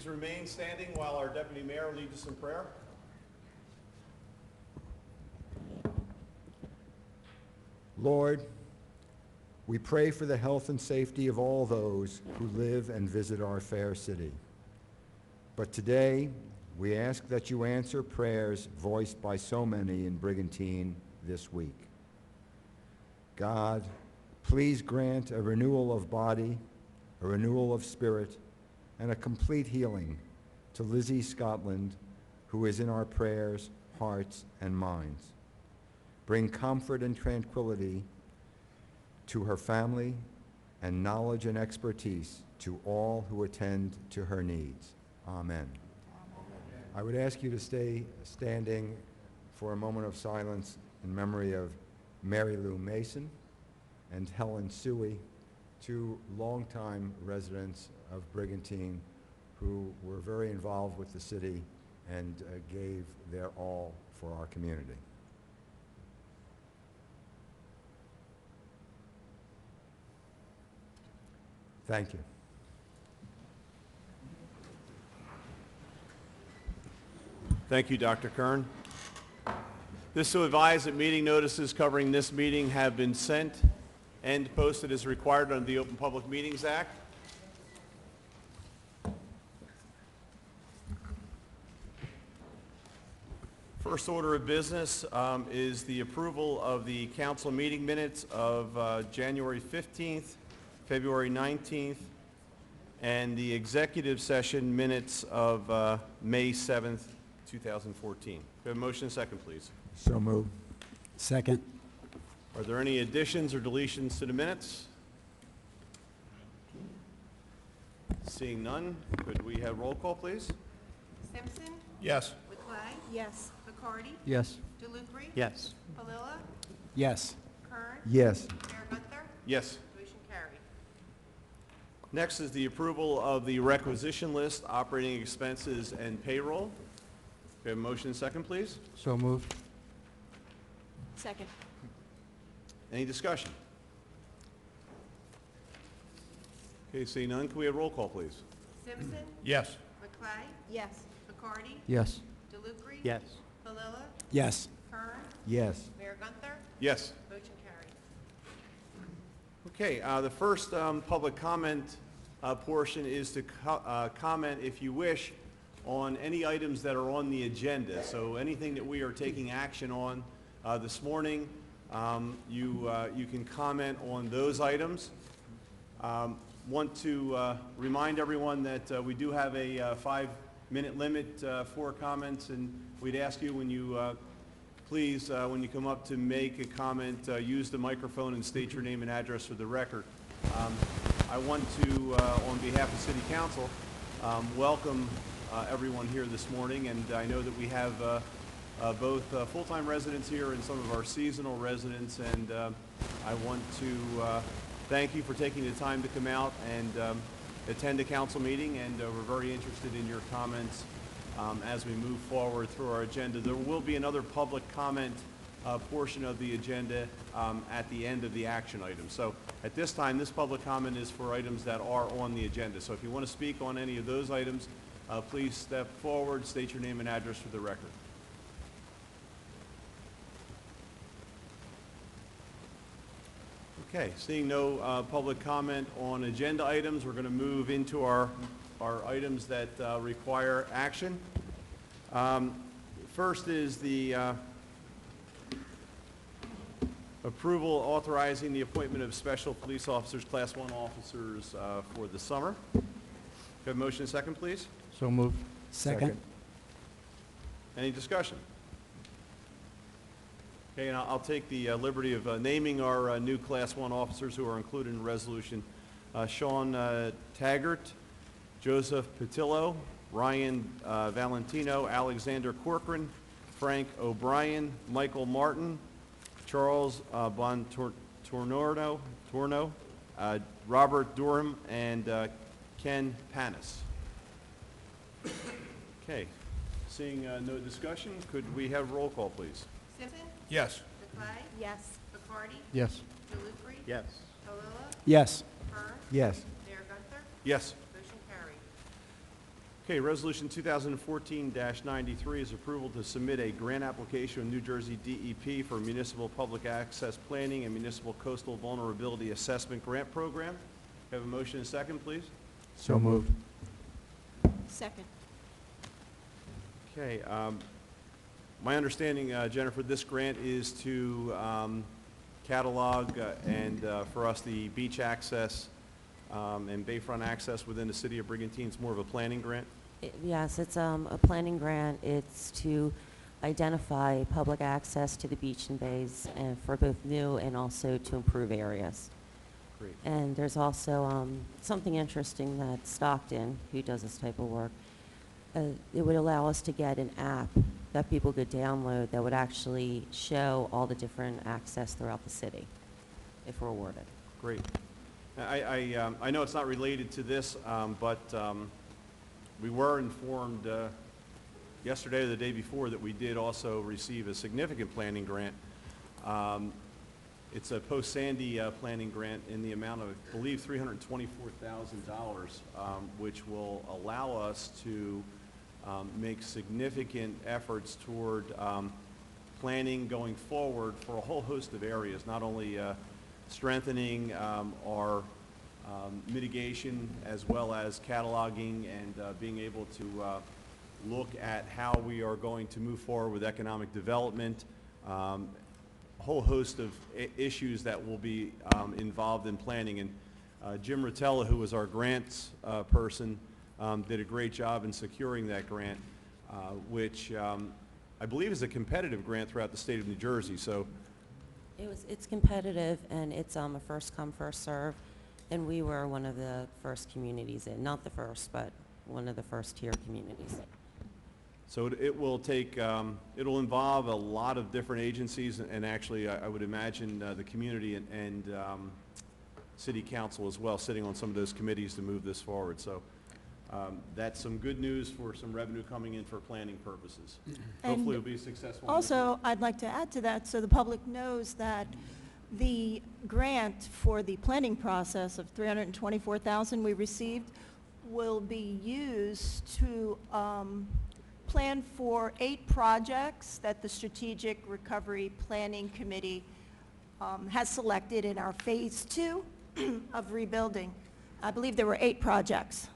please remain standing while our Deputy Mayor leads us in prayer? Lord, we pray for the health and safety of all those who live and visit our fair city. But today, we ask that you answer prayers voiced by so many in Brigantine this week. God, please grant a renewal of body, a renewal of spirit, and a complete healing to Lizzie Scotland, who is in our prayers, hearts, and minds. Bring comfort and tranquility to her family and knowledge and expertise to all who attend to her needs. Amen. I would ask you to stay standing for a moment of silence in memory of Mary Lou Mason and Helen Suey, two longtime residents of Brigantine who were very involved with the city and gave their all for our community. Thank you. Thank you, Dr. Kern. This to advise that meeting notices covering this meeting have been sent and posted as required under the Open Public Meetings Act. First order of business is the approval of the council meeting minutes of January 15th, February 19th, and the executive session minutes of May 7th, 2014. We have a motion and second, please. So moved. Second. Are there any additions or deletions to the minutes? Seeing none, could we have roll call, please? Simpson? Yes. McClay? Yes. McCarty? Yes. DeLucre? Yes. Palilla? Yes. Kern? Yes. Mayor Gunther? Yes. Motion carried. Next is the approval of the requisition list, operating expenses, and payroll. We have a motion and second, please. So moved. Second. Any discussion? Okay, seeing none, can we have roll call, please? Simpson? Yes. McClay? Yes. McCarty? Yes. DeLucre? Yes. Palilla? Yes. Kern? Yes. Mayor Gunther? Yes. Motion carried. Okay, the first public comment portion is to comment, if you wish, on any items that are on the agenda. So anything that we are taking action on this morning, you can comment on those items. Want to remind everyone that we do have a 5-minute limit for comments, and we'd ask you when you please, when you come up to make a comment, use the microphone and state your name and address for the record. I want to, on behalf of City Council, welcome everyone here this morning, and I know that we have both full-time residents here and some of our seasonal residents, and I want to thank you for taking the time to come out and attend a council meeting, and we're very interested in your comments as we move forward through our agenda. There will be another public comment portion of the agenda at the end of the action item. So at this time, this public comment is for items that are on the agenda. So if you want to speak on any of those items, please step forward, state your name and address for the record. Okay, seeing no public comment on agenda items, we're going to move into our items that require action. First is the approval authorizing the appointment of special police officers, Class 1 officers for the summer. Can I have a motion and second, please? So moved. Second. Any discussion? Okay, and I'll take the liberty of naming our new Class 1 officers who are included in the resolution. Sean Taggart, Joseph Patillo, Ryan Valentino, Alexander Corcoran, Frank O'Brien, Michael Martin, Charles Torno, Robert Durham, and Ken Panis. Okay, seeing no discussion, could we have roll call, please? Simpson? Yes. McClay? Yes. McCarty? Yes. DeLucre? Yes. Palilla? Yes. Kern? Yes. Mayor Gunther? Yes. Motion carried. Okay, Resolution 2014-93 is approval to submit a grant application with New Jersey DEP for Municipal Public Access Planning and Municipal Coastal Vulnerability Assessment Grant Program. Have a motion and a second, please? So moved. Second. Okay, my understanding, Jennifer, this grant is to catalog and for us the beach access and bayfront access within the city of Brigantine. It's more of a planning grant. Yes, it's a planning grant. It's to identify public access to the beach and bays and for both new and also to improve areas. Great. And there's also something interesting that Stockton, who does this type of work, it would allow us to get an app that people could download that would actually show all the different access throughout the city if we're awarded. Great. I know it's not related to this, but we were informed yesterday or the day before that we did also receive a significant planning grant. It's a post-Sandy planning grant in the amount of, I believe, $324,000, which will allow us to make significant efforts toward planning going forward for a whole host of areas, not only strengthening our mitigation as well as cataloging and being able to look at how we are going to move forward with economic development, a whole host of issues that will be involved in planning. And Jim Rotella, who was our grants person, did a great job in securing that grant, which I believe is a competitive grant throughout the state of New Jersey. So It's competitive, and it's a first come, first serve, and we were one of the first communities in, not the first, but one of the first tier communities. So it will take, it'll involve a lot of different agencies, and actually I would imagine the community and city council as well, sitting on some of those committees to move this forward. So that's some good news for some revenue coming in for planning purposes. Hopefully it'll be successful. Also, I'd like to add to that, so the public knows that the grant for the planning process of $324,000 we received will be used to plan for 8 projects that the Strategic Recovery Planning Committee has selected in our Phase 2 of rebuilding. I believe there were 8 projects.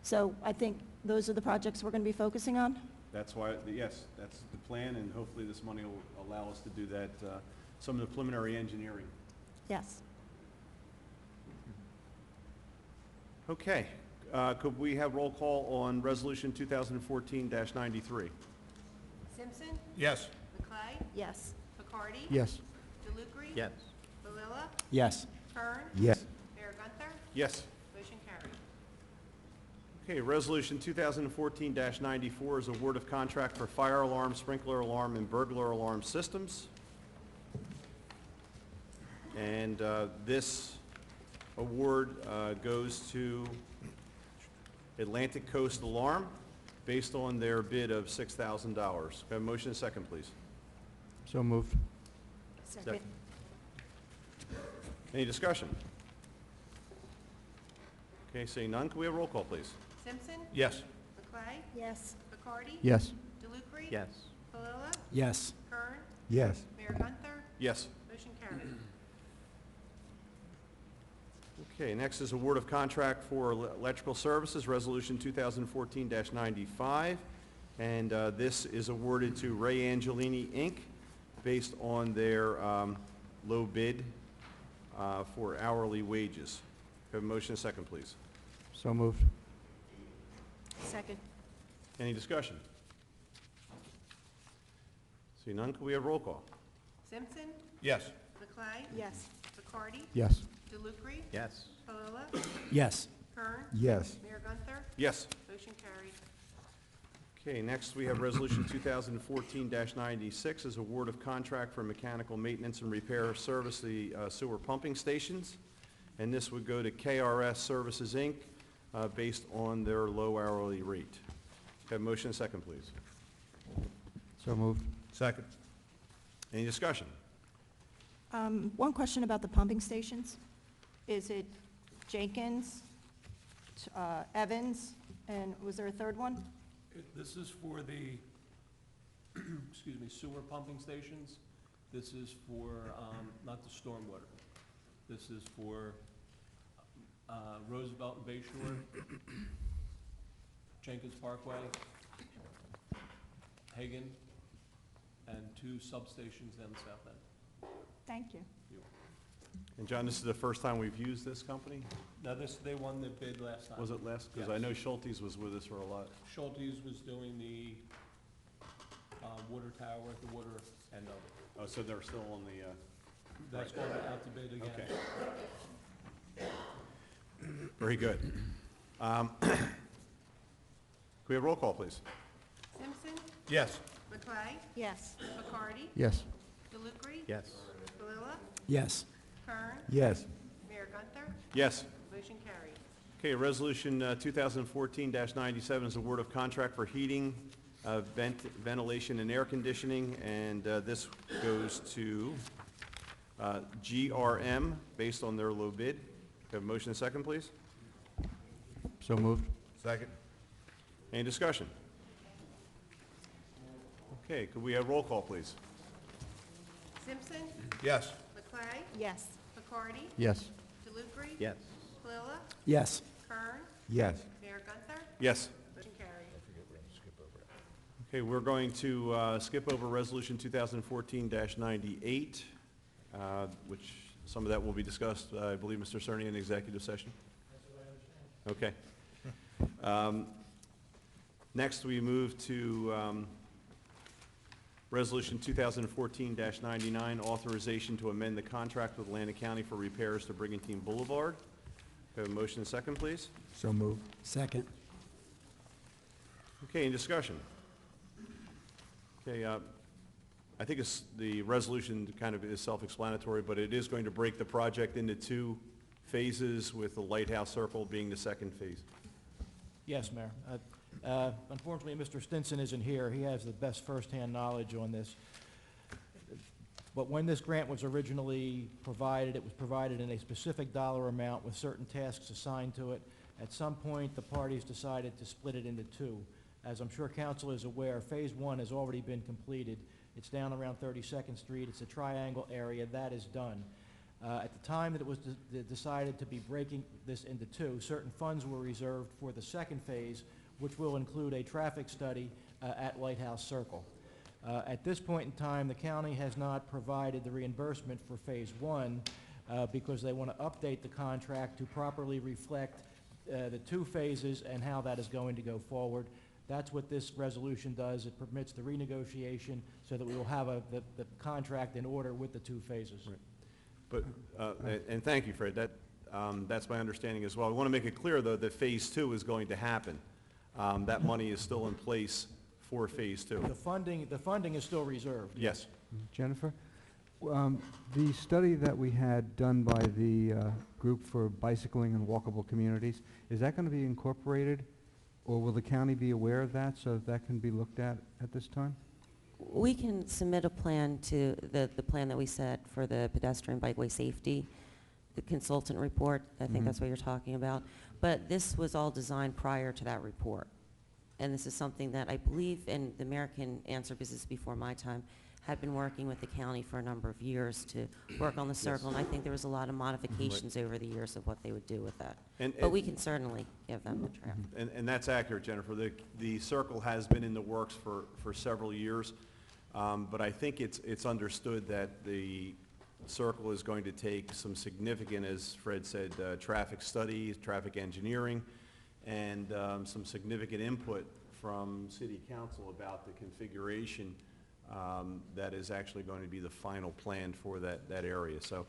So I think those are the projects we're going to be focusing on. That's why, yes, that's the plan, and hopefully this money will allow us to do that, some of the preliminary engineering. Yes. Okay, could we have roll call on Resolution 2014-93? Simpson. Yes. McLeod. Yes. McCarty. Yes. DeLucre. Yes. Balilla. Yes. Kern. Yes. Mayor Gunther. Yes. Motion carried. Okay, Resolution 2014-94 is award of contract for fire alarm, sprinkler alarm, and burglar alarm systems. And this award goes to Atlantic Coast Alarm based on their bid of $6,000. Can I have a motion and a second, please? So moved. Second. Any discussion? Okay, seeing none, can we have a roll call, please? Simpson. Yes. McLeod. Yes. McCarty. Yes. DeLucre. Yes. Balilla. Yes. Kern. Yes. Mayor Gunther. Yes. Motion carried. Okay, next is award of contract for electrical services, Resolution 2014-95. And this is awarded to Ray Angelini, Inc., based on their low bid for hourly wages. Can I have a motion and a second, please? So moved. Second. Any discussion? See none, can we have roll call? Simpson. Yes. McLeod. Yes. McCarty. Yes. DeLucre. Yes. Balilla. Yes. Kern. Yes. Mayor Gunther. Yes. Motion carried. Okay, next we have Resolution 2014-96 is award of contract for mechanical maintenance and repair service the sewer pumping stations. And this would go to KRS Services, Inc., based on their low hourly rate. Can I have a motion and a second, please? So moved. Second. Any discussion? One question about the pumping stations. Is it Jenkins, Evans, And was there a third one? This is for the, excuse me, sewer pumping stations. This is for, not the stormwater. This is for Roosevelt and Bay Shore, Jenkins Parkway, Hagan, and 2 substations down the south end. Thank you. And John, this is the first time we've used this company? Now, they won the bid last time. Was it last? Because I Yes. know Schulte's was with us for a lot. Schulte's was doing the water tower at the water end of it. Oh, so they're still on the, That's going out to bid again. okay. Very good. Can we have roll call, please? Simpson. Yes. McLean. Yes. McCarty. Yes. DeLucre. Yes. Kalila. Yes. Kern. Yes. Mayor Gunther. Yes. Motion carried. Okay, Resolution 2014-97 is award of contract for heating, ventilation, and air conditioning, and this goes to GRM based on their low bid. Can I have a motion and second, please? So moved. Second. Any discussion? Okay, could we have roll call, please? Simpson. Yes. McLean. Yes. McCarty. Yes. DeLucre. Yes. Kalila. Yes. Kern. Yes. Mayor Gunther. Yes. Motion carried. Okay, we're going to skip over Resolution 2014-98, which some of that will be discussed, I believe, Mr. Cerny, in executive session. Okay. Next, we move to Resolution 2014-99, authorization to amend the contract with Atlantic County for repairs to Brigantine Boulevard. Can I have a motion and second, please? So moved. Second. Okay, any discussion? Okay, I think the resolution kind of is self-explanatory, but it is going to break the project into 2 phases, with the Lighthouse Circle being the second phase. Yes, Mayor. Unfortunately, Mr. Stinson isn't here. He has the best firsthand knowledge on this. But when this grant was originally provided, it was provided in a specific dollar amount with certain tasks assigned to it. At some point, the parties decided to split it into 2. As I'm sure council is aware, Phase 1 has already been completed. It's down around 32nd Street. It's a triangle area. That is done. At the time that it was decided to be breaking this into 2, certain funds were reserved for the second phase, which will include a traffic study at Lighthouse Circle. At this point in time, the county has not provided the reimbursement for Phase 1 because they want to update the contract to properly reflect the 2 phases and how that is going to go forward. That's what this resolution does. It permits the renegotiation so that we will have the contract in order with the 2 phases. Right. But, and thank you, Fred, that's my understanding as well. I want to make it clear, though, that Phase 2 is going to happen. That money is still in place for Phase 2. The funding is still reserved. Yes. Jennifer, the study that we had done by the group for bicycling and walkable communities, is that going to be incorporated, or will the county be aware of that so that can be looked at this time? We can submit a plan to the plan that we set for the pedestrian bikeway safety, the consultant report. I think that's what you're talking about. But this was all designed prior to that report. And this is something that I believe, and the mayor can answer because this is before my time, had been working with the county for a number of years to work on the circle. And I think there was a lot of modifications over the years of what they would do with that. But we can certainly give them the draft. And that's accurate, Jennifer. The circle has been in the works for several years, but I think it's understood that the circle is going to take some significant, as Fred said, traffic studies, traffic engineering, and some significant input from City Council about the configuration that is actually going to be the final plan for that area. So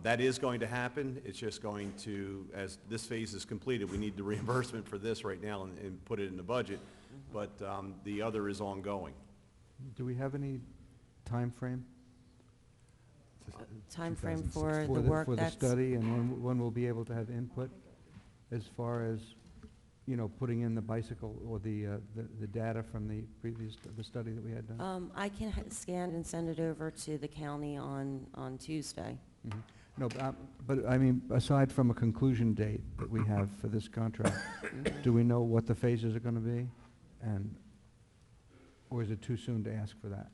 that is going to happen. It's just going to, as this phase is completed, we need the reimbursement for this right now and put it in the budget, but the other is ongoing. Do we have any time frame? Time frame for For the work for the that's... study, and when we'll be able to have input as far as, you know, putting in the bicycle or the data from the previous, the study that we had done? I can scan and send it over to the county on Tuesday. Mhm. No, but I mean, aside from a conclusion date that we have for this contract, do we know what the phases are going to be? And, or is it too soon to ask for that?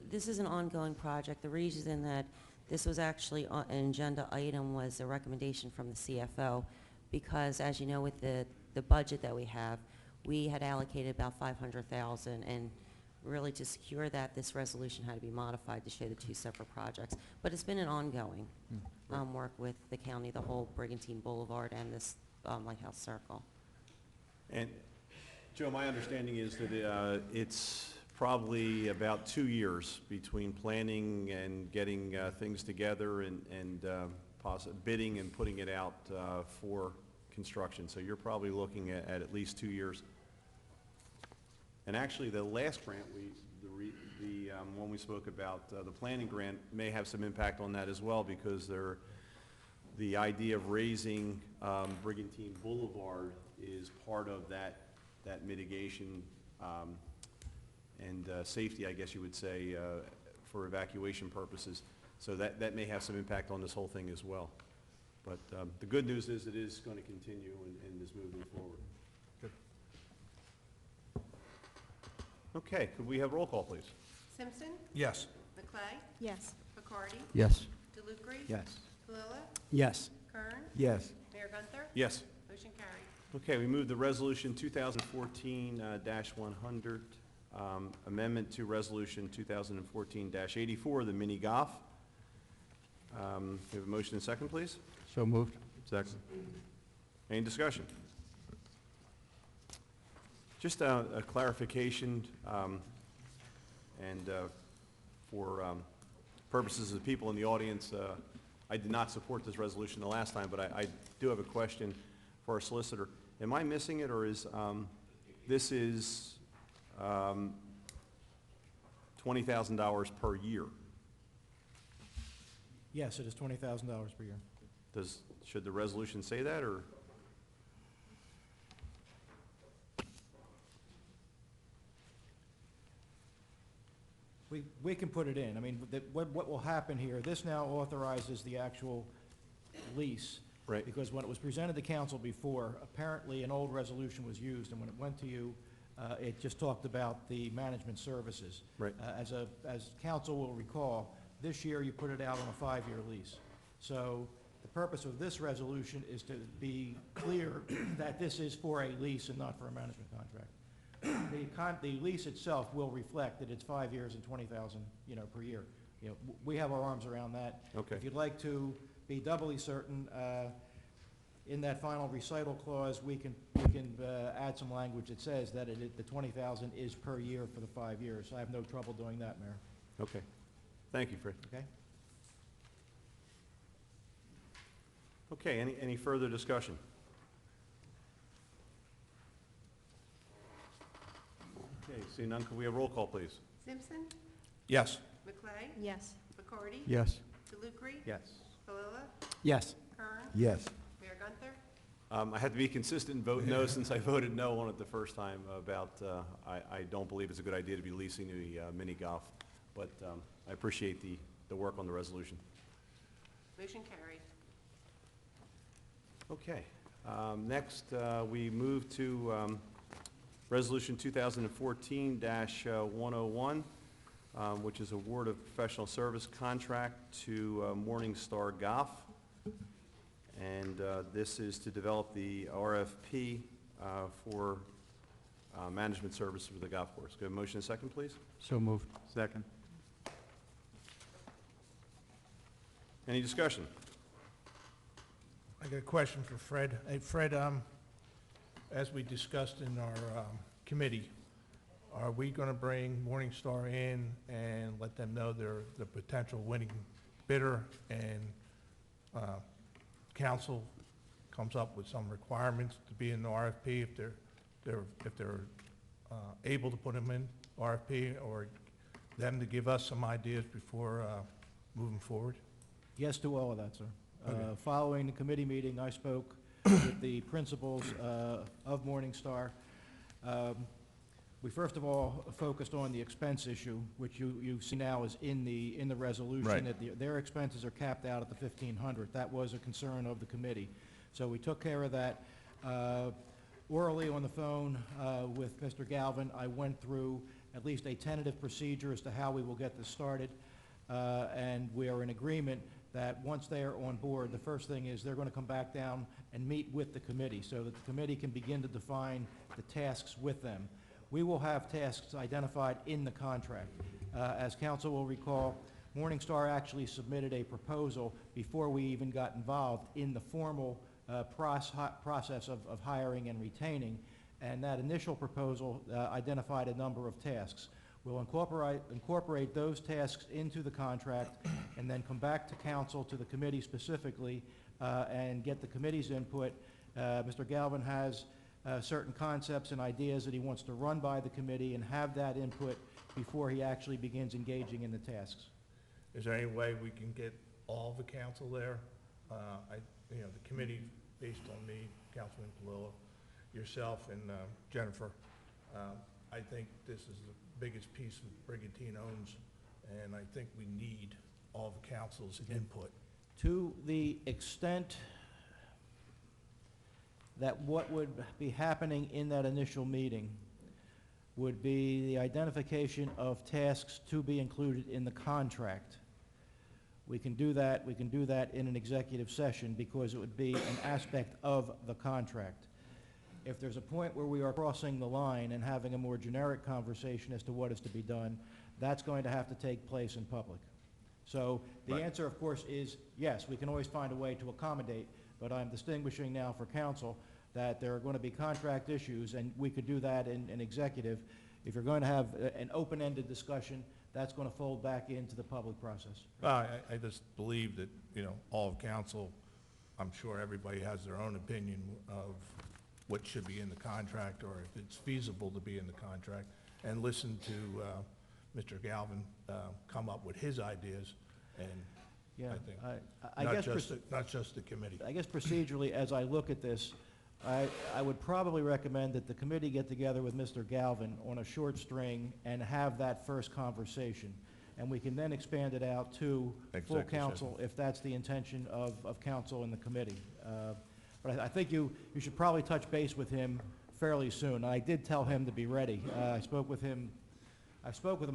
This is an ongoing project. The reason that this was actually an agenda item was a recommendation from the CFO, because as you know, with the budget that we have, we had allocated about $500,000, and really to secure that, this resolution had to be modified to show the two separate projects. But it's been an ongoing work with the county, the whole Brigantine Boulevard and this Lighthouse Circle. And, Joe, my understanding is that it's probably about 2 years between planning and getting things together and bidding and putting it out for construction. So you're probably looking at least 2 years. And actually, the last grant, the one we spoke about, the planning grant, may have some impact on that as well, because the idea of raising Brigantine Boulevard is part of that mitigation and safety, I guess you would say, for evacuation purposes. So that may have some impact on this whole thing as well. But the good news is it is going to continue and is moving forward. Good. Okay, could we have roll call, please? Simpson. Yes. McClay. Yes. McCarty. Yes. DeLucre. Yes. Palula. Yes. Kern. Yes. Mayor Gunther. Yes. Motion carried. Okay, we move to Resolution 2014-100, amendment to Resolution 2014-84, the mini golf. We have a motion and second, please. So moved. Second. Any discussion? Just a clarification, and for purposes of the people in the audience, I did not support this resolution the last time, but I do have a question for our solicitor. Am I missing it, or is this is $20,000 per year? Yes, it is $20,000 per year. Should the resolution say that, or? We can put it in. I mean, what will happen here, this now authorizes the actual lease. Right. Because when it was presented to council before, apparently an old resolution was used, and when it went to you, it just talked about the management services. Right. As council will recall, this year you put it out on a 5-year lease. So the purpose of this resolution is to be clear that this is for a lease and not for a management contract. The lease itself will reflect that it's 5 years and $20,000, per year. We have our arms around that. Okay. If you'd like to be doubly certain, in that final recital clause, we can add some language that says that the $20,000 is per year for the 5 years. I have no trouble doing that, Mayor. Okay. Thank you, Fred. Okay? Okay, any further discussion? Okay, seeing none, could we have roll call, please? Simpson. Yes. McClay. Yes. McCarty. Yes. DeLucre. Yes. Palula. Yes. Kern. Yes. Mayor Gunther. I have to be consistent and vote no, since I voted no on it the first time about, I don't believe it's a good idea to be leasing the mini golf, but I appreciate the work on the resolution. Motion carried. Okay, next we move to Resolution 2014-101, which is award of professional service contract to Morningstar Golf. And this is to develop the RFP for management services for the golf course. Could I have a motion and second, please? So moved. Second. Any discussion? I got a question for Fred. Hey, Fred, as we discussed in our committee, are we going to bring Morningstar in and let them know they're the potential winning bidder, and council comes up with some requirements to be in the RFP if they're able to put them in RFP, or them to give us some ideas before moving forward? Yes to all of that, sir. Okay. Following the committee meeting, I spoke with the principals of Morningstar. We first of all focused on the expense issue, which you see now is in the resolution. Right. That their expenses are capped out at the 1,500. That was a concern of the committee. So we took care of that. Orally on the phone with Mr. Galvin, I went through at least a tentative procedure as to how we will get this started. And we are in agreement that once they are on board, the first thing is they're going to come back down and meet with the committee so that the committee can begin to define the tasks with them. We will have tasks identified in the contract. As council will recall, Morningstar actually submitted a proposal before we even got involved in the formal process of hiring and retaining, and that initial proposal identified a number of tasks. We'll incorporate those tasks into the contract and then come back to council, to the committee specifically, and get the committee's input. Mr. Galvin has certain concepts and ideas that he wants to run by the committee and have that input before he actually begins engaging in the tasks. Is there any way we can get all the council there? The committee, based on me, Councilman Palillo, yourself, and Jennifer, I think this is the biggest piece of Brigantine owns, and I think we need all the council's input. To the extent that what would be happening in that initial meeting would be the identification of tasks to be included in the contract. We can do that. We can do that in an executive session because it would be an aspect of the contract. If there's a point where we are crossing the line and having a more generic conversation as to what is to be done, that's going to have to take place in public. So the answer, of course, is yes, we can always find a way to accommodate, but I'm distinguishing now for council that there are going to be contract issues, and we could do that in executive. If you're going to have an open-ended discussion, that's going to fold back into the public process. Well, I just believe that, all of council, I'm sure everybody has their own opinion of what should be in the contract or if it's feasible to be in the contract, and listen to Mr. Galvin come up with his ideas, and Yeah, I think I guess not just the committee. I guess procedurally, as I look at this, I would probably recommend that the committee get together with Mr. Galvin on a short string and have that first conversation. And we can then expand it out to full Executive council if that's the intention of council and the committee. But I think you should probably touch base with him fairly soon. I did tell him to be ready. I spoke with him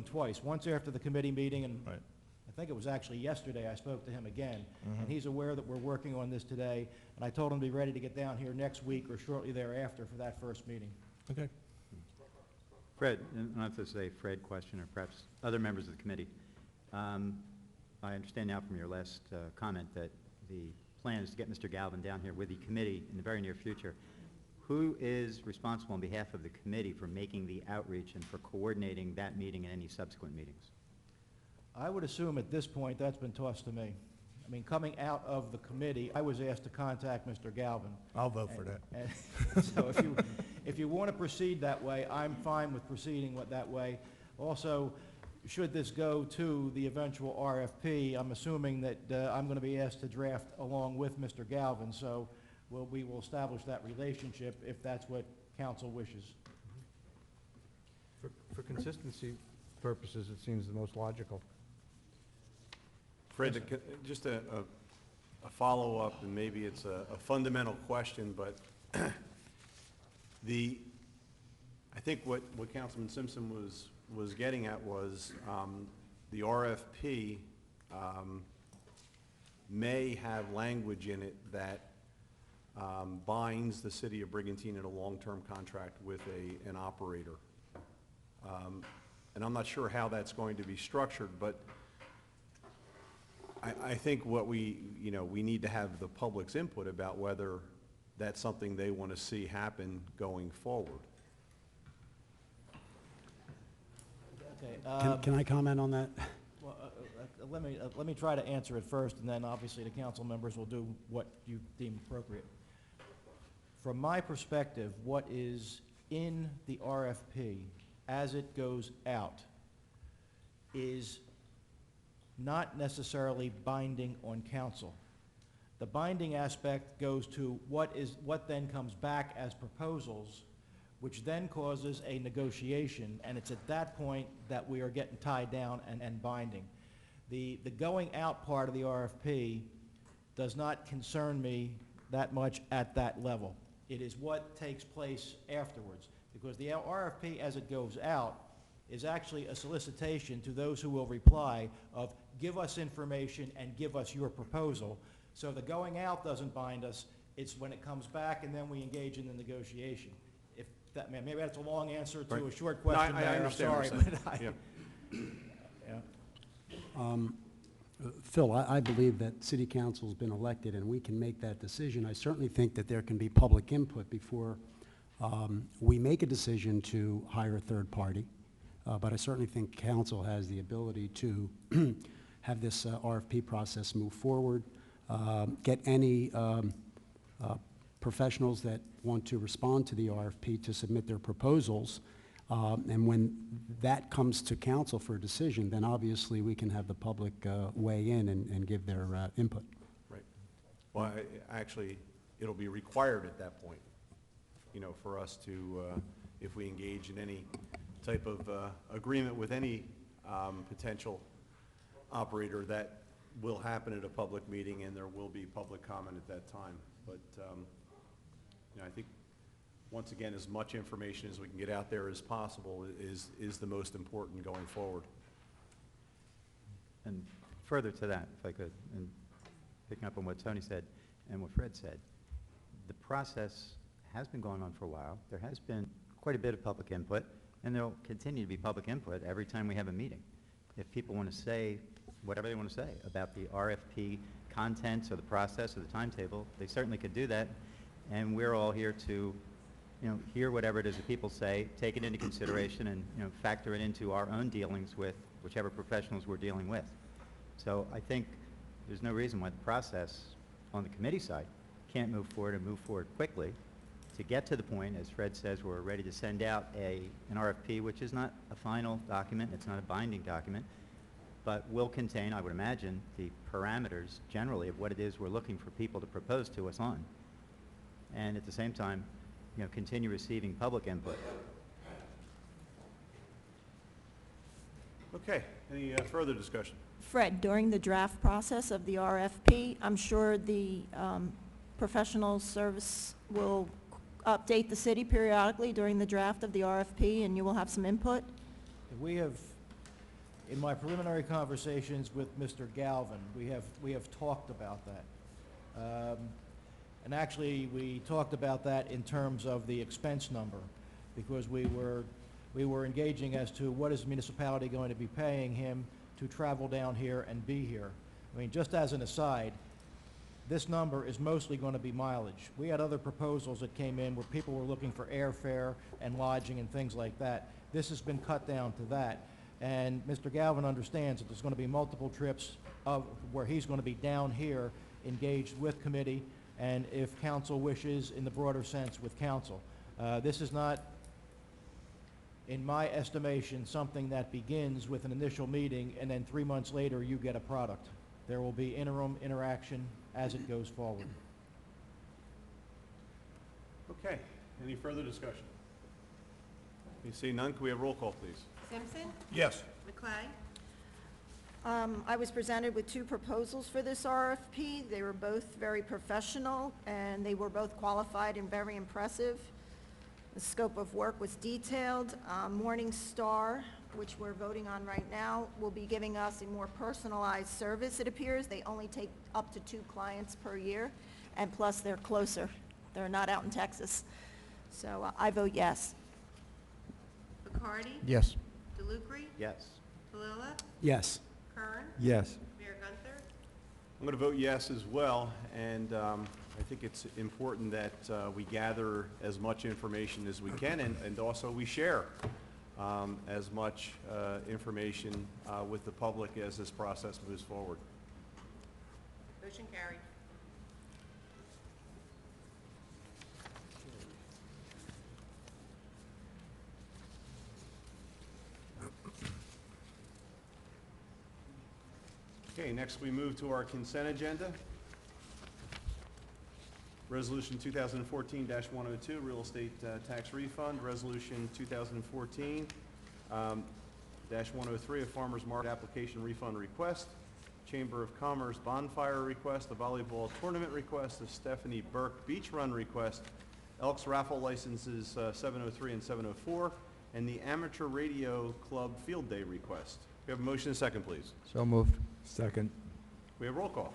twice, once after the committee meeting, and Right. I think it was actually yesterday I spoke to him again, and he's aware that we're working on this today, and I told him to be ready to get down here next week or shortly thereafter for that first meeting. Okay. Fred, I don't know if this is a Fred question or perhaps other members of the committee. I understand now from your last comment that the plan is to get Mr. Galvin down here with the committee in the very near future. Who is responsible on behalf of the committee for making the outreach and for coordinating that meeting and any subsequent meetings? I would assume at this point that's been tossed to me. I mean, coming out of the committee, I was asked to contact Mr. Galvin. I'll vote for that. And so if you want to proceed that way, I'm fine with proceeding that way. Also, should this go to the eventual RFP, I'm assuming that I'm going to be asked to draft along with Mr. Galvin, so we will establish that relationship if that's what council wishes. For consistency purposes, it seems the most logical. Fred, just a follow-up, and maybe it's a fundamental question, but I think what Councilman Simpson was getting at was the RFP may have language in it that binds the city of Brigantine in a long-term contract with an operator. And I'm not sure how that's going to be structured, but I think what we need to have the public's input about whether that's something they want to see happen going forward. Okay. Can I comment on that? Well, let me try to answer it first, and then obviously the council members will do what you deem appropriate. From my perspective, what is in the RFP as it goes out is not necessarily binding on council. The binding aspect goes to what then comes back as proposals which then causes a negotiation, and it's at that point that we are getting tied down and binding. The going out part of the RFP does not concern me that much at that level. It is what takes place afterwards, because the RFP as it goes out is actually a solicitation to those who will reply of give us information and give us your proposal. So the going out doesn't bind us, it's when it comes back and then we engage in the negotiation. If that, maybe that's a long answer to a Right. short No, question, I Mayor, I'm understand what sorry, you're but saying. yeah. Phil, I believe that city council's been elected and we can make that decision. I certainly think that there can be public input before we make a decision to hire a third party. But I certainly think council has the ability to have this RFP process move forward, get any professionals that want to respond to the RFP to submit their proposals. And when that comes to council for a decision, then obviously we can have the public weigh in and give their input. Right. Well, actually, it'll be required at that point, you know, for us to, if we engage in any type of agreement with any potential operator, that will happen at a public meeting and there will be public comment at that time. But, you know, I think, once again, as much information as we can get out there as possible is the most important going forward. And further to that, if I could, and picking up on what Tony said and what Fred said, the process has been going on for a while. There has been quite a bit of public input, and there will continue to be public input every time we have a meeting. If people want to say whatever they want to say about the RFP contents or the process or the timetable, they certainly could do that, and we're all here to, you know, hear whatever it is that people say, take it into consideration, and, you know, factor it into our own dealings with whichever professionals we're dealing with. So I think there's no reason why the process on the committee side can't move forward and move forward quickly to get to the point, as Fred says, we're ready to send out an RFP, which is not a final document, it's not a binding document, but will contain, I would imagine, the parameters generally of what it is we're looking for people to propose to us on. And at the same time, you know, continue receiving public input. Okay, any further discussion? Fred, during the draft process of the RFP, I'm sure the professional service will update the city periodically during the draft of the RFP, and you will have some input? We have, in my preliminary conversations with Mr. Galvin, we have talked about that. And actually, we talked about that in terms of the expense number, because we were engaging as to what is the municipality going to be paying him to travel down here and be here. I mean, just as an aside, this number is mostly going to be mileage. We had other proposals that came in where people were looking for airfare and lodging and things like that. This has been cut down to that. And Mr. Galvin understands that there's going to be multiple trips of where he's going to be down here engaged with committee, and if council wishes, in the broader sense, with council. This is not, in my estimation, something that begins with an initial meeting and then 3 months later you get a product. There will be interim interaction as it goes forward. Okay, any further discussion? You see none, can we have roll call, please? Simpson. Yes. McClay. I was presented with two proposals for this RFP. They were both very professional, and they were both qualified and very impressive. The scope of work was detailed. Morning Star, which we're voting on right now, will be giving us a more personalized service, it appears. They only take up to 2 clients per year, and plus they're closer. They're not out in Texas. So I vote yes. Bacardi. Yes. DeLucre. Yes. Palilla. Yes. Kern. Yes. Mayor Gunther. I'm going to vote yes as well, and I think it's important that we gather as much information as we can, and also we share as much information with the public as this process moves forward. Motion carried. Okay, next we move to our consent agenda. Resolution 2014-102, real estate tax refund. Resolution 2014-103, a farmer's market application refund request. Chamber of Commerce bonfire request, a volleyball tournament request, a Stephanie Burke beach run request, Elks raffle licenses 703 and 704, and the Amateur Radio Club field day request. We have a motion and a second, please. So moved. Second. We have roll call.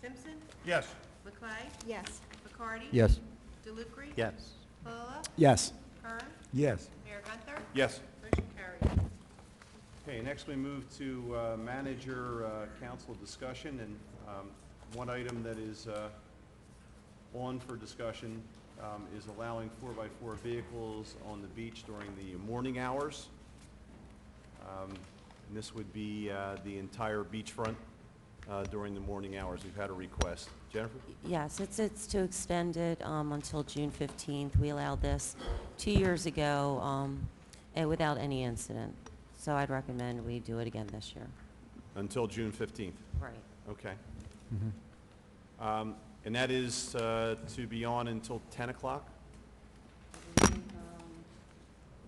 Simpson. Yes. Leclerc. Yes. McCarty. Yes. DeLucre. Yes. Pallola. Yes. Kern. Yes. Mayor Gunther. Yes. Motion carried. Okay, next we move to manager council discussion, and one item that is on for discussion is allowing 4x4 vehicles on the beach during the morning hours. And this would be the entire beachfront during the morning hours. We've had a request. Jennifer? Yes, it's to extend it until June 15th. We allowed this 2 years ago and without any incident. So I'd recommend we do it again this year. Until June 15th. Right. Okay. And that is to be on until 10 o'clock?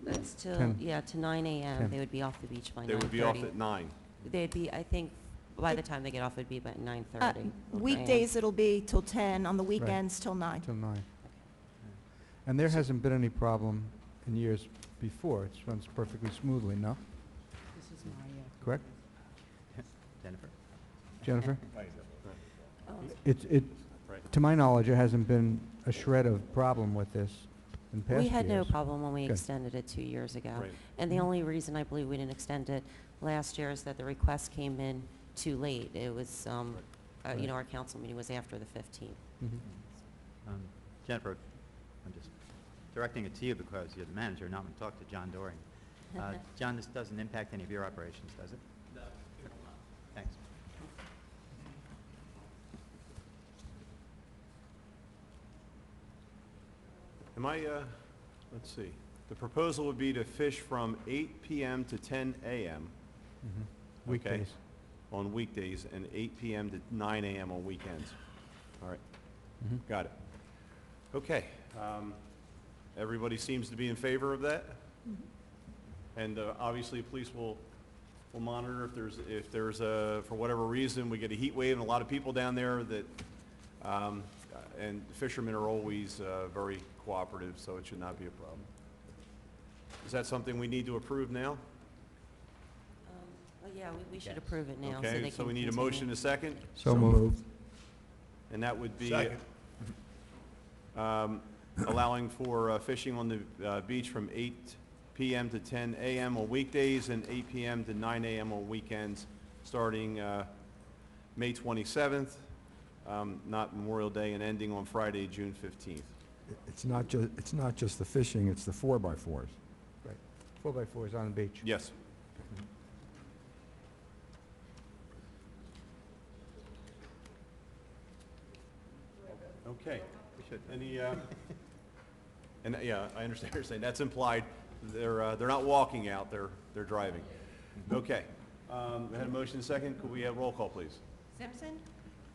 It's till, 10. yeah, to 9 a.m. 10. They would be off the beach by 9:30. They would be off at 9. They'd be, I think, by the time they get off, it'd be about 9:30. Weekdays, it'll be till 10, on the weekends, till 9. Till 9. And there hasn't been any problem in years before. It runs perfectly smoothly, no? This is my, Correct? Jennifer? Jennifer? oh, Right. To my knowledge, there hasn't been a shred of problem with this in past years. We had no problem when we Good. extended it 2 years ago. Right. And the only reason I believe we didn't extend it last year is that the request came in too late. It was, you know, our council meeting was after the 15th. Mhm. Jennifer, I'm just directing it to you because you're the manager, not going to talk to John Doring. John, this doesn't impact any of your operations, does it? No, it will not. Thanks. Am I, let's see. The proposal would be to fish from 8 p.m. to 10 a.m. Mhm. Okay. Weekdays. on weekdays and 8 p.m. to 9 a.m. on weekends. All right, Mhm. got it. Okay, everybody seems to be in favor of that? And obviously, police will monitor if there's a, for whatever reason, we get a heat wave and a lot of people down there that, and fishermen are always very cooperative, so it should not be a problem. Is that something we need to approve now? Well, yeah, we should Yes. approve it now so they Okay, can so we need a continue. motion and a second, So moved. and that would be Second. allowing for fishing on the beach from 8 p.m. to 10 a.m. on weekdays and 8 p.m. to 9 a.m. on weekends, starting May 27th, not Memorial Day, and ending on Friday, June 15th. It's not just the fishing, it's the 4x4s. Right. 4x4s on the beach. Yes. Okay. We should. Any, and yeah, I understand what you're saying. That's implied. They're not walking out, they're driving. Okay. We had a motion second. Could we have roll call, please? Simpson.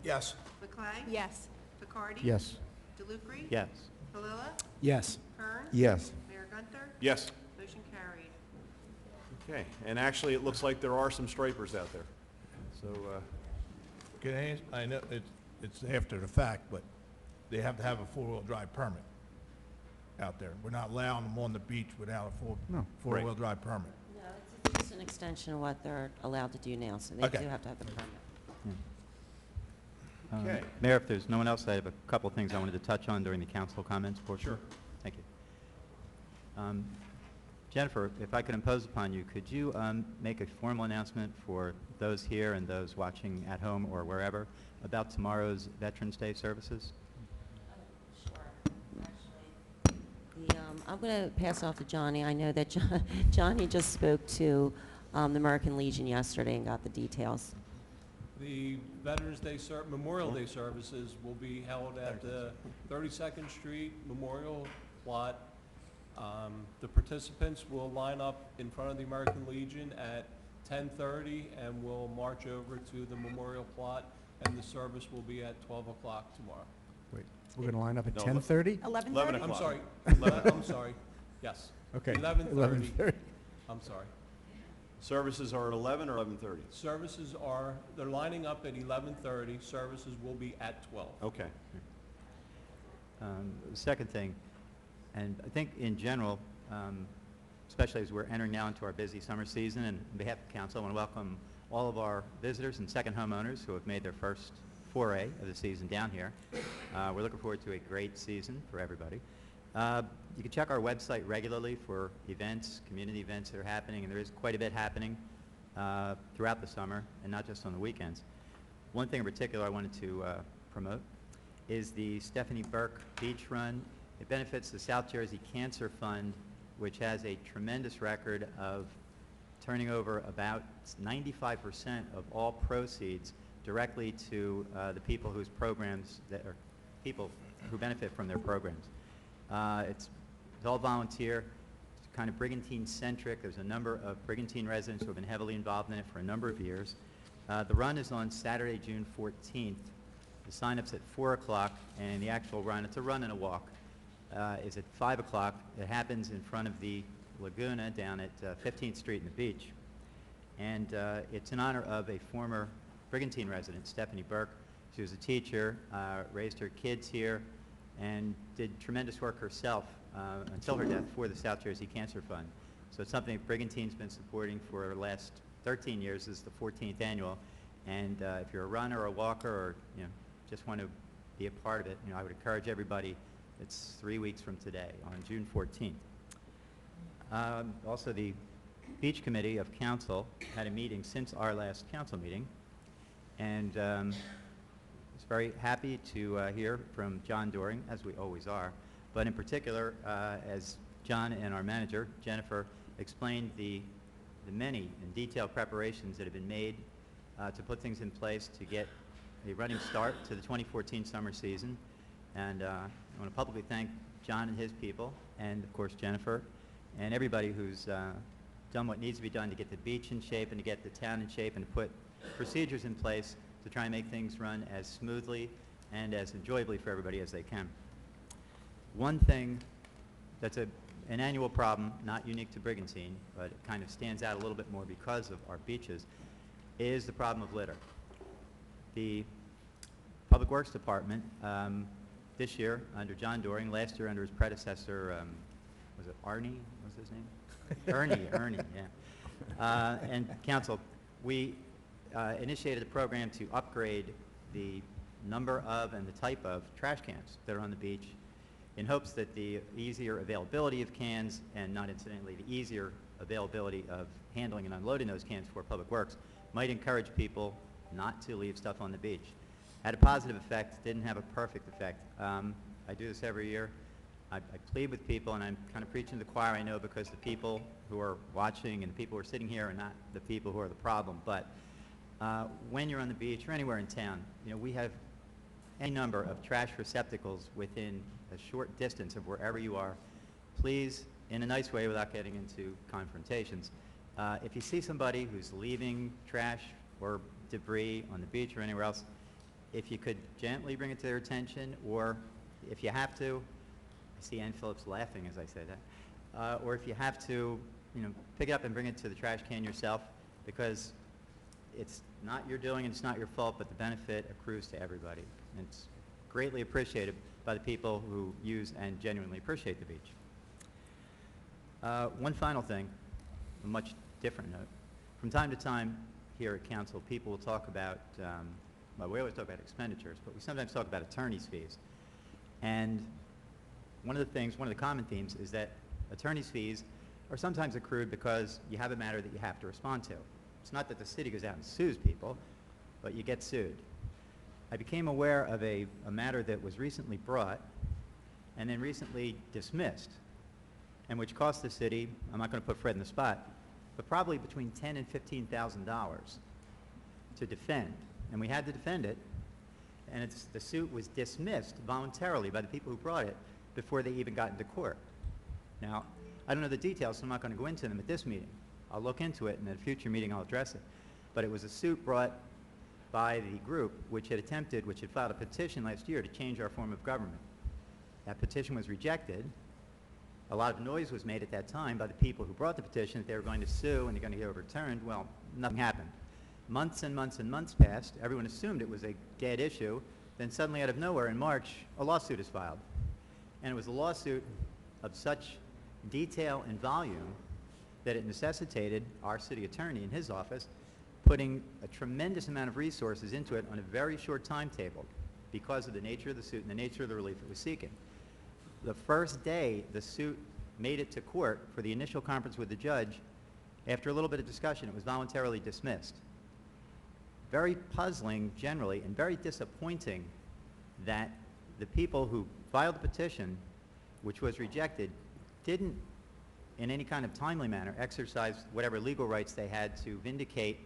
Yes. Leclerc. Yes. McCarty. Yes. DeLucre. Yes. Pallola. Yes. Kern. Yes. Mayor Gunther. Yes. Motion carried. Okay. And actually, it looks like there are some stripers out there. So, Can I know it's after the fact, but they have to have a four-wheel drive permit out there. We're not allowing them on the beach without a No. four-wheel drive permit. No, it's just an extension of what they're allowed to do now, so they Okay. do have to have the permit. Okay. Mayor, if there's no one else, I have a couple of things I wanted to touch on during the council comments portion. Sure. Thank you. Jennifer, if I could impose upon you, could you make a formal announcement for those here and those watching at home or wherever about tomorrow's Veterans Day services? Sure. Actually, I'm going to pass off to Johnny. I know that Johnny just spoke to the American Legion yesterday and got the details. The Veterans Day, Memorial Day services will be held at the 32nd Street Memorial Plot. The participants will line up in front of the American Legion at 10:30 and will march over to the Memorial Plot, and the service will be at 12 o'clock tomorrow. Wait, we're going to line up at No, 10:30? 11:30? o'clock. I'm sorry, I'm sorry, yes. Okay. 11:30. 11:30. I'm sorry. Services are at 11 or 11:30? Services are, they're lining up at 11:30, services will be at 12. Okay. The second thing, and I think in general, especially as we're entering now into our busy summer season, and on behalf of the council, I want to welcome all of our visitors and second homeowners who have made their first foray of the season down here. We're looking forward to a great season for everybody. You can check our website regularly for events, community events that are happening, and there is quite a bit happening throughout the summer, and not just on the weekends. One thing in particular I wanted to promote is the Stephanie Burke Beach Run. It benefits the South Jersey Cancer Fund, which has a tremendous record of turning over about 95% of all proceeds directly to the people whose programs that are people who benefit from their programs. It's all volunteer. It's kind of Brigantine centric. There's a number of Brigantine residents who have been heavily involved in it for a number of years. The run is on Saturday, June 14th. The sign-up's at 4 o'clock, and the actual run, it's a run and a walk, is at 5 o'clock. It happens in front of the Laguna down at 15th Street and the beach. And it's in honor of a former Brigantine resident, Stephanie Burke. She was a teacher, raised her kids here, and did tremendous work herself until her death for the South Jersey Cancer Fund. So it's something Brigantine's been supporting for the last 13 years. This is the 14th annual. And if you're a runner or a walker or just want to be a part of it, I would encourage everybody. It's 3 weeks from today on June 14th. Also, the Beach Committee of Council had a meeting since our last council meeting, and was very happy to hear from John Doring, as we always are, but in particular, as John and our manager, Jennifer, explained the many and detailed preparations that have been made to put things in place to get a running start to the 2014 summer season. And I want to publicly thank John and his people, and of course Jennifer, and everybody who's done what needs to be done to get the beach in shape and to get the town in shape and to put procedures in place to try and make things run as smoothly and as enjoyably for everybody as they can. One thing that's an annual problem, not unique to Brigantine, but it kind of stands out a little bit more because of our beaches, is the problem of litter. The Public Works Department, this year under John Doring, last year under his predecessor, was it Arnie? What was his name? Ernie, yeah. And council, we initiated a program to upgrade the number of and the type of trash cans that are on the beach in hopes that the easier availability of cans, and not incidentally the easier availability of handling and unloading those cans for Public Works, might encourage people not to leave stuff on the beach. Had a positive effect, didn't have a perfect effect. I do this every year. I plead with people, and I'm kind of preaching to the choir, I know, because the people who are watching and the people who are sitting here are not the people who are the problem. But when you're on the beach or anywhere in town, we have any number of trash receptacles within a short distance of wherever you are. Please, in a nice way without getting into confrontations, if you see somebody who's leaving trash or debris on the beach or anywhere else, if you could gently bring it to their attention, or if you have to, I see Ann Phillips laughing as I say that, or if you have to, pick it up and bring it to the trash can yourself, because it's not your doing and it's not your fault, but the benefit accrues to everybody. And it's greatly appreciated by the people who use and genuinely appreciate the beach. One final thing, a much different note. From time to time here at council, people will talk about, well, we always talk about expenditures, but we sometimes talk about attorney's fees. And one of the common themes is that attorney's fees are sometimes accrued because you have a matter that you have to respond to. It's not that the city goes out and sues people, but you get sued. I became aware of a matter that was recently brought and then recently dismissed, and which cost the city, I'm not going to put Fred in the spot, but probably between $10,000 and $15,000 to defend. And we had to defend it, and the suit was dismissed voluntarily by the people who brought it before they even got into court. Now, I don't know the details, so I'm not going to go into them at this meeting. I'll look into it, and at a future meeting I'll address it. But it was a suit brought by the group which had filed a petition last year to change our form of government. That petition was rejected. A lot of noise was made at that time by the people who brought the petition that they were going to sue and they're going to get overturned. Well, nothing happened. Months and months and months passed. Everyone assumed it was a dead issue. Then suddenly, out of nowhere, in March, a lawsuit is filed. And it was a lawsuit of such detail and volume that it necessitated our city attorney in his office putting a tremendous amount of resources into it on a very short timetable because of the nature of the suit and the nature of the relief it was seeking. The first day the suit made it to court for the initial conference with the judge, after a little bit of discussion, it was voluntarily dismissed. Very puzzling generally and very disappointing that the people who filed the petition, which was rejected, didn't in any kind of timely manner exercise whatever legal rights they had to vindicate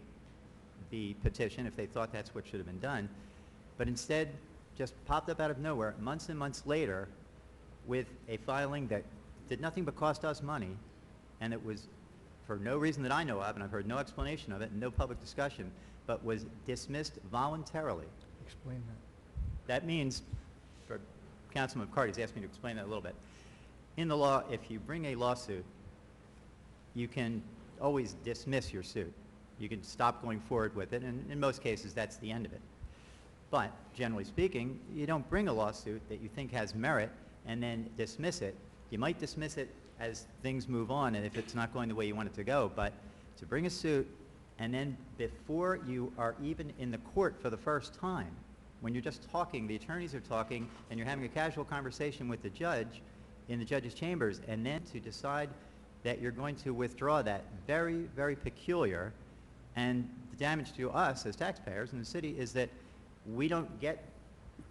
the petition if they thought that's what should have been done, but instead just popped up out of nowhere months and months later with a filing that did nothing but cost us money, and it was for no reason that I know of, and I've heard no explanation of it and no public discussion, but was dismissed voluntarily. Explain that. That means, for Councilman McCarty's asked me to explain that a little bit. In the law, if you bring a lawsuit, you can always dismiss your suit. You can stop going forward with it, and in most cases, that's the end of it. But generally speaking, you don't bring a lawsuit that you think has merit and then dismiss it. You might dismiss it as things move on and if it's not going the way you want it to go, but to bring a suit and then before you are even in the court for the first time, when you're just talking, the attorneys are talking, and you're having a casual conversation with the judge in the judge's chambers, and then to decide that you're going to withdraw that, very, very peculiar. And the damage to us as taxpayers in the city is that we don't get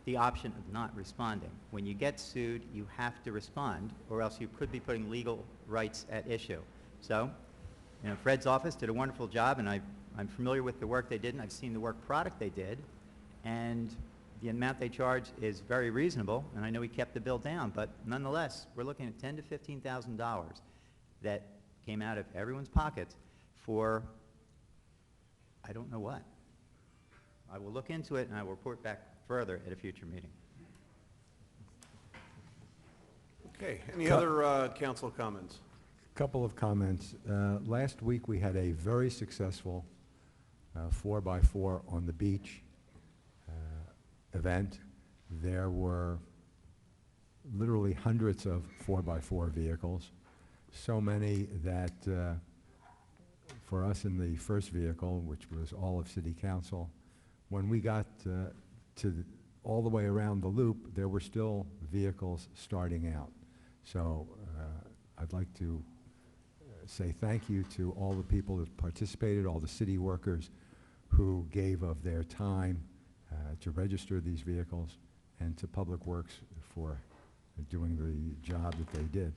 the option of not responding. When you get sued, you have to respond, or else you could be putting legal rights at issue. So, you know, Fred's office did a wonderful job, and I'm familiar with the work they did, and I've seen the work product they did, and the amount they charge is very reasonable, and I know he kept the bill down, but nonetheless, we're looking at $10,000 to $15,000 that came out of everyone's pockets for I don't know what. I will look into it, and I will report back further at a future meeting. Okay, any other council comments? Couple of comments. Last week, we had a very successful 4x4 on the beach event. There were literally hundreds of 4x4 vehicles, so many that for us in the first vehicle, which was all of City Council, when we got all the way around the loop, there were still vehicles starting out. So I'd like to say thank you to all the people that participated, all the city workers who gave of their time to register these vehicles, and to Public Works for doing the job that they did.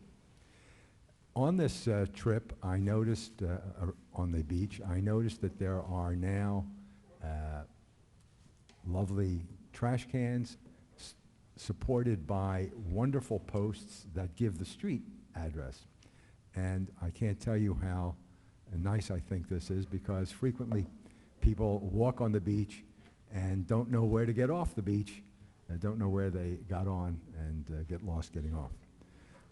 On this trip, I noticed, on the beach, I noticed that there are now lovely trash cans supported by wonderful posts that give the street address. And I can't tell you how nice I think this is, because frequently people walk on the beach and don't know where to get off the beach, don't know where they got on, and get lost getting off.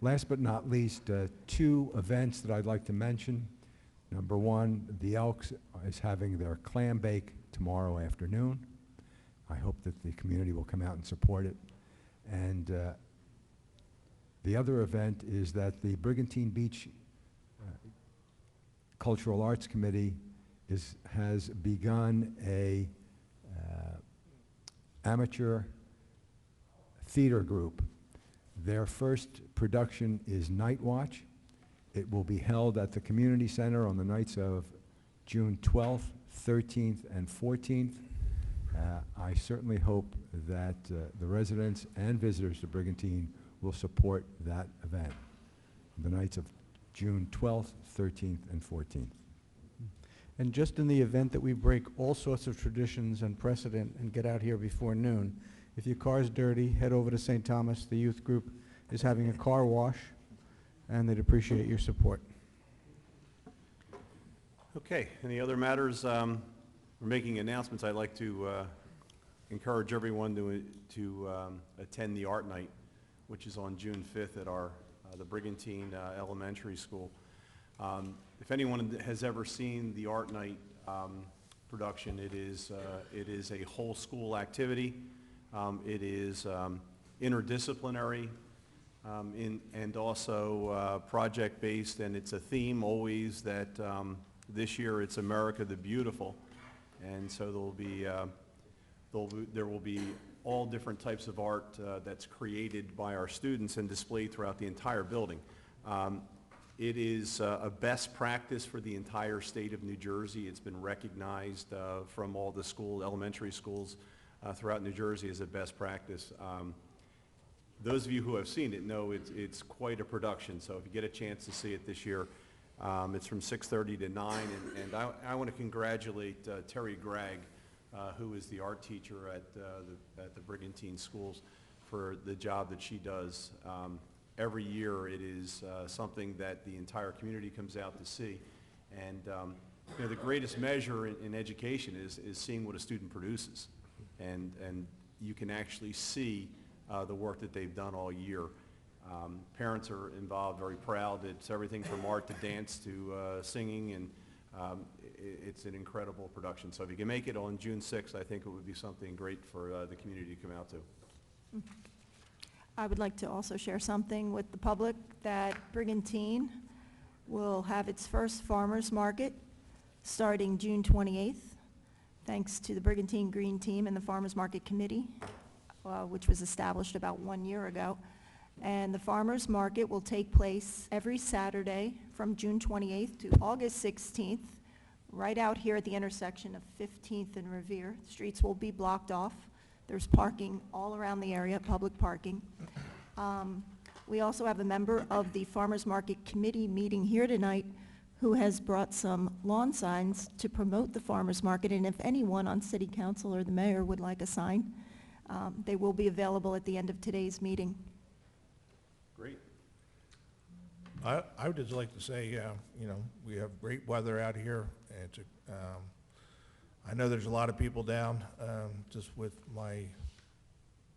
Last but not least, two events that I'd like to mention. Number one, the Elks is having their clam bake tomorrow afternoon. I hope that the community will come out and support it. And the other event is that the Brigantine Beach Cultural Arts Committee has begun a amateur theater group. Their first production is Night Watch. It will be held at the Community Center on the nights of June 12th, 13th, and 14th. I certainly hope that the residents and visitors to Brigantine will support that event, the nights of June 12th, 13th, and 14th. And just in the event that we break all sorts of traditions and precedent and get out here before noon, if your car's dirty, head over to St. Thomas. The youth group is having a car wash, and they'd appreciate your support. Okay, any other matters we're making announcements, I'd like to encourage everyone to attend the art night, which is on June 5th at our the Brigantine Elementary School. If anyone has ever seen the art night production, it is a whole school activity. It is interdisciplinary and also project-based, and it's a theme always that this year it's America the Beautiful, and so there will be all different types of art that's created by our students and displayed throughout the entire building. It is a best practice for the entire state of New Jersey. It's been recognized from all the elementary schools throughout New Jersey as a best practice. Those of you who have seen it know it's quite a production, so if you get a chance to see it this year, it's from 6:30 to 9, and I want to congratulate Terry Gregg, who is the art teacher at the Brigantine schools, for the job that she does. Every year it is something that the entire community comes out to see, and you know, the greatest measure in education is seeing what a student produces, and you can actually see the work that they've done all year. Parents are involved, very proud. It's everything from art to dance to singing, and it's an incredible production. So if you can make it on June 6th, I think it would be something great for the community to come out to. I would like to also share something with the public, that Brigantine will have its first farmers market starting June 28th, thanks to the Brigantine Green Team and the Farmers Market Committee, which was established about 1 year ago. And the farmers market will take place every Saturday from June 28th to August 16th, right out here at the intersection of 15th and Revere. The streets will be blocked off. There's parking all around the area, public parking. We also have a member of the Farmers Market Committee meeting here tonight who has brought some lawn signs to promote the farmers market, and if anyone on City Council or the mayor would like a sign, they will be available at the end of today's meeting. Great. I would just like to say, you know, we have great weather out here, and it's I know there's a lot of people down, just with my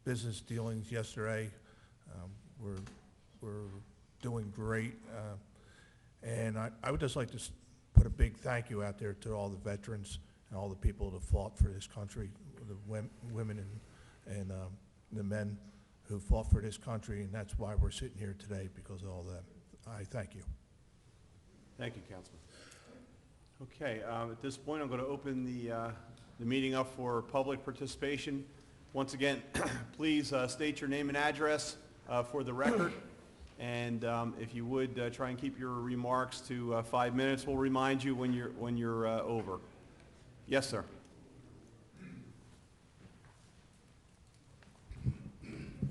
business dealings yesterday. We're doing great, and I would just like to put a big thank you out there to all the veterans and all the people that fought for this country, the women and the men who fought for this country, and that's why we're sitting here today, because of all that. I thank you. Thank you, Councilman. Okay, at this point, I'm going to open the meeting up for public participation. Once again, please state your name and address for the record, and if you would try and keep your remarks to 5 minutes. We'll remind you when you're over. Yes, sir.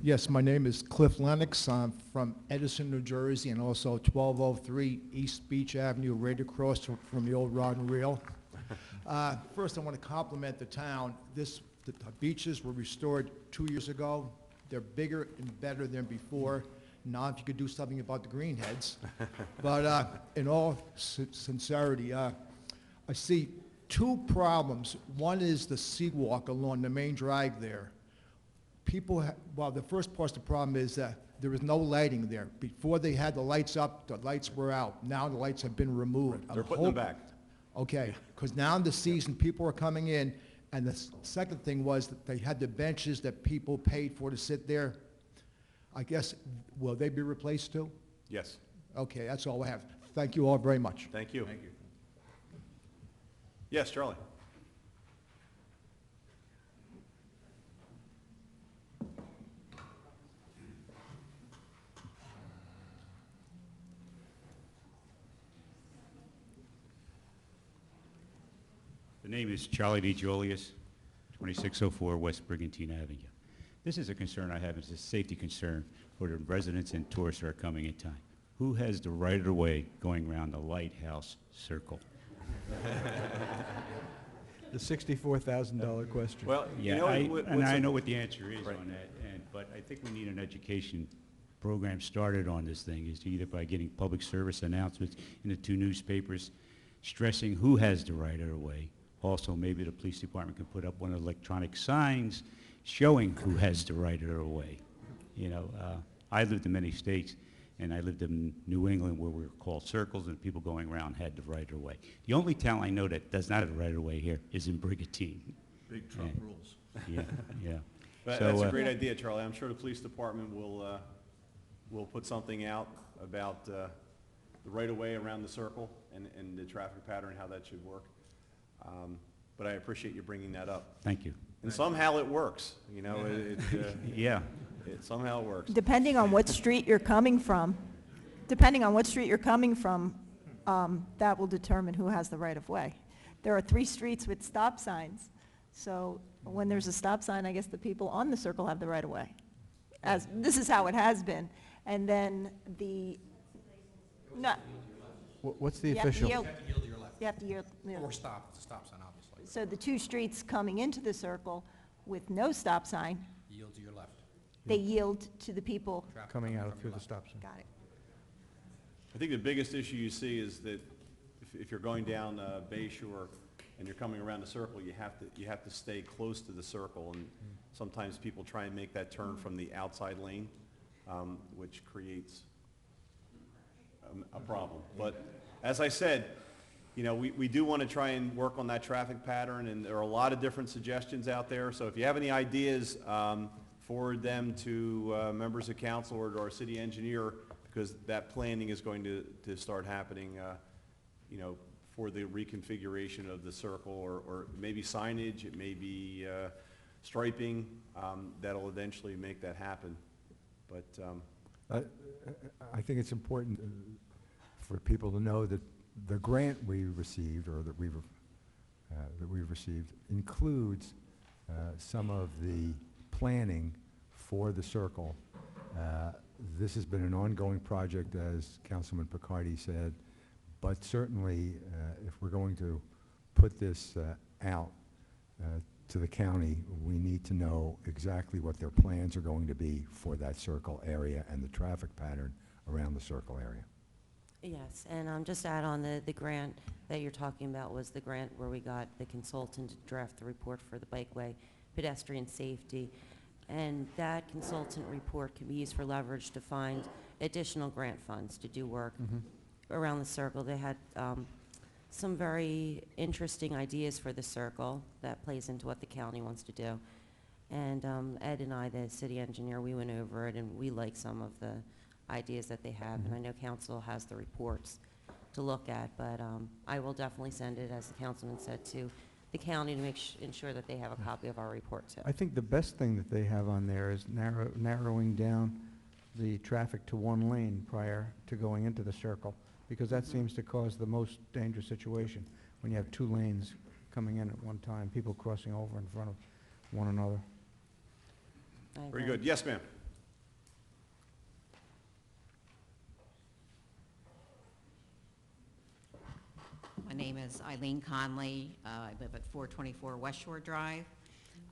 Yes, my name is Cliff Lennox. I'm from Edison, New Jersey, and also 1203 East Beach Avenue, right across from the old Rod and Reel. First, I want to compliment the town. The beaches were restored 2 years ago. They're bigger and better than before. Now, if you could do something about the greenheads. But in all sincerity, I see two problems. One is the seawalk along the main drag there. Well, the first part of the problem is that there is no lighting there. Before they had the lights up, the lights were out. Now the lights have been removed. They're putting them back. Okay, because now in the season, people are coming in, and the second thing was that they had the benches that people paid for to sit there. I guess, will they be replaced too? Yes. Okay, that's all I have. Thank you all very much. Thank you. Thank you. Yes, Charlie. The name is Charlie D. Julius, 2604 West Brigantine Avenue. This is a concern I have. It's a safety concern for the residents and tourists who are coming in time. Who has the right of way going around the lighthouse circle? The $64,000 question. Well, Yeah, you know, I know what the answer is Right. on that, but I think we need an education program started on this thing, is either by getting public service announcements in the two newspapers stressing who has the right of way, Also, maybe the police department can put up one of the electronic signs showing who has the right of way. You know, I lived in many states, and I lived in New England where we were called circles, and people going around had the right of way. The only town I know that does not have the right of way here is in Brigantine. Big truck Yeah. rules. Yeah, yeah. But So, that's a great idea, Charlie. I'm sure the police department will put something out about the right-of-way around the circle and the traffic pattern, how that should work. But I appreciate you bringing that up. Thank you. And somehow it works, you know, Yeah. somehow it works. Depending on what street you're coming from, that will determine who has the right-of-way. There are 3 streets with stop signs, so when there's a stop sign, I guess the people on the circle have the right-of-way. This is how it has been. And then no. What's the You have to official? yield. You have to yield to your left. You have to yield. Or stop, it's a stop sign, obviously. So the 2 streets coming into the circle with no stop sign, Yield to your left. they yield to the people. Traffic Coming out from through your the left. stop sign. Got it. I think the biggest issue you see is that if you're going down Bay Shore and you're coming around the circle, you have to stay close to the circle, and sometimes people try and make that turn from the outside lane, which creates a problem. But as I said, you know, we do want to try and work on that traffic pattern, and there are a lot of different suggestions out there. So if you have any ideas, forward them to members of council or to our city engineer, because that planning is going to start happening, you know, for the reconfiguration of the circle, or maybe signage, it may be striping, that'll eventually make that happen. But I think it's important for people to know that the grant we received, or that we've received, includes some of the planning for the circle. This has been an ongoing project, as Councilman Picardi said, but certainly if we're going to put this out to the county, we need to know exactly what their plans are going to be for that circle area and the traffic pattern around the circle area. Yes, and just to add on, the grant that you're talking about was the grant where we got the consultant to draft the report for the bikeway pedestrian safety. And that consultant report can be used for leverage to find additional grant funds to do work around the circle. They had some very interesting ideas for the circle that plays into what the county wants to do. And Ed and I, the city engineer, we went over it, and we like some of the ideas that they have. And I know council has the reports to look at, but I will definitely send it, as the councilman said, to the county to ensure that they have a copy of our report too. I think the best thing that they have on there is narrowing down the traffic to 1 lane prior to going into the circle, because that seems to cause the most dangerous situation when you have 2 lanes coming in at one time, people crossing over in front of one another. I very agree. good. Yes, ma'am. My name is Eileen Conley. I live at 424 West Shore Drive.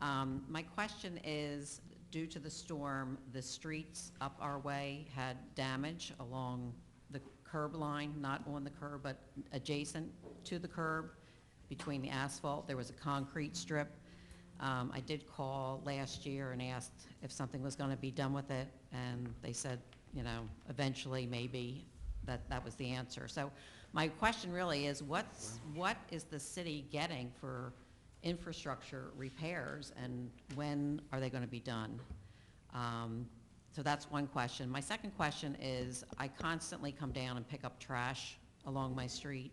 My question is, due to the storm, the streets up our way had damage along the curb line, not on the curb, but adjacent to the curb, between the asphalt. There was a concrete strip. I did call last year and asked if something was going to be done with it, and they said, you know, eventually maybe that was the answer. So my question really is, what is the city getting for infrastructure repairs, and when are they going to be done? So that's one question. My second question is, I constantly come down and pick up trash along my street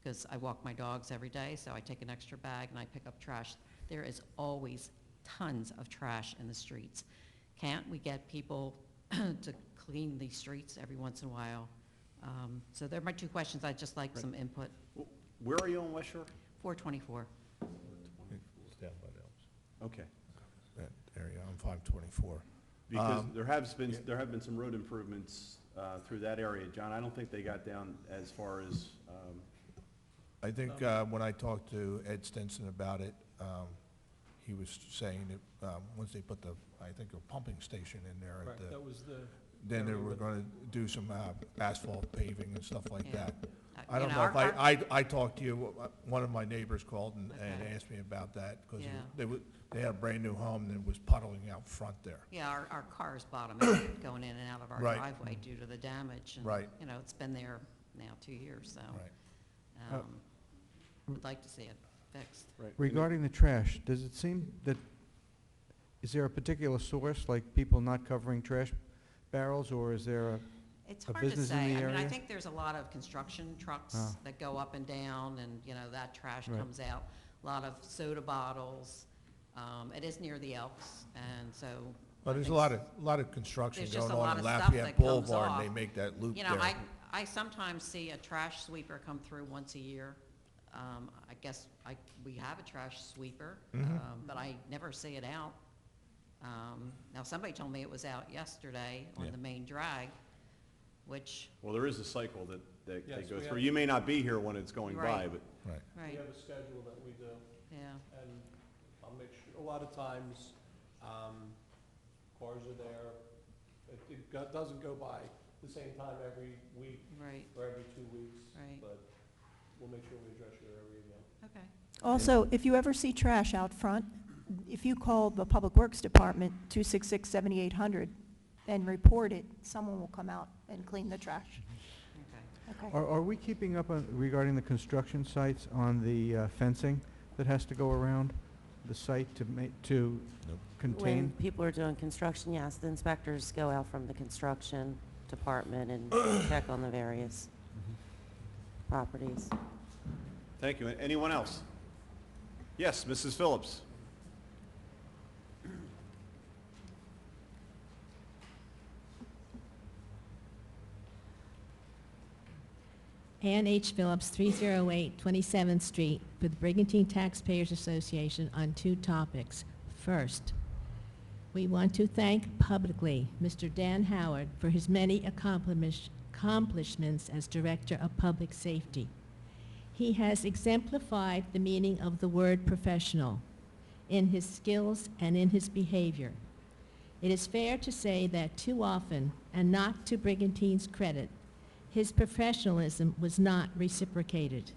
because I walk my dogs every day, so I take an extra bag and I pick up trash. There is always tons of trash in the streets. Can't we get people to clean the streets every once in a while? So they're my 2 questions. I'd just like some input. Where are you on West Shore? 424. It's down by the Elms, Okay. that area on 524. Because there have been some road improvements through that area. John, I don't think they got down as far as, I think when I talked to Ed Stinson about it, he was saying that once they put I think a pumping station in there at Right, the, that was the. then they area were with- going to do some asphalt paving and stuff like Yeah. that. I don't You know know, if our- I talked to you, one of my neighbors called and Okay. asked me about that, because Yeah. they had a brand-new home and it was puddling out front there. Yeah, our cars bottom out going in and out of our Right. driveway due to the damage. And, Right. you know, it's been there now 2 years, so. Right. I'd like to see it fixed. Right. Regarding the trash, does it seem that, is there a particular source, like people not covering trash barrels, or is there It's a hard to business in say. the I mean, I area? think there's a lot of construction trucks Ah. that go up and down, and, you know, that trash Right. comes out. A lot of soda bottles. It is near the Elks, and so. Well, I there's a think lot of construction there's just going a on lot in of stuff Lafayette that comes Boulevard, and off. they make that loop You there. know, I sometimes see a trash sweeper come through once a year. I guess we have a trash sweeper, but I never see it out. Now, somebody told me it was out yesterday on Yeah. the main drag, which, Well, there is a cycle that Yes, goes we through. have- You may not be here when it's going by, Right. but Right. We right, have a schedule that we do, yeah, and I'll make sure, a lot of times, cars are there. Doesn't go by the same time every week right, or every 2 weeks. Right. But we'll make sure we address your area again. okay. Also, if you ever see trash out front, if you call the Public Works Department, 266-7800, and report it, someone will come out and clean the trash. Okay. Okay? Are we keeping up on, regarding the construction sites on the fencing that has to go around the site to Nope. When contain? people are doing construction, yes, the inspectors go out from the construction department and check on the various properties. thank you. Anyone else? Yes, Mrs. Phillips. Ann H. Phillips, 308 27th Street, for the Brigantine Taxpayers Association on 2 topics. First, we want to thank publicly Mr. Dan Howard for his many accomplishments as Director of Public Safety. He has exemplified the meaning of the word professional in his skills and in his behavior. It is fair to say that too often, and not to Brigantine's credit, his professionalism was not reciprocated.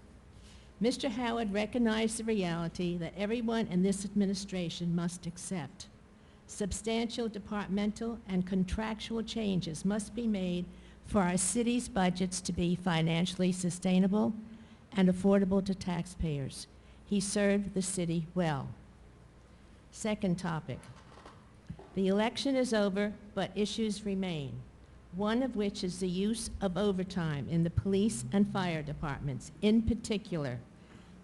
Mr. Howard recognized the reality that everyone in this administration must accept. Substantial departmental and contractual changes must be made for our city's budgets to be financially sustainable and affordable to taxpayers. He served the city well. Second topic. The election is over, but issues remain, one of which is the use of overtime in the police and fire departments. In particular,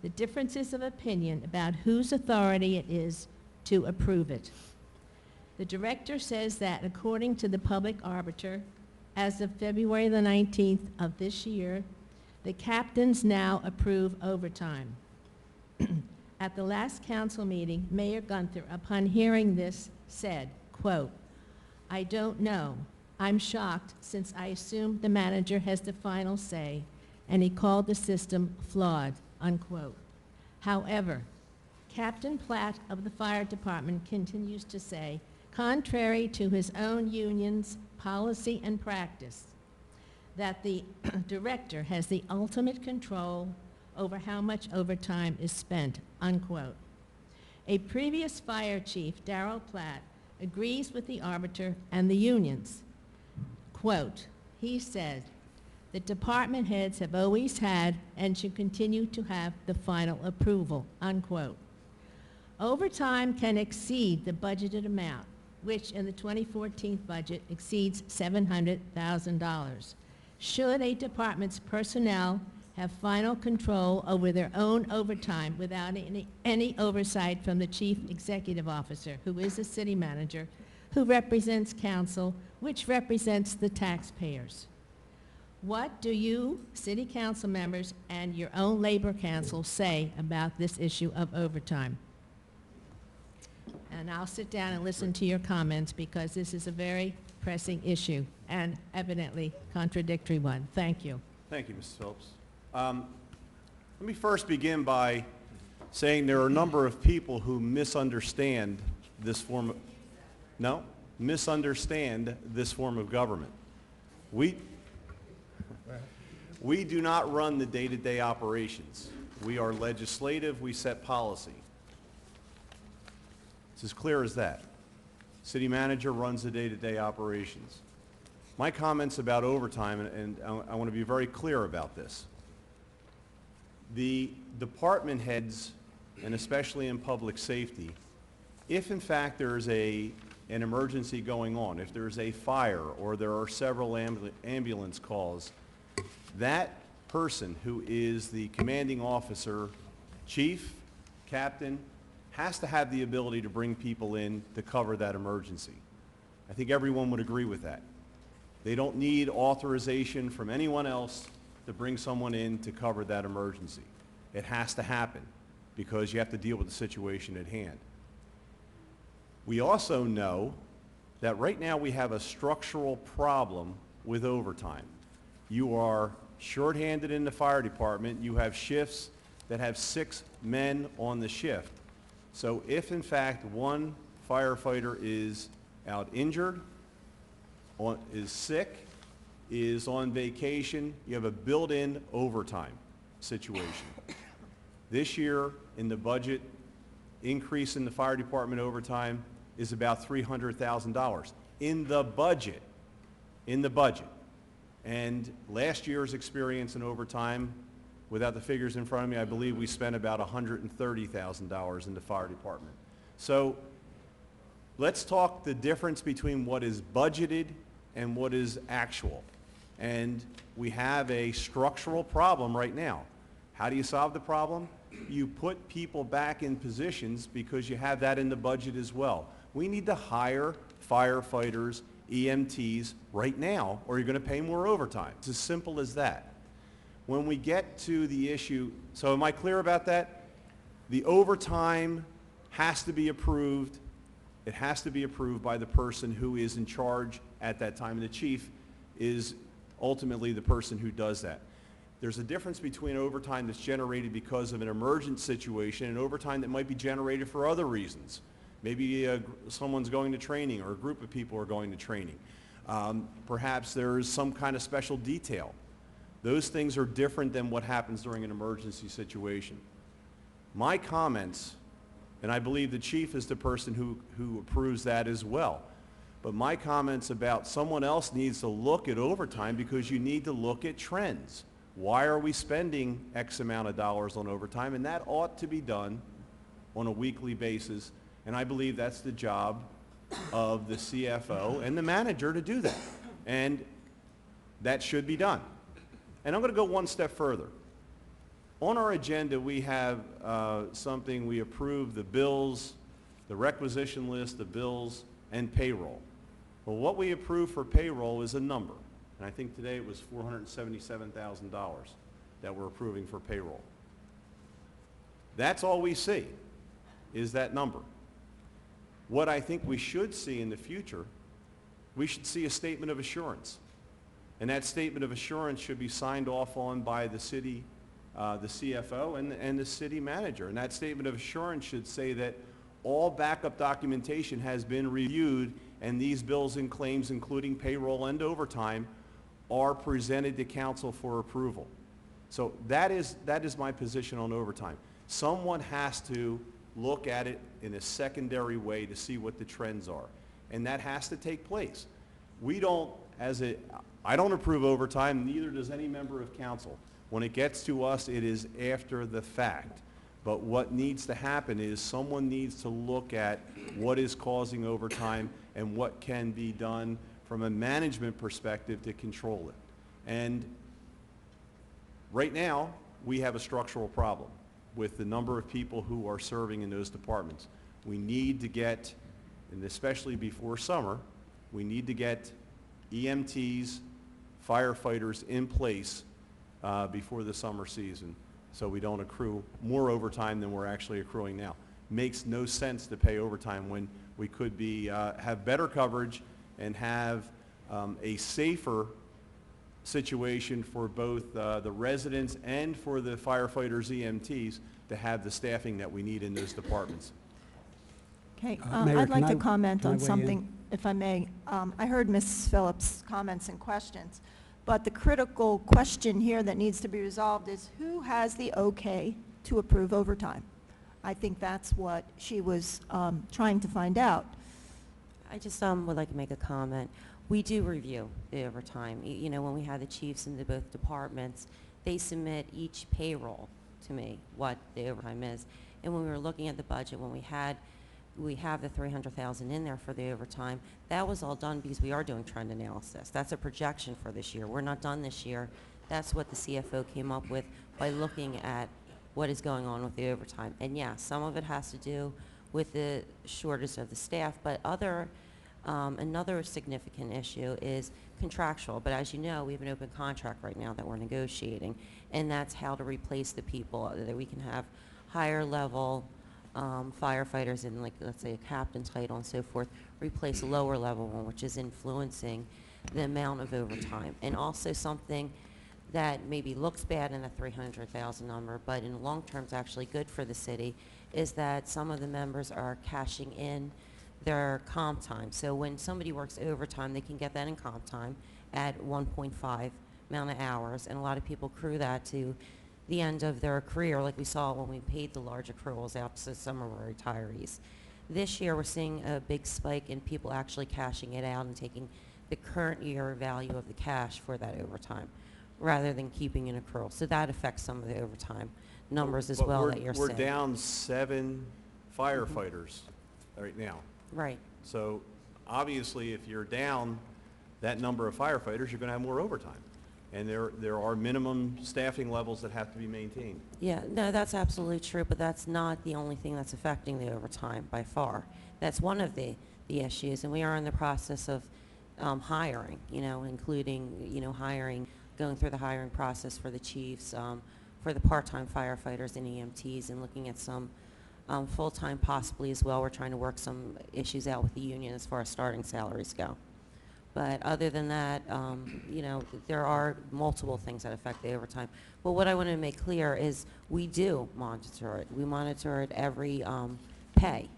the differences of opinion about whose authority it is to approve it. The director says that according to the public arbiter, as of February the 19th of this year, the captains now approve overtime. At the last council meeting, Mayor Gunther, upon hearing this, said, quote, "I don't know. I'm shocked since I assume the manager has the final say," and he called the system flawed, unquote. However, Captain Platt of the fire department continues to say, contrary to his own union's policy and practice, that the director has the ultimate control over how much overtime is spent, unquote. A previous fire chief, Darrell Platt, agrees with the arbiter and the unions. Quote, he said, "The department heads have always had and should continue to have the final approval," unquote. Overtime can exceed the budgeted amount, which in the 2014 budget exceeds $700,000. Should a department's personnel have final control over their own overtime without any oversight from the chief executive officer, who is the city manager, who represents council, which represents the taxpayers? What do you, city council members, and your own labor council say about this issue of overtime? And I'll sit down and listen to your comments, because this is a very pressing issue and evidently contradictory one. Thank you. Thank you, Mrs. Phillips. Let me first begin by saying there are a number of people who misunderstand this form of, misunderstand this form of government. We do not run the day-to-day operations. We are legislative, we set policy. It's as clear as that. City manager runs the day-to-day operations. My comments about overtime, and I want to be very clear about this. The department heads, and especially in public safety, if in fact there's an emergency going on, if there's a fire or there are several ambulance calls, that person who is the commanding officer, chief, captain, has to have the ability to bring people in to cover that emergency. I think everyone would agree with that. They don't need authorization from anyone else to bring someone in to cover that emergency. It has to happen because you have to deal with the situation at hand. We also know that right now we have a structural problem with overtime. You are shorthanded in the fire department. You have shifts that have 6 men on the shift. So if in fact one firefighter is out injured, is sick, is on vacation, you have a built-in overtime situation. This year in the budget, increase in the fire department overtime is about $300,000 in the budget. And last year's experience in overtime, without the figures in front of me, I believe we spent about $130,000 in the fire department. So let's talk the difference between what is budgeted and what is actual. And we have a structural problem right now. How do you solve the problem? You put people back in positions because you have that in the budget as well. We need to hire firefighters, EMTs right now, or you're going to pay more overtime. It's as simple as that. When we get to the issue, so am I clear about that? The overtime has to be approved. It has to be approved by the person who is in charge at that time, and the chief is ultimately the person who does that. There's a difference between overtime that's generated because of an emergent situation and overtime that might be generated for other reasons. Maybe someone's going to training or a group of people are going to training. Perhaps there's some kind of special detail. Those things are different than what happens during an emergency situation. My comments, and I believe the chief is the person who approves that as well, but my comments about someone else needs to look at overtime because you need to look at trends. Why are we spending X amount of dollars on overtime? And that ought to be done on a weekly basis, and I believe that's the job of the CFO and the manager to do that, and that should be done. And I'm going to go one step further. On our agenda, we have something, we approve the bills, the requisition list, the bills, and payroll. Well, what we approve for payroll is a number, and I think today it was $477,000 that we're approving for payroll. That's all we see, is that number. What I think we should see in the future, we should see a statement of assurance. And that statement of assurance should be signed off on by the city, the CFO, and the city manager. And that statement of assurance should say that all backup documentation has been reviewed and these bills and claims, including payroll and overtime, are presented to council for approval. So that is my position on overtime. Someone has to look at it in a secondary way to see what the trends are. And that has to take place. I don't approve overtime, neither does any member of council. When it gets to us, it is after the fact. But what needs to happen is someone needs to look at what is causing overtime and what can be done from a management perspective to control it. And right now, we have a structural problem with the number of people who are serving in those departments. We need to get, and especially before summer, we need to get EMTs, firefighters in place before the summer season so we don't accrue more overtime than we're actually accruing now. Makes no sense to pay overtime when we could be, have better coverage and have a safer situation for both the residents and for the firefighters, EMTs, to have the staffing that we need in those departments. Okay, Mayor, I'd like can to I comment weigh on in? something, if I may. I heard Ms. Phillips' comments and questions, But the critical question here that needs to be resolved is who has the okay to approve overtime? I think that's what she was trying to find out. I just would like to make a comment. We do review the overtime. You know, when we have the chiefs in the both departments, they submit each payroll to me, what the overtime is. And when we were looking at the budget, when we have the $300,000 in there for the overtime, that was all done because we are doing trend analysis. That's a projection for this year. We're not done this year. That's what the CFO came up with by looking at what is going on with the overtime. And yeah, some of it has to do with the shortage of the staff, but another significant issue is contractual. But as you know, we have an open contract right now that we're negotiating, and that's how to replace the people, that we can have higher level firefighters in, like, let's say, a captain title and so forth, replace a lower level one, which is influencing the amount of overtime. And also something that maybe looks bad in a 300,000 number, but in long term is actually good for the city, is that some of the members are cashing in their comp time. So when somebody works overtime, they can get that in comp time at 1.5 amount of hours, and a lot of people accrue that to the end of their career, like we saw when we paid the large accruals out to some of our retirees. This year, we're seeing a big spike in people actually cashing it out and taking the current year value of the cash for that overtime, rather than keeping an accrual. So that affects some of the overtime numbers as But well we're- that you're We're saying. down 7 firefighters right now. Right. So obviously, if you're down that number of firefighters, you're going to have more overtime. And there are minimum staffing levels that have to be maintained. Yeah, no, that's absolutely true, but that's not the only thing that's affecting the overtime by far. That's one of the issues, and we are in the process of hiring, you know, including, you know, going through the hiring process for the chiefs, for the part-time firefighters and EMTs, and looking at some full-time possibly as well. We're trying to work some issues out with the union as far as starting salaries go. But other than that, you know, there are multiple things that affect the overtime. But what I want to make clear is we do monitor it. We monitor it every pay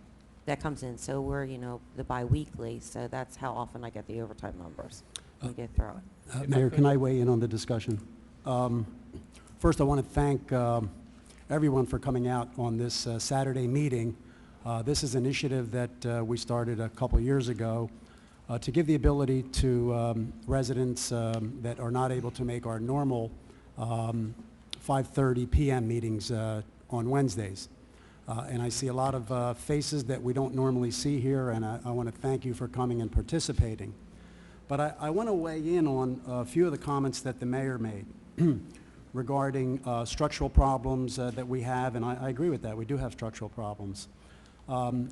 that comes in. So we're, you know, the biweekly, so that's how often I get the overtime numbers. We get through it. Mayor, can I weigh in on the discussion? First, I want to thank everyone for coming out on this Saturday meeting. This is an initiative that we started a couple years ago to give the ability to residents that are not able to make our normal 5:30 p.m. meetings on Wednesdays. And I see a lot of faces that we don't normally see here, and I want to thank you for coming and participating. But I want to weigh in on a few of the comments that the mayor made regarding structural problems that we have, and I agree with that. We do have structural problems.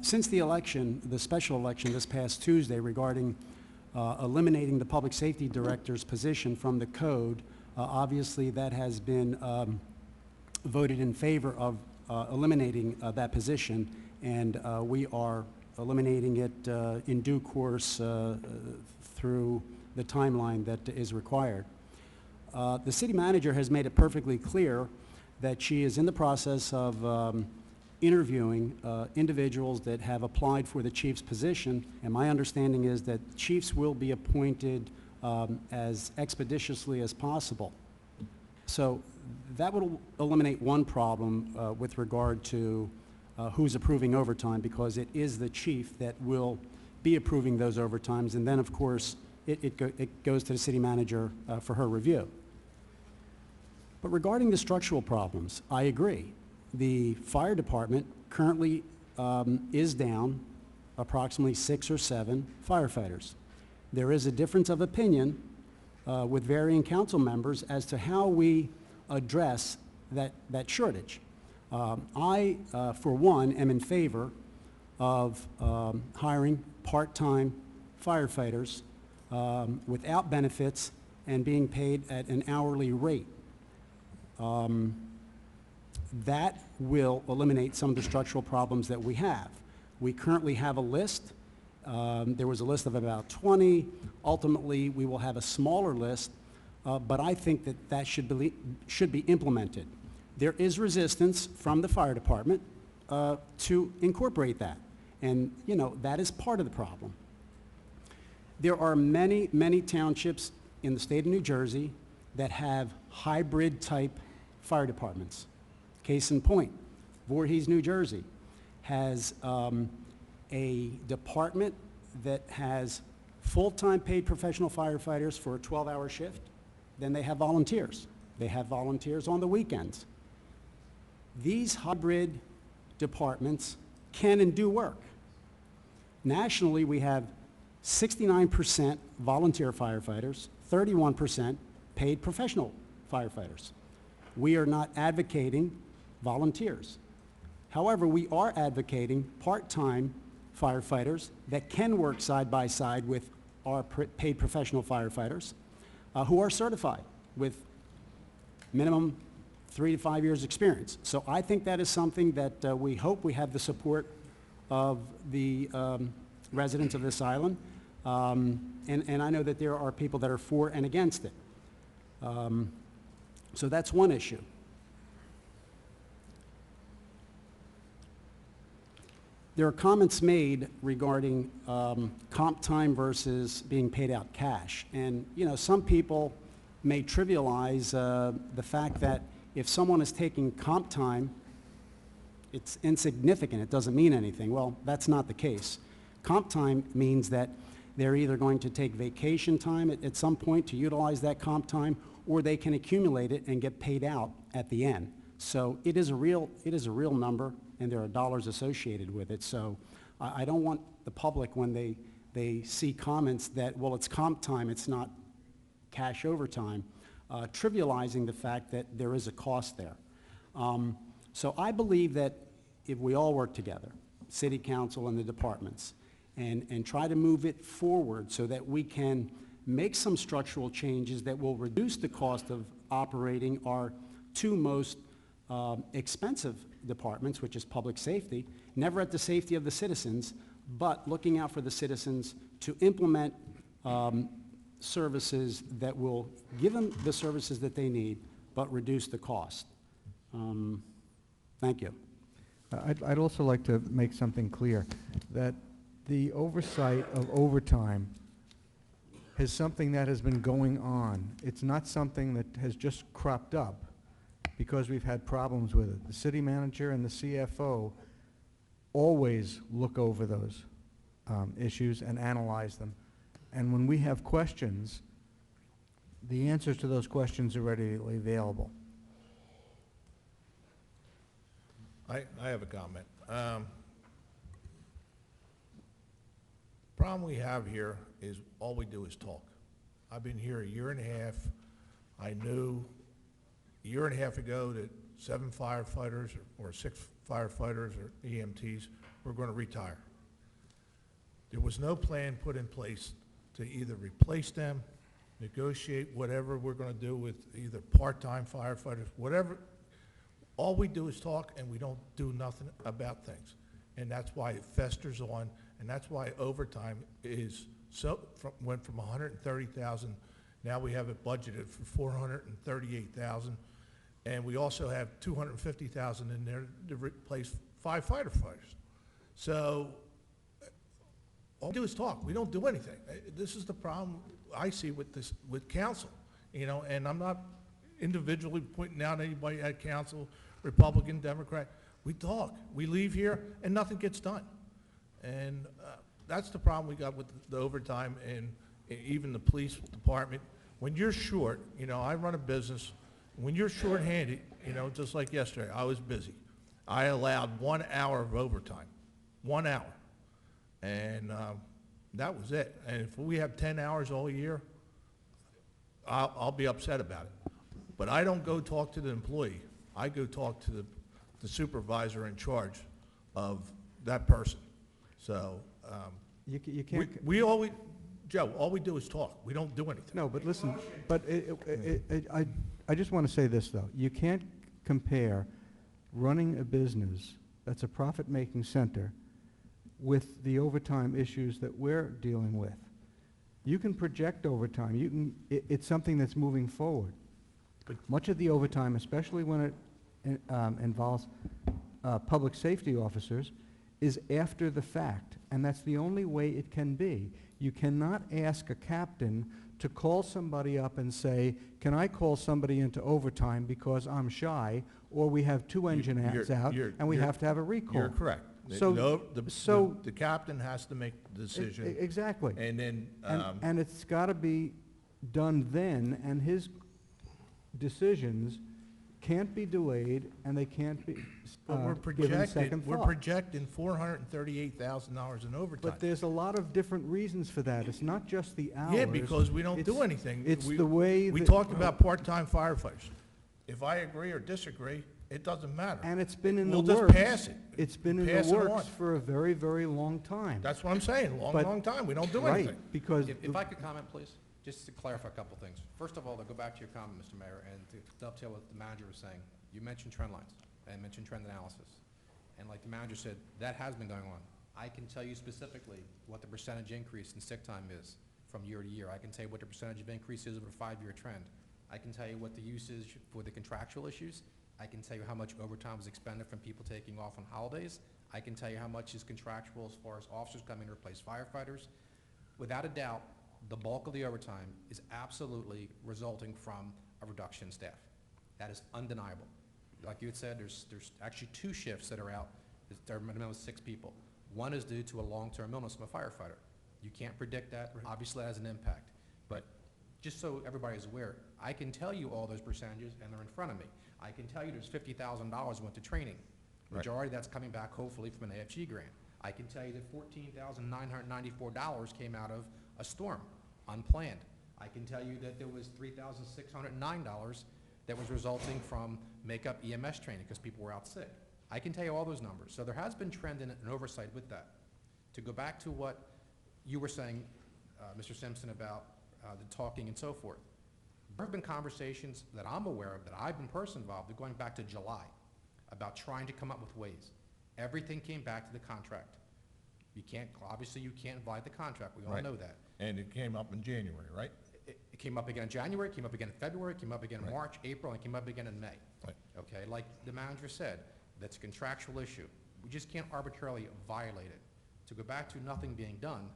Since the election, the special election this past Tuesday regarding eliminating the public safety director's position from the code, obviously that has been voted in favor of eliminating that position, and we are eliminating it in due course through the timeline that is required. The city manager has made it perfectly clear that she is in the process of interviewing individuals that have applied for the chief's position, and my understanding is that chiefs will be appointed as expeditiously as possible. So that would eliminate one problem with regard to who's approving overtime, because it is the chief that will be approving those overtimes, and then of course it goes to the city manager for her review. But regarding the structural problems, I agree. The fire department currently is down approximately 6 or 7 firefighters. There is a difference of opinion with varying council members as to how we address that shortage. I, for one, am in favor of hiring part-time firefighters without benefits and being paid at an hourly rate. That will eliminate some of the structural problems that we have. We currently have a list. There was a list of about 20. Ultimately, we will have a smaller list, but I think that should be implemented. There is resistance from the fire department to incorporate that, and you know that is part of the problem. There are many townships in the state of New Jersey that have hybrid-type fire departments. Case in point, Voorhees, New Jersey has a department that has full-time paid professional firefighters for a 12-hour shift. Then they have volunteers. They have volunteers on the weekends. These hybrid departments can and do work. Nationally, we have 69% volunteer firefighters, 31% paid professional firefighters. We are not advocating volunteers. However, we are advocating part-time firefighters that can work side by side with our paid professional firefighters who are certified with minimum 3 to 5 years experience. So I think that is something that we hope we have the support of the residents of this island. And I know that there are people that are for and against it. So that's one issue. There are comments made regarding comp time versus being paid out cash. And, you know, some people may trivialize the fact that if someone is taking comp time, it's insignificant, it doesn't mean anything. Well, that's not the case. Comp time means that they're either going to take vacation time at some point to utilize that comp time, or they can accumulate it and get paid out at the end. So it is a real number, and there are dollars associated with it. So I don't want the public, when they see comments that, well, it's comp time, it's not cash overtime, trivializing the fact that there is a cost there. So I believe that if we all work together, City Council and the departments, and try to move it forward so that we can make some structural changes that will reduce the cost of operating our two most expensive departments, which is public safety, never at the safety of the citizens, but looking out for the citizens to implement services that will give them the services that they need, but reduce the cost. Thank you. I'd also like to make something clear, that the oversight of overtime is something that has been going on. It's not something that has just cropped up because we've had problems with it. The city manager and the CFO always look over those issues and analyze them. And when we have questions, the answers to those questions are readily available. I have a comment. Problem we have here is all we do is talk. I've been here a year and a half. I knew a year and a half ago that 7 firefighters or 6 firefighters or EMTs were going to retire. There was no plan put in place to either replace them, negotiate whatever we're going to do with either part-time firefighters, whatever. All we do is talk, and we don't do nothing about things. And that's why it festers on, and that's why overtime is went from 130,000, now we have it budgeted for 438,000, and we also have 250,000 in there to replace 5 firefighters. So all we do is talk. We don't do anything. This is the problem I see with council, you know, and I'm not individually pointing out anybody at council, Republican, Democrat. We talk. We leave here, and nothing gets done. And that's the problem we got with the overtime and even the police department. When you're short, you know, I run a business. When you're short-handed, you know, just like yesterday, I was busy. I allowed 1 hour of overtime, 1 hour. And that was it. And if we have 10 hours all year, I'll be upset about it. But I don't go talk to the employee. I go talk to the supervisor in charge of that person. So You can't. we always, Joe, all we do is talk. We don't do anything. No, but listen, but I just want to say this, though. You can't compare running a business that's a profit-making center with the overtime issues that we're dealing with. You can project overtime. It's something that's moving forward. But much of the overtime, especially when it involves public safety officers, is after the fact, and that's the only way it can be. You cannot ask a captain to call somebody up and say, can I call somebody into overtime because I'm shy, or we have two engine ads out, and we have to have a recall. You're correct. So, The captain has to make the decision. Exactly. And then, And it's got to be done then, and his decisions can't be delayed, and they can't be but we're given second thought. projecting $438,000 in overtime. But there's a lot of different reasons for that. It's not just the hours. Yeah, because we don't do It's- anything. It's We- the way We that- talked about part-time firefighters. If I agree or disagree, it doesn't matter. And it's been in the We'll works. just pass it. It's been in Pass the it on. works for a very, very long time. That's what I'm saying, But- long time. We don't do Right, anything. because If I could comment, please, just to clarify a couple things. First of all, to go back to your comment, Mr. Mayor, and to dovetail what the manager was saying, you mentioned trend lines and mentioned trend analysis. And like the manager said, that has been going on. I can tell you specifically what the percentage increase in sick time is from year to year. I can tell you what the percentage of increase is over a 5-year trend. I can tell you what the usage for the contractual issues. I can tell you how much overtime is expended from people taking off on holidays. I can tell you how much is contractual as far as officers coming to replace firefighters. Without a doubt, the bulk of the overtime is absolutely resulting from a reduction in staff. That is undeniable. Like you had said, there's actually 2 shifts that are out. There are minimum of 6 people. One is due to a long-term illness from a firefighter. You can't predict that. Obviously, that has an impact. But just so everybody is aware, I can tell you all those percentages, and they're in front of me. I can tell you there's $50,000 went to training. Majority of that's coming back hopefully from an AFG grant. I can tell you that $14,994 came out of a storm, unplanned. I can tell you that there was $3,609 that was resulting from makeup EMS training because people were out sick. I can tell you all those numbers. So there has been trend and oversight with that. To go back to what you were saying, Mr. Simpson, about the talking and so forth, there have been conversations that I'm aware of, that I've been personally involved, going back to July, about trying to come up with ways. Everything came back to the contract. Obviously you can't violate the contract, we all know that. And it came up in January, right? It came up again in January, it came up again in February, it came up again in March, April, and it came up again in May. Right. Okay, like the manager said, that's a contractual issue. We just can't arbitrarily violate it. To go back to nothing being done,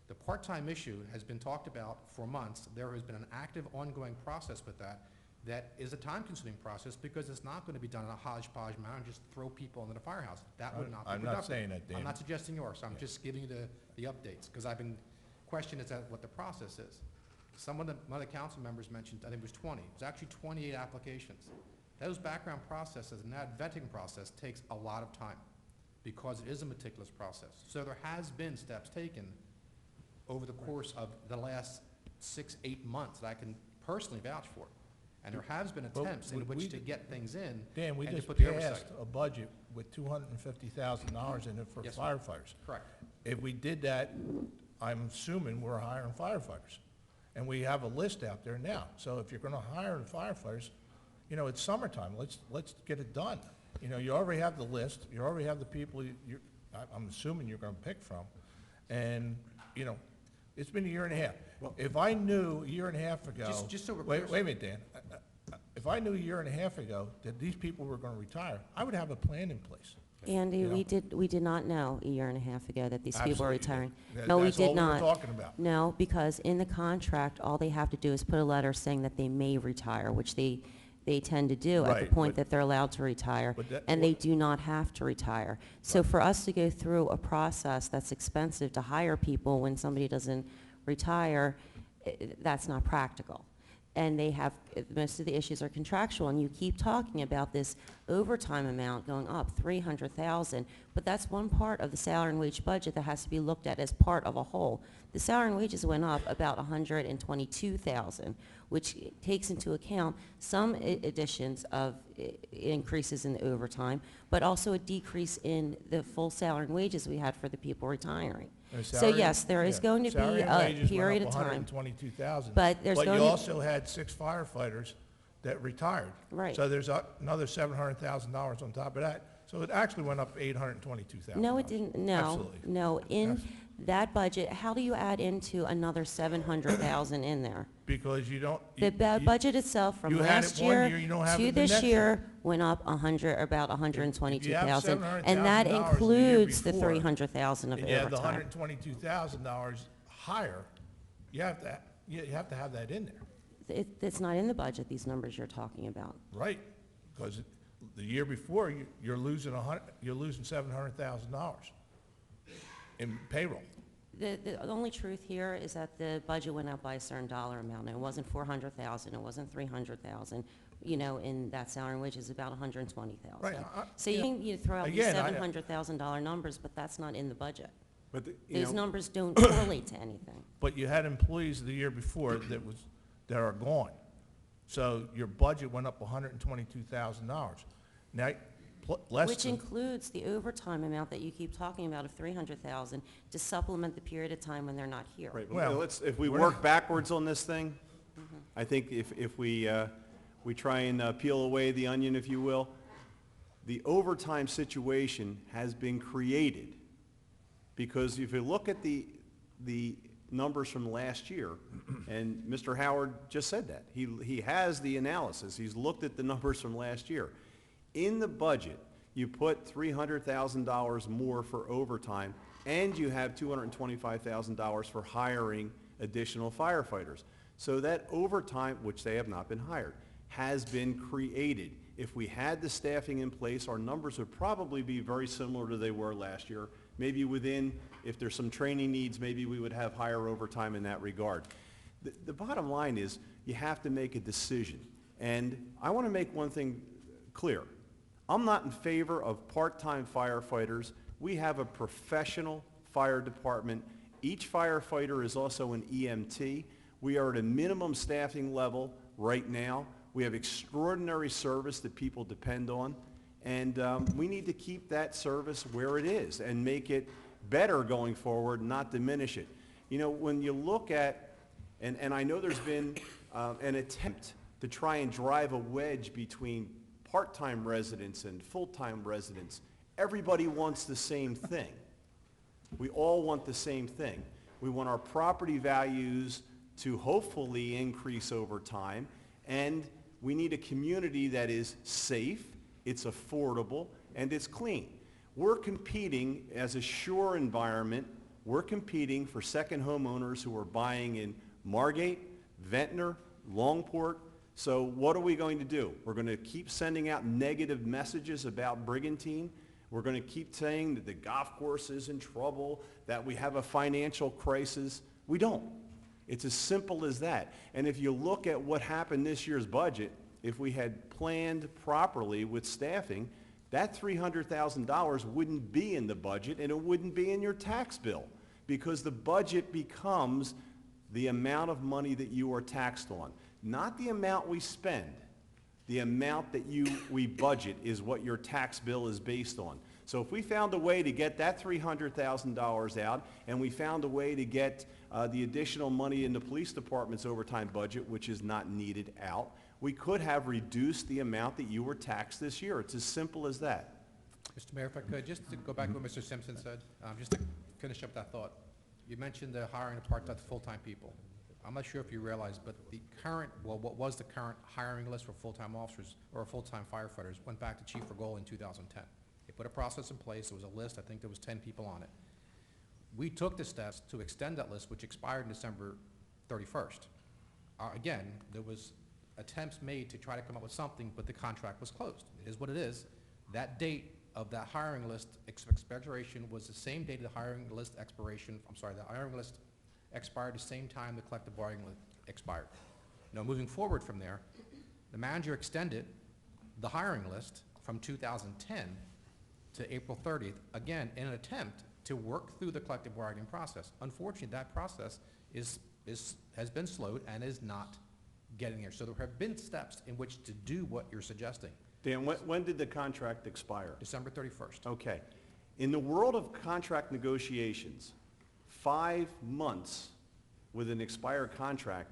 the part-time issue has been talked about for months. There has been an active, ongoing process with that. That is a time-consuming process because it's not going to be done in a hodgepodge manner and just throw people into the firehouse. That would not be I'm productive. not saying that, Dan. I'm not suggesting you are, so I'm just giving you the updates, because I've been questioned as to what the process is. One of the council members mentioned, I think it was 20. It was actually 28 applications. Those background processes and that vetting process takes a lot of time because it is a meticulous process. So there has been steps taken over the course of the last 6-8 months that I can personally vouch for. And there has been attempts in which to get things in Dan, we and to just put the oversight. passed a budget with $250,000 in it for Yes, sir. firefighters. Correct. If we did that, I'm assuming we're hiring firefighters. And we have a list out there now. So if you're gonna hire firefighters, you know, it's summertime, let's get it done. You know, you already have the list, you already have the people I'm assuming you're gonna pick from. And, you know, it's been a year and a half. If I knew a year and a half ago. Just so we're clear, Wait a minute, Dan. If I knew a year and a half ago that these people were gonna retire, I would have a plan in place. Andy, You know? we did not know a year and a half ago that these people were Absolutely you retiring. did. No, we That's all did we were not. talking about. No, because in the contract, all they have to do is put a letter saying that they may retire, which they tend to do at Right, the point but- that they're allowed to retire, But that- and they do not have to retire. So for us to go through a process that's expensive to hire people when somebody doesn't retire, that's not practical. And they have, most of the issues are contractual, and you keep talking about this overtime amount going up, 300,000, but that's one part of the salary and wage budget that has to be looked at as part of a whole. The salary and wages went up about 122,000, which takes into account some additions of increases in the overtime, but also a decrease in the full salary and wages we had for the people retiring. And So salary- yes, there is yeah, going to be salary and a wages went period up of time. 122,000. But there's But going you to- also had 6 firefighters that retired. Right. So there's another $700,000 on top of that. So it actually went up $822,000. No, it didn't, no, Absolutely. no. In, Yes. That budget, how do you add into another 700,000 in there? Because you don't. The budget itself from you had last it one year year, you don't have to it the this next year went up about If you 122,000. have And that $700,000 the year includes the before, 300,000 of and you have the overtime. $122,000 higher, you have to have that in there, It's not in the budget, these numbers you're talking about. right? Because the year before, you're losing $700,000 in payroll. The only truth here is that the budget went up by a certain dollar amount. And it wasn't 400,000, it wasn't 300,000, in that salary, which is about 120,000. Right, So you throw out these again, $700,000 numbers, but that's not in the budget. But, Those numbers don't correlate to anything. But you had employees the year before that are gone. So your budget went up $122,000. Now, less Which than, includes the overtime amount that you keep talking about of 300,000 to supplement the period of time when they're not here. right, Well, well, if we we're work not- backwards on this thing, I think if we try and peel away the onion, if you will, the overtime situation has been created. Because if you look at the numbers from last year, and Mr. Howard just said that, he has the analysis, he's looked at the numbers from last year. In the budget, you put $300,000 more for overtime, and you have $225,000 for hiring additional firefighters. So that overtime, which they have not been hired, has been created. If we had the staffing in place, our numbers would probably be very similar to they were last year. Maybe if there's some training needs, maybe we would have higher overtime in that regard. The bottom line is, you have to make a decision. And I want to make one thing clear. I'm not in favor of part-time firefighters. We have a professional fire department. Each firefighter is also an EMT. We are at a minimum staffing level right now. We have extraordinary service that people depend on. And we need to keep that service where it is and make it better going forward, not diminish it. When you look at, and I know there's been an attempt to try and drive a wedge between part-time residents and full-time residents. Everybody wants the same thing. We all want the same thing. We want our property values to hopefully increase over time, and we need a community that is safe, it's affordable, and it's clean. We're competing as a shore environment. We're competing for second homeowners who are buying in Margate, Ventnor, Longport. So what are we going to do? We're going to keep sending out negative messages about Brigantine. We're going to keep saying that the golf course is in trouble, that we have a financial crisis. We don't. It's as simple as that. And if you look at what happened this year's budget, if we had planned properly with staffing, that $300,000 wouldn't be in the budget and it wouldn't be in your tax bill, because the budget becomes the amount of money that you are taxed on. Not the amount we spend. The amount that we budget is what your tax bill is based on. So if we found a way to get that $300,000 out, and we found a way to get the additional money in the police department's overtime budget, which is not needed, out, we could have reduced the amount that you were taxed this year. It's as simple as that. Mr. Mayor, if I could, just to go back to what Mr. Simpson said, just to finish up that thought. You mentioned the hiring of part-time to full-time people. I'm not sure if you realize, but what was the current hiring list for full-time officers or full-time firefighters went back to Chief Regol in 2010. They put a process in place. There was a list. I think there was 10 people on it. We took the steps to extend that list, which expired in December 31st. Again, there was attempts made to try to come up with something, but the contract was closed. It is what it is. That date of that hiring list expiration was the same date of the hiring list expiration. I'm sorry, the hiring list expired the same time the collective bargaining expired. Now, moving forward from there, the manager extended the hiring list from 2010 to April 30th, again, in an attempt to work through the collective bargaining process. Unfortunately, that process has been slowed and is not getting there. So there have been steps in which to do what you're suggesting. Dan, when did the contract expire? December 31st. Okay. In the world of contract negotiations, 5 months with an expired contract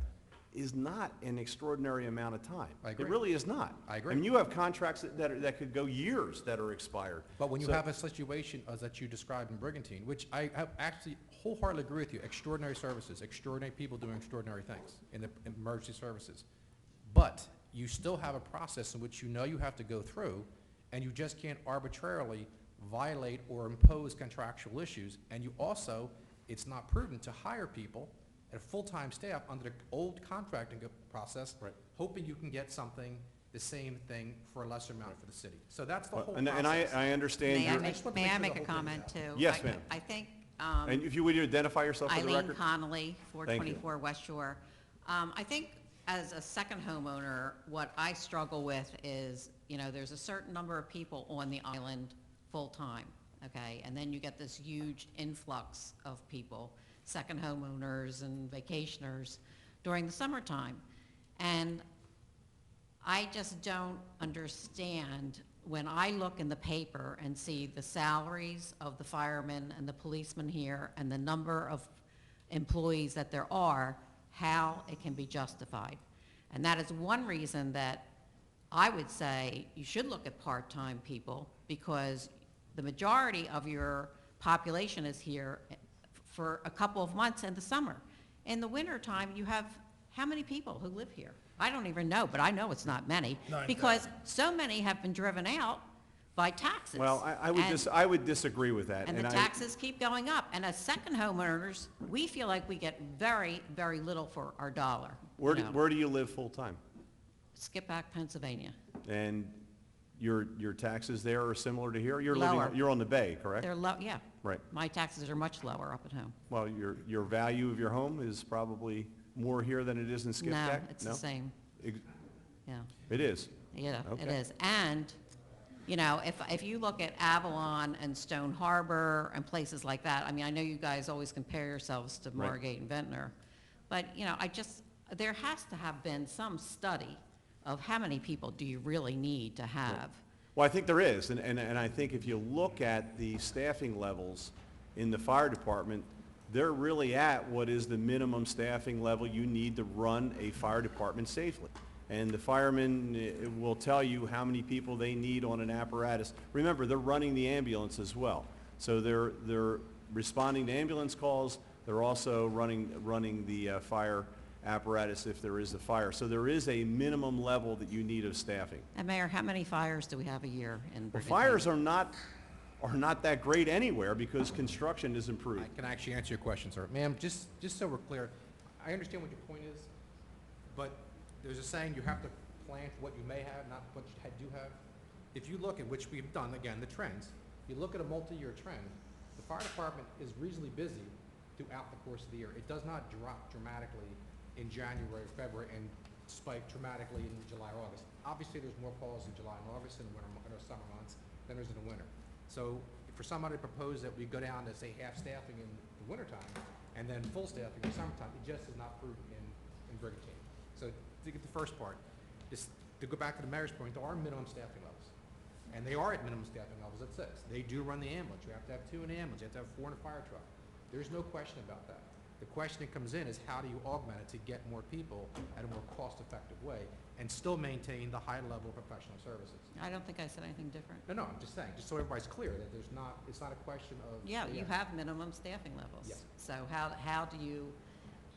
is not an extraordinary amount of time. I agree. It really is not. I agree. I mean, you have contracts that could go years that are expired. But when you So- have a situation as that you described in Brigantine, which I actually wholeheartedly agree with you, extraordinary services, extraordinary people doing extraordinary things in the emergency services. But you still have a process in which you know you have to go through, and you just can't arbitrarily violate or impose contractual issues. And you also, it's not prudent to hire people at full-time staff under the old contracting process, hoping you can get something, the same thing for a lesser amount for the city. So that's the whole process. And I understand May I your... may I make a comment, too? Yes, ma'am. I think... And if you would identify yourself for the Eileen record? Connolly, Thank you. 424 West Shore. I think as a second homeowner, what I struggle with is, you know, there's a certain number of people on the island full-time, okay? And then you get this huge influx of people, second homeowners and vacationers during the summertime. And I just don't understand when I look in the paper and see the salaries of the firemen and the policemen here and the number of employees that there are, how it can be justified. And that is one reason that I would say you should look at part-time people, because the majority of your population is here for a couple of months in the summer. In the wintertime, you have how many people who live here? I don't even know, but I know it's not many, because so many have been driven out by taxes. Well, I would disagree with that. And the taxes keep going up. And as second homeowners, we feel like we get very, very little for our dollar. Where do you live full-time? Skippack, Pennsylvania. And your taxes there are similar to here? Lower. You're on the bay, correct? They're low, yeah. Right. My taxes are much lower up at home. Well, your value of your home is probably more here than it is in Skipjack? No, it's the same. Yeah. It is? Yeah, it Okay. is. And, you know, if you look at Avalon and Stone Harbor and places like that, I mean, I know you guys always compare yourselves to Right. Margate and Ventnor, but, you know, there has to have been some study of how many people do you really need to have. Well, I think there is, and I think if you look at the staffing levels in the fire department, they're really at what is the minimum staffing level you need to run a fire department safely. And the firemen will tell you how many people they need on an apparatus. Remember, they're running the ambulance as well. So they're responding to ambulance calls. They're also running the fire apparatus if there is a fire. So there is a minimum level that you need of staffing. And Mayor, how many fires do we have a year in Well, Brigantine? fires are not that great anywhere because construction is improved. I can actually answer your question, sir. Ma'am, just so we're clear, I understand what your point is, but there's a saying, you have to plan for what you may have, not what you do have. If you look at, which we've done, again, the trends, you look at a multi-year trend, the fire department is reasonably busy throughout the course of the year. It does not drop dramatically in January, February, and spike dramatically in July or August. Obviously, there's more calls in July and August in the winter, in the summer months than there's in the winter. So for somebody to propose that we go down to, say, half staffing in the wintertime and then full staffing in the summertime, it just is not prudent in Brigantine. So to get the first part, is to go back to the mayor's point, there are minimum staffing levels. And they are at minimum staffing levels at 6. They do run the ambulance. You have to have 2 in the ambulance. You have to have 4 in a fire truck. There's no question about that. The question that comes in is how do you augment it to get more people at a more cost-effective way and still maintain the high level of professional services? I don't think I said anything different. No, I'm just saying, just so everybody's clear that it's not a question of. Yeah, you have minimum staffing levels. Yeah. So how do you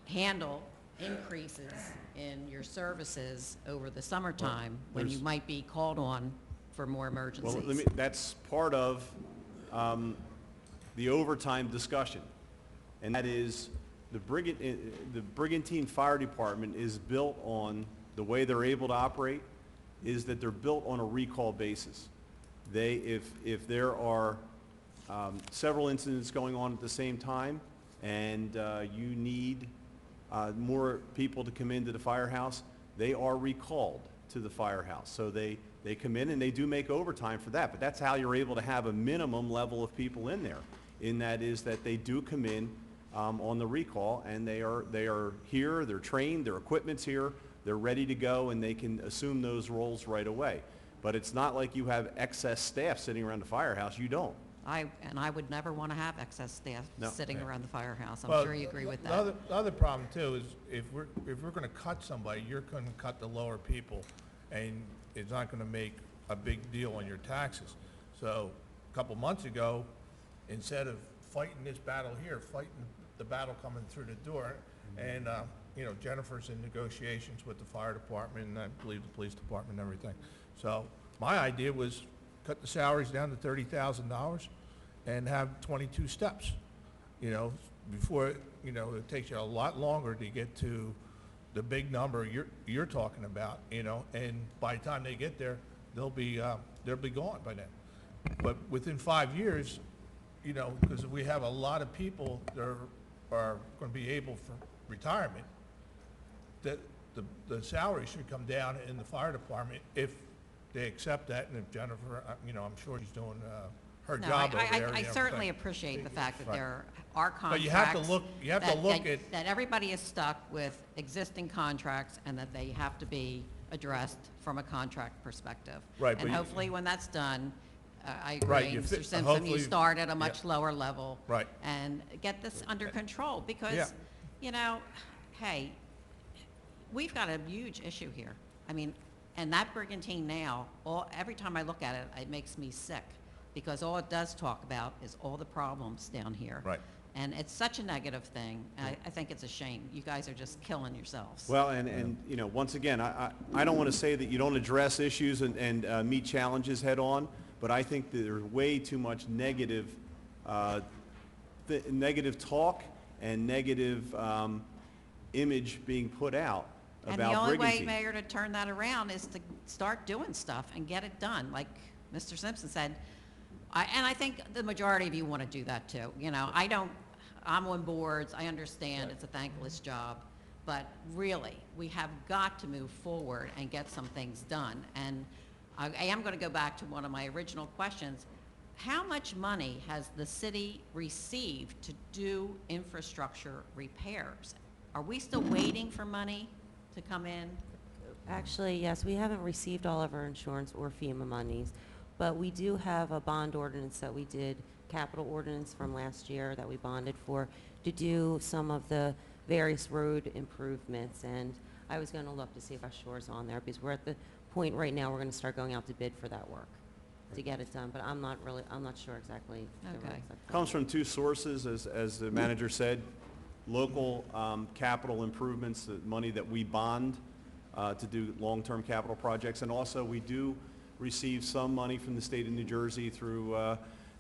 handle increases in your services over the summertime when you might be called on for more emergencies? Well, that's part of the overtime discussion, and that is the Brigantine Fire Department is built on, the way they're able to operate is that they're built on a recall basis. If there are several incidents going on at the same time and you need more people to come into the firehouse, they are recalled to the firehouse. So they come in and they do make overtime for that, but that's how you're able to have a minimum level of people in there. In that is that they do come in on the recall, and they are here, they're trained, their equipment's here, they're ready to go, and they can assume those roles right away. But it's not like you have excess staff sitting around the firehouse. You don't. I would never want to have excess staff sitting around the firehouse. I'm Well, sure you agree with the that. other problem too is if we're gonna cut somebody, you're gonna cut the lower people, and it's not gonna make a big deal on your taxes. So a couple months ago, instead of fighting this battle here, fighting the battle coming through the door. And, you know, Jennifer's in negotiations with the fire department, and I believe the police department and everything. So my idea was cut the salaries down to $30,000 and have 22 steps. You know, before, you know, it takes you a lot longer to get to the big number you're talking about, you know, and by the time they get there, they'll be gone by then. But within 5 years, you know, because we have a lot of people that are going to be able for retirement, that the salary should come down in the fire department if they accept that, and if Jennifer, you know, I'm sure she's doing her No, job over there. I and certainly everything. appreciate the fact that Right. there are contracts. But you have to look at. That everybody is stuck with existing contracts and that they have to be addressed from a contract perspective. Right, but And you- hopefully when that's done, I Right, agree, you Mr. fi- Simpson, you hopefully- start at a yeah. much lower level. Right. And get this under control Yeah. because, you know, hey, we've got a huge issue here. I mean, and that Brigantine now, every time I look at it, it makes me sick because all it does talk about is all the problems down here. Right. And it's such a negative thing. I think it's a shame. You guys are just killing yourselves. Well, and you know, once again, I don't want to say that you don't address issues and meet challenges head-on, but I think that there's way too much negative talk and negative image being put out And about the only way, Brigantine. Mayor, to turn that around is to start doing stuff and get it done. Like Mr. Simpson said, and I think the majority of you want to do that too. You know, I'm on boards, I understand it's a thankless job, but really, we have got to move forward and get some things done. And I am going to go back to one of my original questions. How much money has the city received to do infrastructure repairs? Are we still waiting for money to come in? Actually, yes, we haven't received all of our insurance or FEMA monies, but we do have a bond ordinance that we did, capital ordinance from last year that we bonded for, to do some of the various road improvements. And I was going to look to see if our shore's on there, because we're at the point right now, we're going to start going out to bid for that work to get it done, but I'm not sure exactly. the Okay. roads that- Comes from two sources, as the manager said, local capital improvements, the money that we bond to do long-term capital projects, and also we do receive some money from the state of New Jersey through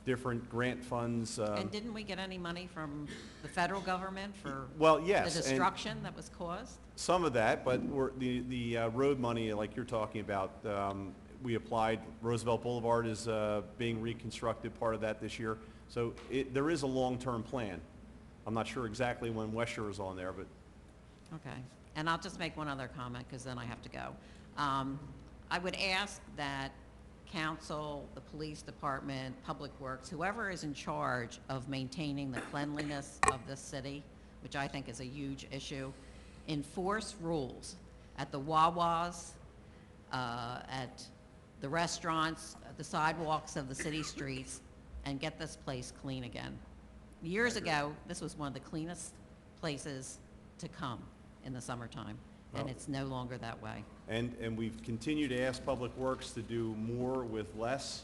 different grant funds. And didn't we get any money from the federal government for Well, yes, the and- destruction that was caused? Some of that, but the road money, like you're talking about, we applied. Roosevelt Boulevard is being reconstructed, part of that this year. So there is a long-term plan. I'm not sure exactly when West Shore is on there, but Okay. And I'll just make one other comment, because then I have to go. I would ask that council, the police department, Public Works, whoever is in charge of maintaining the cleanliness of this city, which I think is a huge issue, enforce rules at the Wawas, at the restaurants, at the sidewalks of the city streets, and get this place clean again. Years ago, this was one of the cleanest places to come in the summertime, and Well- it's no longer that way. And we've continued to ask Public Works to do more with less.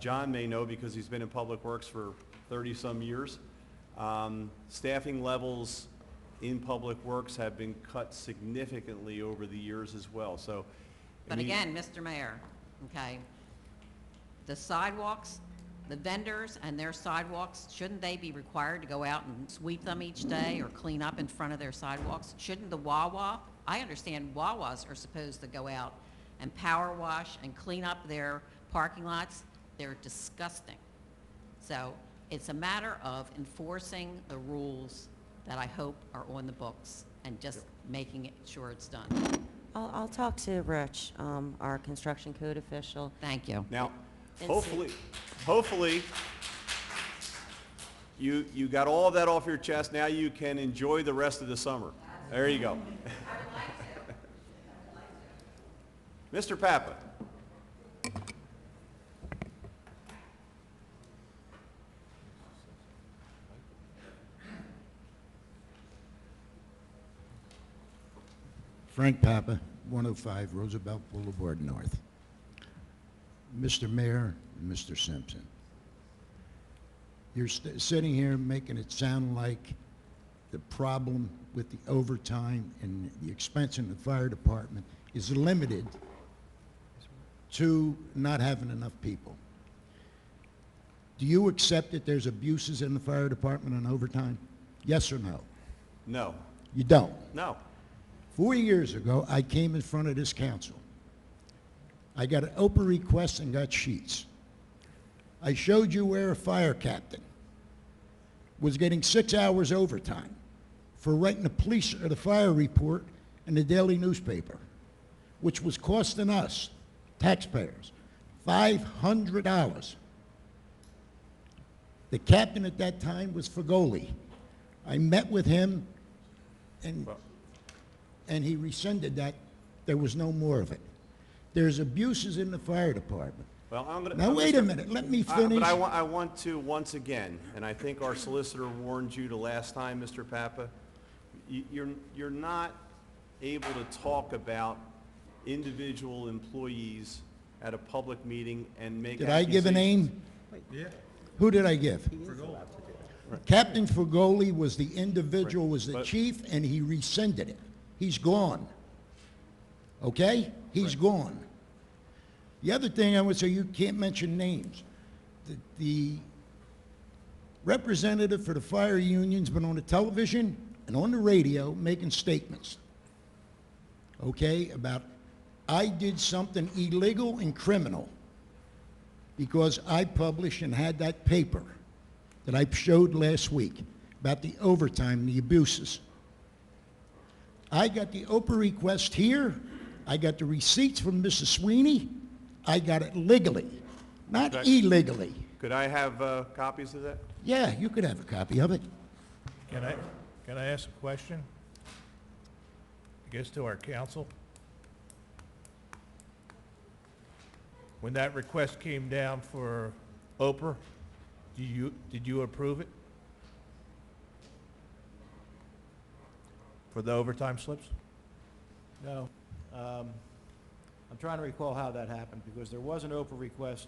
John may know because he's been in Public Works for 30-some years. Staffing levels in Public Works have been cut significantly over the years as well, so. But again, Mr. Mayor, okay, the sidewalks, the vendors and their sidewalks, shouldn't they be required to go out and sweep them each day or clean up in front of their sidewalks? Shouldn't the Wawa, I understand Wawas are supposed to go out and power wash and clean up their parking lots. They're disgusting. So it's a matter of enforcing the rules that I hope are on the books and just making sure it's done. I'll talk to Rich, our construction code official. Thank you. Now, And hopefully, you got all of that off your chest. Now you can enjoy the rest of the summer. There you go. Mr. Papa. Frank Papa, 105 Roosevelt Boulevard North. Mr. Mayor and Mr. Simpson, You're sitting here making it sound like the problem with the overtime and the expense in the fire department is limited to not having enough people. Do you accept that there's abuses in the fire department on overtime? Yes or no? No. You don't? No. 4 years ago, I came in front of this council. I got an Oprah request and got sheets. I showed you where a fire captain was getting 6 hours overtime for writing the police or the fire report in the daily newspaper, which was costing us, taxpayers, $500. The captain at that time was Fagoli. I met with him, and he rescinded that. There was no more of it. There's abuses in the fire department. Well, I'm gonna... Now, wait a minute, let me finish. But I want to, once again, and I think our solicitor warned you the last time, Mr. Papa, you're not able to talk about individual employees at a public meeting and make Did I give a name? Yeah. Who did I give? Captain Fagoli was the individual, was the chief, and he rescinded it. He's gone. Okay? He's gone. The other thing I would say, you can't mention names. The representative for the fire union's been on the television and on the radio making statements, okay, about I did something illegal and criminal because I published and had that paper that I showed last week about the overtime and the abuses. I got the Oprah request here. I got the receipts from Mrs. Sweeney. I got it legally, not illegally. Could I have copies of that? Yeah, you could have a copy of it. Can I ask a question? I guess to our council. When that request came down for Oprah, did you approve it? For the overtime slips? No. I'm trying to recall how that happened, because there was an Oprah request,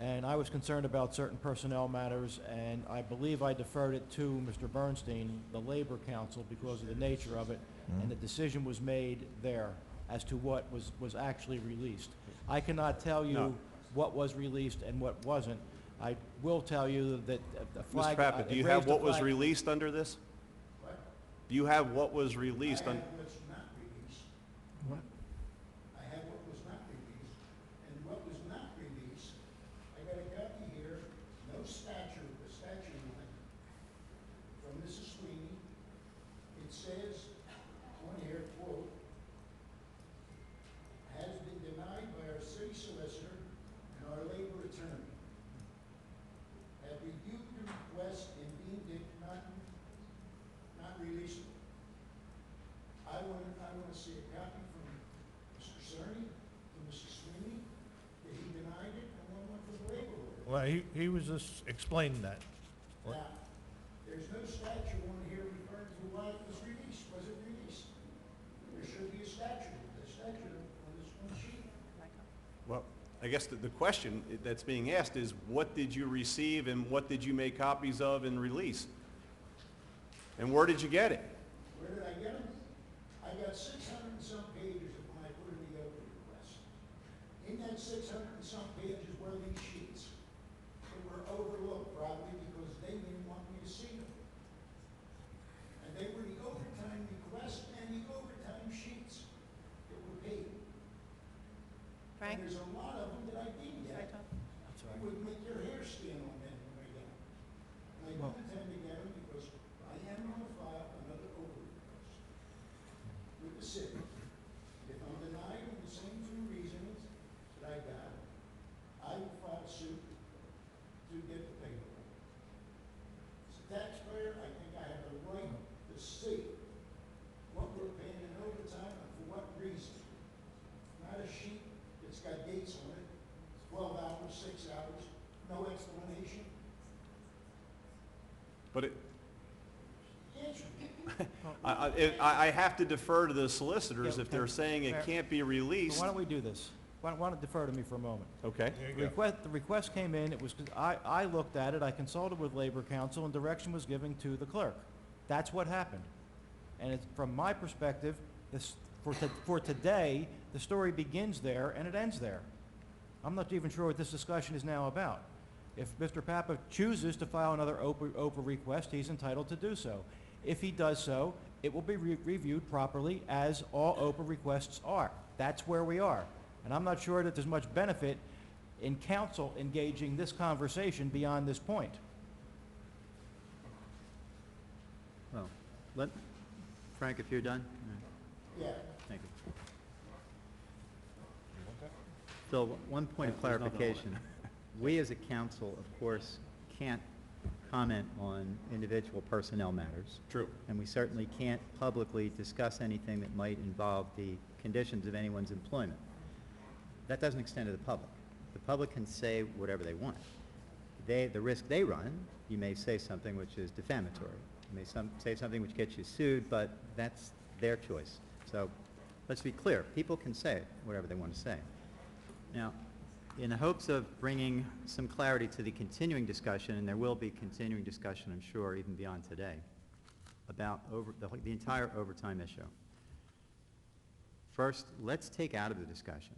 and I was concerned about certain personnel matters, and I believe I deferred it to Mr. Bernstein, the Labor Council, because of the nature of it, and the decision was made there as to what was actually released. I cannot tell you what was released and what wasn't. I will tell you that the flag... Mr. Papa, do you have what was released under this? What? Do you have what was released I on... have what's not released. What? I have what was not released, and what was not released, I got a copy here, no statute, the statute line from Mrs. Sweeney. It says on here, quote, has been denied by our city solicitor and our labor attorney. Have reviewed the request and deemed it not releasable. I want to see a copy from Mr. Cerny, from Mrs. Sweeney, that he denied it, and one for the labor order. Well, he was just explaining that. Now, there's no statute on here referring to why it was released. Was it released? There should be a statute on this one sheet. Well, I guess the question that's being asked is, what did you receive and what did you make copies of and release? And where did you get it? Where did I get them? I got 600 and some pages of when I put in the open request. In that 600 and some pages were these sheets that were overlooked probably because they didn't want me to see them. And they were the overtime request and the overtime sheets that were paid. Frank? And there's a lot of them that I didn't get. It would make your hair stand on end when I get them. And I don't intend to get them because I am going to file another over request with the city. If I'm denied on the same two reasons that I got, I will file suit to get the paperwork. As a taxpayer, I think I have the right to see what we're paying in overtime and for what reason. Not a sheet that's got dates on it, 12 hours, 6 hours, no explanation. But it, Answer me. I have to defer to the solicitors if they're saying it Fair. can't be So released. why don't we do this? why don't defer to me for a moment? Okay. The request came in, it was, I looked at it, I consulted with Labor Council, and direction was given to the clerk. That's what happened. And it's, from my perspective, for today, the story begins there and it ends there. I'm not even sure what this discussion is now about. If Mr. Papa chooses to file another OPA request, he's entitled to do so. If he does so, it will be reviewed properly, as all OPA requests are. That's where we are. And I'm not sure that there's much benefit in council engaging this conversation beyond this point. Well, Frank, if you're done? Yeah. Thank you. So, one point of clarification. We as a council, of course, can't comment on individual personnel matters. True. And we certainly can't publicly discuss anything that might involve the conditions of anyone's employment. That doesn't extend to the public. The public can say whatever they want. The risk they run, you may say something which is defamatory. You may say something which gets you sued, but that's their choice. So let's be clear. People can say whatever they want to say. Now, in the hopes of bringing some clarity to the continuing discussion, and there will be continuing discussion, I'm sure, even beyond today, about the entire overtime issue. First, let's take out of the discussion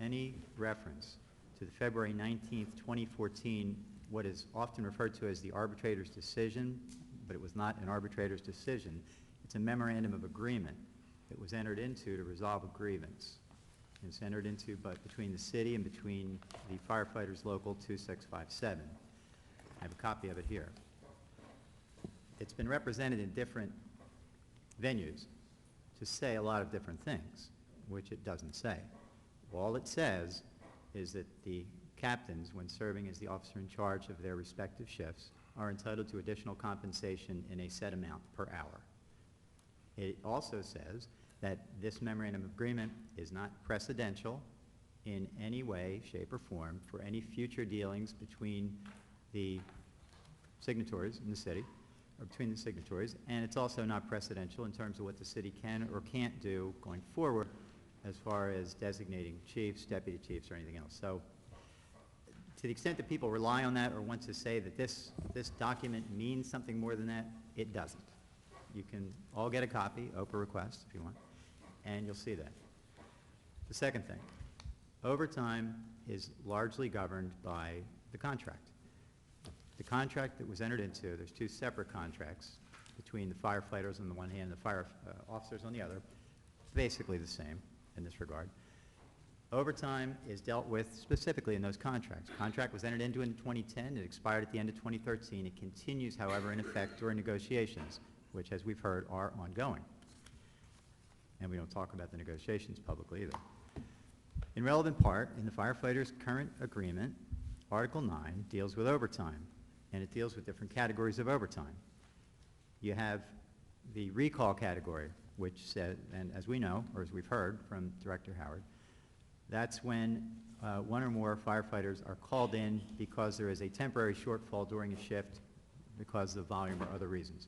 any reference to the February 19th, 2014, what is often referred to as the arbitrator's decision, but it was not an arbitrator's decision. It's a memorandum of agreement that was entered into to resolve a grievance. It's entered into between the city and between the firefighters local 2657. I have a copy of it here. It's been represented in different venues to say a lot of different things, which it doesn't say. All it says is that the captains, when serving as the officer in charge of their respective shifts, are entitled to additional compensation in a set amount per hour. It also says that this memorandum of agreement is not precedential in any way, shape, or form for any future dealings between the signatories in the city, or between the signatories, and it's also not precedential in terms of what the city can or can't do going forward as far as designating chiefs, deputy chiefs, or anything else. So to the extent that people rely on that or want to say that this document means something more than that, it doesn't. You can all get a copy, OPA request, if you want, and you'll see that. The second thing, overtime is largely governed by the contract. The contract that was entered into, there's two separate contracts between the firefighters on the one hand and the fire officers on the other, basically the same in this regard. Overtime is dealt with specifically in those contracts. Contract was entered into in 2010. It expired at the end of 2013. It continues, however, in effect during negotiations, which, as we've heard, are ongoing. And we don't talk about the negotiations publicly either. In relevant part, in the firefighters' current agreement, Article 9 deals with overtime, and it deals with different categories of overtime. You have the recall category, which said, and as we know, or as we've heard from Director Howard, that's when one or more firefighters are called in because there is a temporary shortfall during a shift because of volume or other reasons.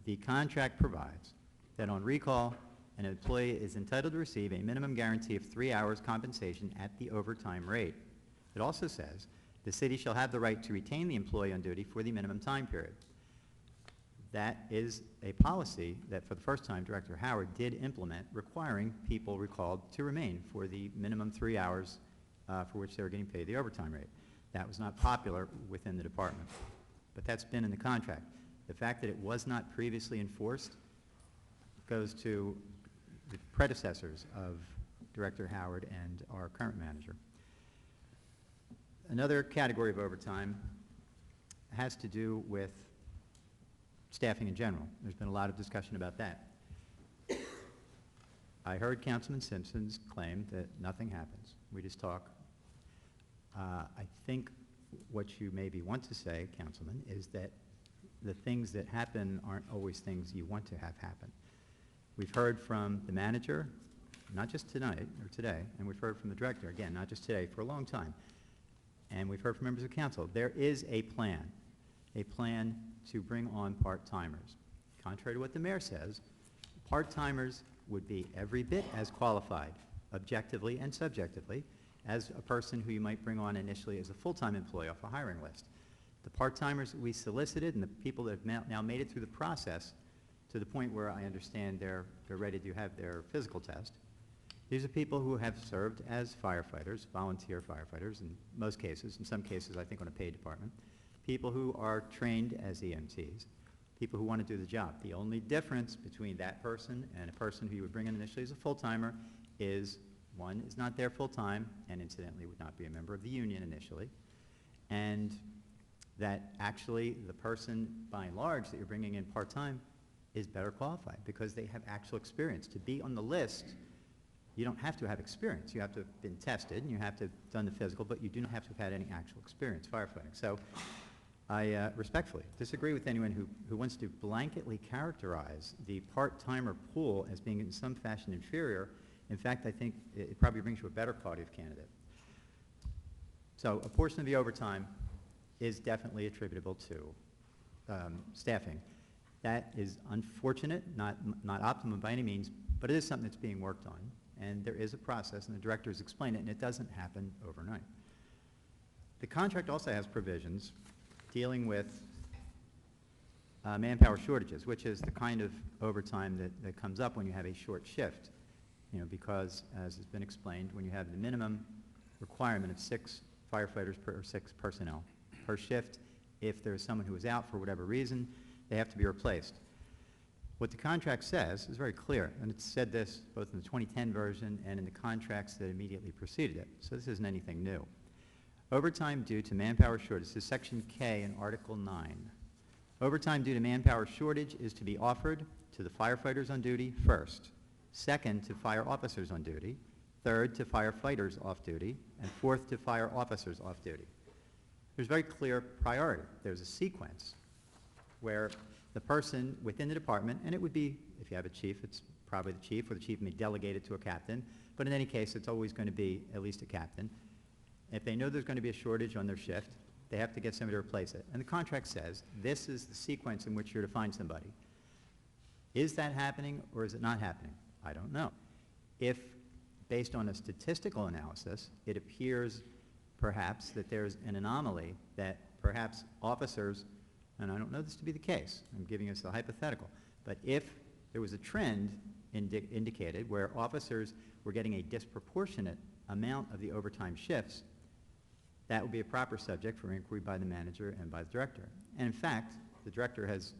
The contract provides that on recall, an employee is entitled to receive a minimum guarantee of 3 hours compensation at the overtime rate. It also says the city shall have the right to retain the employee on duty for the minimum time period. That is a policy that, for the first time, Director Howard did implement, requiring people recalled to remain for the minimum 3 hours for which they were getting paid the overtime rate. That was not popular within the department, but that's been in the contract. The fact that it was not previously enforced goes to the predecessors of Director Howard and our current manager. Another category of overtime has to do with staffing in general. There's been a lot of discussion about that. I heard Councilman Simpson's claim that nothing happens. We just talk. I think what you maybe want to say, Councilman, is that the things that happen aren't always things you want to have happen. We've heard from the manager, not just tonight or today, and we've heard from the director, again, not just today, for a long time. And we've heard from members of council. There is a plan to bring on part-timers. Contrary to what the mayor says, part-timers would be every bit as qualified objectively and subjectively, as a person who you might bring on initially as a full-time employee off a hiring list. The part-timers that we solicited and the people that have now made it through the process to the point where I understand they're ready to have their physical test, these are people who have served as firefighters, volunteer firefighters in most cases, in some cases I think on a paid department, people who are trained as EMTs, people who want to do the job. The only difference between that person and a person who you would bring in initially as a full-timer is one is not there full-time and incidentally would not be a member of the union initially, and that actually the person by and large that you're bringing in part-time is better qualified because they have actual experience. To be on the list, you don't have to have experience. You have to have been tested and you have to have done the physical, but you do not have to have had any actual experience firefighting. So I respectfully disagree with anyone who wants to blanketly characterize the part-timer pool as being in some fashion inferior. In fact, I think it probably brings you a better quality of candidate. So a portion of the overtime is definitely attributable to staffing. That is unfortunate, not optimum by any means, but it is something that's being worked on. And there is a process, and the director has explained it, and it doesn't happen overnight. The contract also has provisions dealing with manpower shortages, which is the kind of overtime that comes up when you have a short shift. You know, because, as has been explained, when you have the minimum requirement of 6 firefighters or 6 personnel per shift, if there's someone who is out for whatever reason, they have to be replaced. What the contract says is very clear, and it said this both in the 2010 version and in the contracts that immediately preceded it, so this isn't anything new. Overtime due to manpower shortage, this is Section K in Article 9. Overtime due to manpower shortage is to be offered to the firefighters on duty first, second to fire officers on duty, third to firefighters off duty, and fourth to fire officers off duty. There's very clear priority. There's a sequence where the person within the department, and it would be, if you have a chief, it's probably the chief, or the chief may delegate it to a captain, but in any case, it's always going to be at least a captain. If they know there's going to be a shortage on their shift, they have to get somebody to replace it. And the contract says, this is the sequence in which you're to find somebody. Is that happening, or is it not happening? I don't know. If, based on a statistical analysis, it appears perhaps that there's an anomaly that perhaps officers, and I don't know this to be the case, I'm giving us a hypothetical, but if there was a trend indicated where officers were getting a disproportionate amount of the overtime shifts, that would be a proper subject for inquiry by the manager and by the director. And in fact, the director has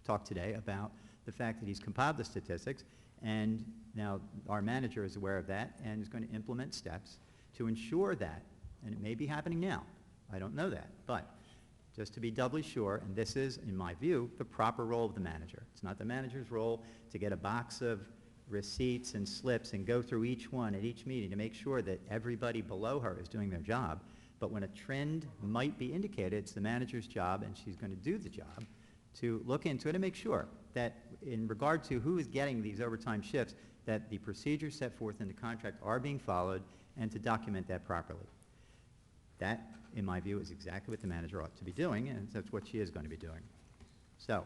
talked today about the fact that he's compiled the statistics, and now our manager is aware of that and is going to implement steps to ensure that, and it may be happening now, I don't know that, but just to be doubly sure, and this is, in my view, the proper role of the manager. It's not the manager's role to get a box of receipts and slips and go through each one at each meeting to make sure that everybody below her is doing their job. But when a trend might be indicated, it's the manager's job, and she's going to do the job, to look into it and make sure that in regard to who is getting these overtime shifts, that the procedures set forth in the contract are being followed, and to document that properly. That, in my view, is exactly what the manager ought to be doing, and that's what she is going to be doing. So,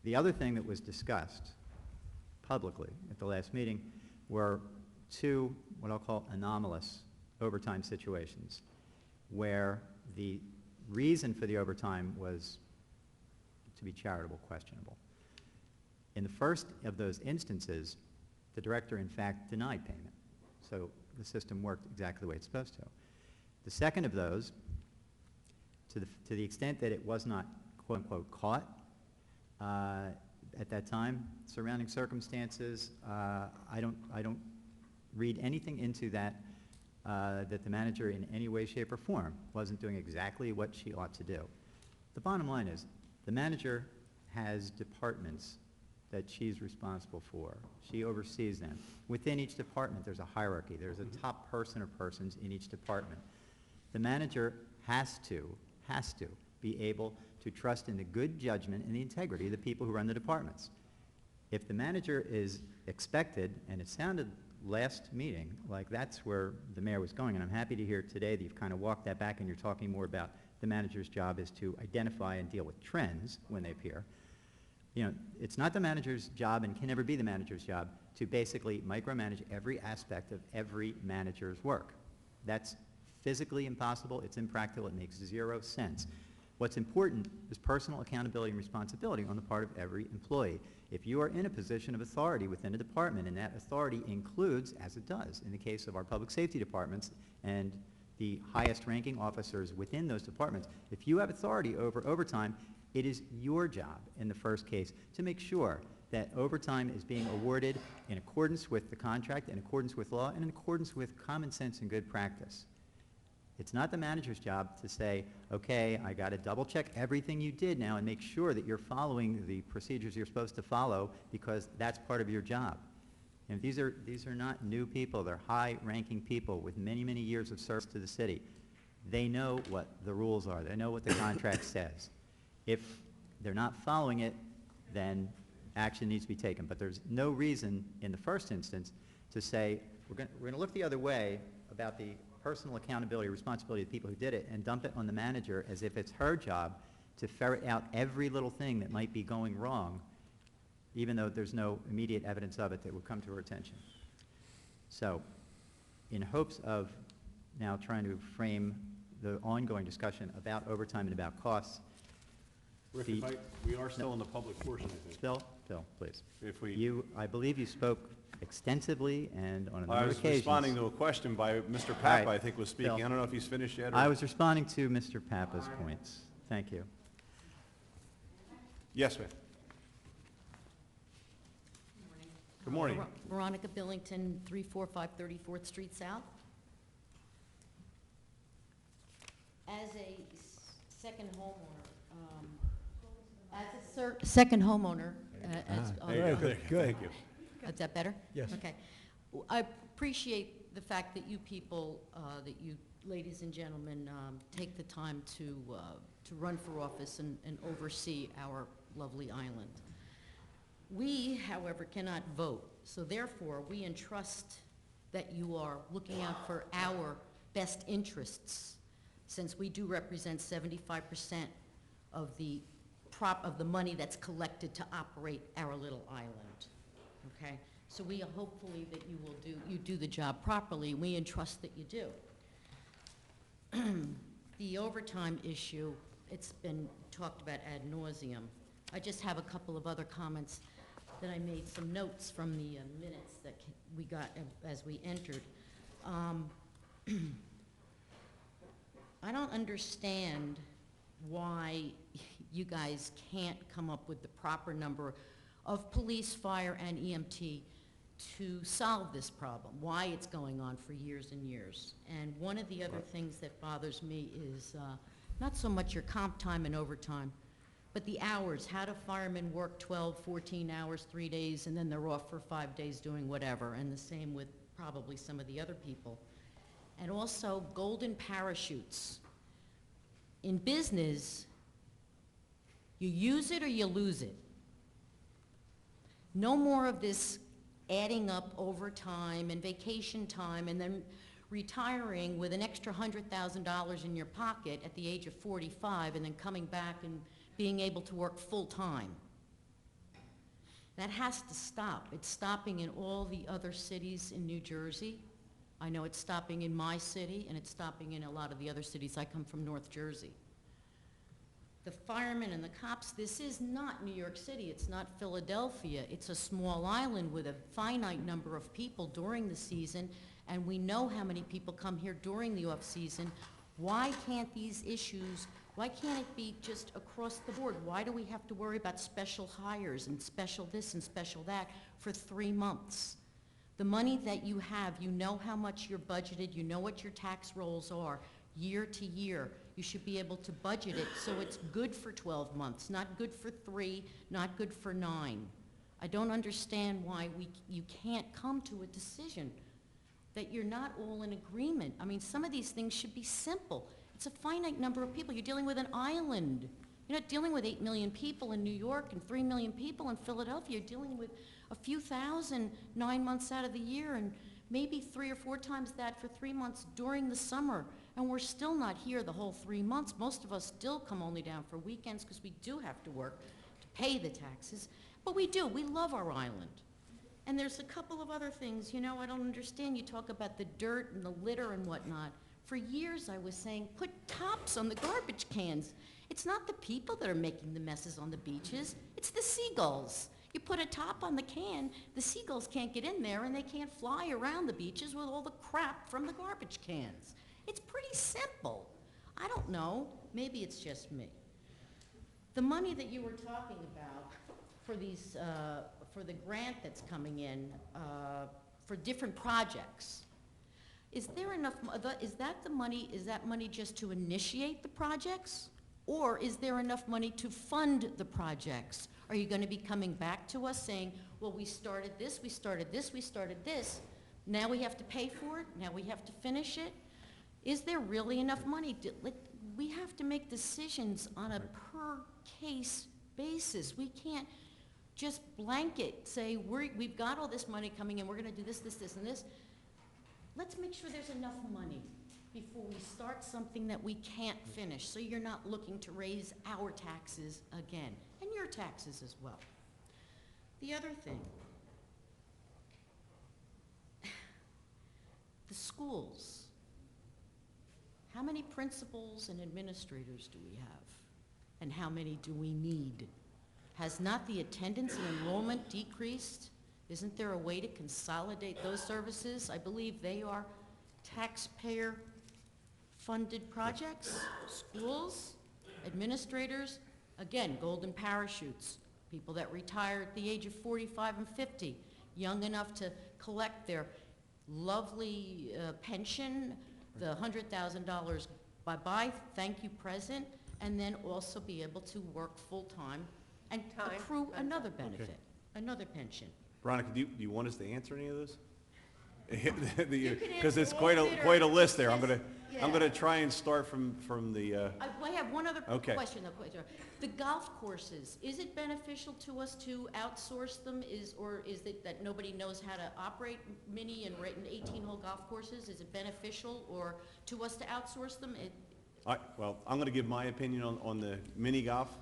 the other thing that was discussed publicly at the last meeting were 2, what I'll call anomalous overtime situations, where the reason for the overtime was, to be charitable, questionable. In the first of those instances, the director, in fact, denied payment. So the system worked exactly the way it's supposed to. The second of those, to the extent that it was not, quote-unquote, caught at that time, surrounding circumstances, I don't read anything into that that the manager in any way, shape, or form wasn't doing exactly what she ought to do. The bottom line is, the manager has departments that she's responsible for. She oversees them. Within each department, there's a hierarchy. There's a top person or persons in each department. The manager has to be able to trust in the good judgment and the integrity of the people who run the departments. If the manager is expected, and it sounded last meeting like that's where the mayor was going, and I'm happy to hear today that you've kind of walked that back and you're talking more about the manager's job is to identify and deal with trends when they appear. You know, it's not the manager's job and can never be the manager's job to basically micromanage every aspect of every manager's work. That's physically impossible, it's impractical, it makes zero sense. What's important is personal accountability and responsibility on the part of every employee. If you are in a position of authority within a department, and that authority includes, as it does in the case of our public safety departments and the highest ranking officers within those departments, if you have authority over overtime, it is your job in the first case to make sure that overtime is being awarded in accordance with the contract, in accordance with law, and in accordance with common sense and good practice. It's not the manager's job to say, okay, I got to double check everything you did now and make sure that you're following the procedures you're supposed to follow, because that's part of your job. And these are not new people. They're high-ranking people with many, many years of service to the city. They know what the rules are. They know what the contract says. If they're not following it, then action needs to be taken. But there's no reason in the first instance to say, we're going to look the other way about the personal accountability, responsibility of the people who did it, and dump it on the manager as if it's her job to ferret out every little thing that might be going wrong, even though there's no immediate evidence of it that would come to her attention. So, in hopes of now trying to frame the ongoing discussion about overtime and about costs, Rick, we are still in the public portion, I think. Phil, please. If we, I believe you spoke extensively and on a number I of was occasions. responding to a question by Mr. All Papa, right, I think was speaking. Phil. I don't know if he's finished yet. Or I was responding to Mr. Papa's points. Thank you. Yes, ma'am. Good morning. Veronica Billington, 345 34th Street South. As a second homeowner, second homeowner, Good. Thank you. Is that better? Yes. Okay. I appreciate the fact that you people, that you ladies and gentlemen, take the time to run for office and oversee our lovely island. We, however, cannot vote, so therefore we entrust that you are looking out for our best interests, since we do represent 75% of the money that's collected to operate our little island. Okay, so we hopefully that you do the job properly. We entrust that you do. The overtime issue, it's been talked about ad nauseum. I just have a couple of other comments that I made some notes from the minutes that we got as we entered. I don't understand why you guys can't come up with the proper number of police, fire, and EMT to solve this problem, why it's going on for years and years. And one of the other things that bothers me is not so much your comp time and overtime, but the hours. How do firemen work 12, 14 hours, 3 days, and then they're off for 5 days doing whatever, and the same with probably some of the other people. And also golden parachutes. In business, you use it or you lose it. No more of this adding up overtime and vacation time and then retiring with an extra $100,000 in your pocket at the age of 45 and then coming back and being able to work full time. That has to stop. It's stopping in all the other cities in New Jersey. I know it's stopping in my city, and it's stopping in a lot of the other cities. I come from North Jersey. The firemen and the cops, this is not New York City. It's not Philadelphia. It's a small island with a finite number of people during the season, and we know how many people come here during the off-season. Why can't these issues, why can't it be just across the board? Why do we have to worry about special hires and special this and special that for 3 months? The money that you have, you know how much you're budgeted, you know what your tax rolls are year to year. You should be able to budget it so it's good for 12 months, not good for 3, not good for 9. I don't understand why you can't come to a decision that you're not all in agreement. I mean, some of these things should be simple. It's a finite number of people. You're dealing with an island. You're not dealing with 8 million people in New York and 3 million people in Philadelphia. You're dealing with a few thousand 9 months out of the year and maybe 3 or 4 times that for 3 months during the summer. And we're still not here the whole 3 months. Most of us still come only down for weekends because we do have to work to pay the taxes, but we do. We love our island. And there's a couple of other things, you know, I don't understand. You talk about the dirt and the litter and whatnot. For years I was saying, put tops on the garbage cans. It's not the people that are making the messes on the beaches, it's the seagulls. You put a top on the can, the seagulls can't get in there and they can't fly around the beaches with all the crap from the garbage cans. It's pretty simple. I don't know, maybe it's just me. The money that you were talking about for these, for the grant that's coming in for different projects, is there enough, is that money just to initiate the projects? Or is there enough money to fund the projects? Are you going to be coming back to us saying, well, we started this, we started this, we started this, now we have to pay for it, now we have to finish it? Is there really enough money? We have to make decisions on a per-case basis. We can't just blanket say, we've got all this money coming in, we're going to do this, this, this, and this. Let's make sure there's enough money before we start something that we can't finish, so you're not looking to raise our taxes again, and your taxes as well. The other thing, the schools. How many principals and administrators do we have? And how many do we need? Has not the attendance and enrollment decreased? Isn't there a way to consolidate those services? I believe they are taxpayer-funded projects, schools, administrators, again, golden parachutes, people that retire at the age of 45 and 50, young enough to collect their lovely pension, the $100,000 bye-bye, thank you present, and then also be able to work full-time and accrue another benefit, another pension. Veronica, do you want us to answer any of those? Because answer it's all of it, or quite a list there. just- I'm gonna try and start from the. I have one other Okay. question. The golf courses, is it beneficial to us to outsource them, or is it that nobody knows how to operate mini and 18-hole golf courses? Is it beneficial or to us to outsource them? Well, I'm gonna give my opinion on the mini golf.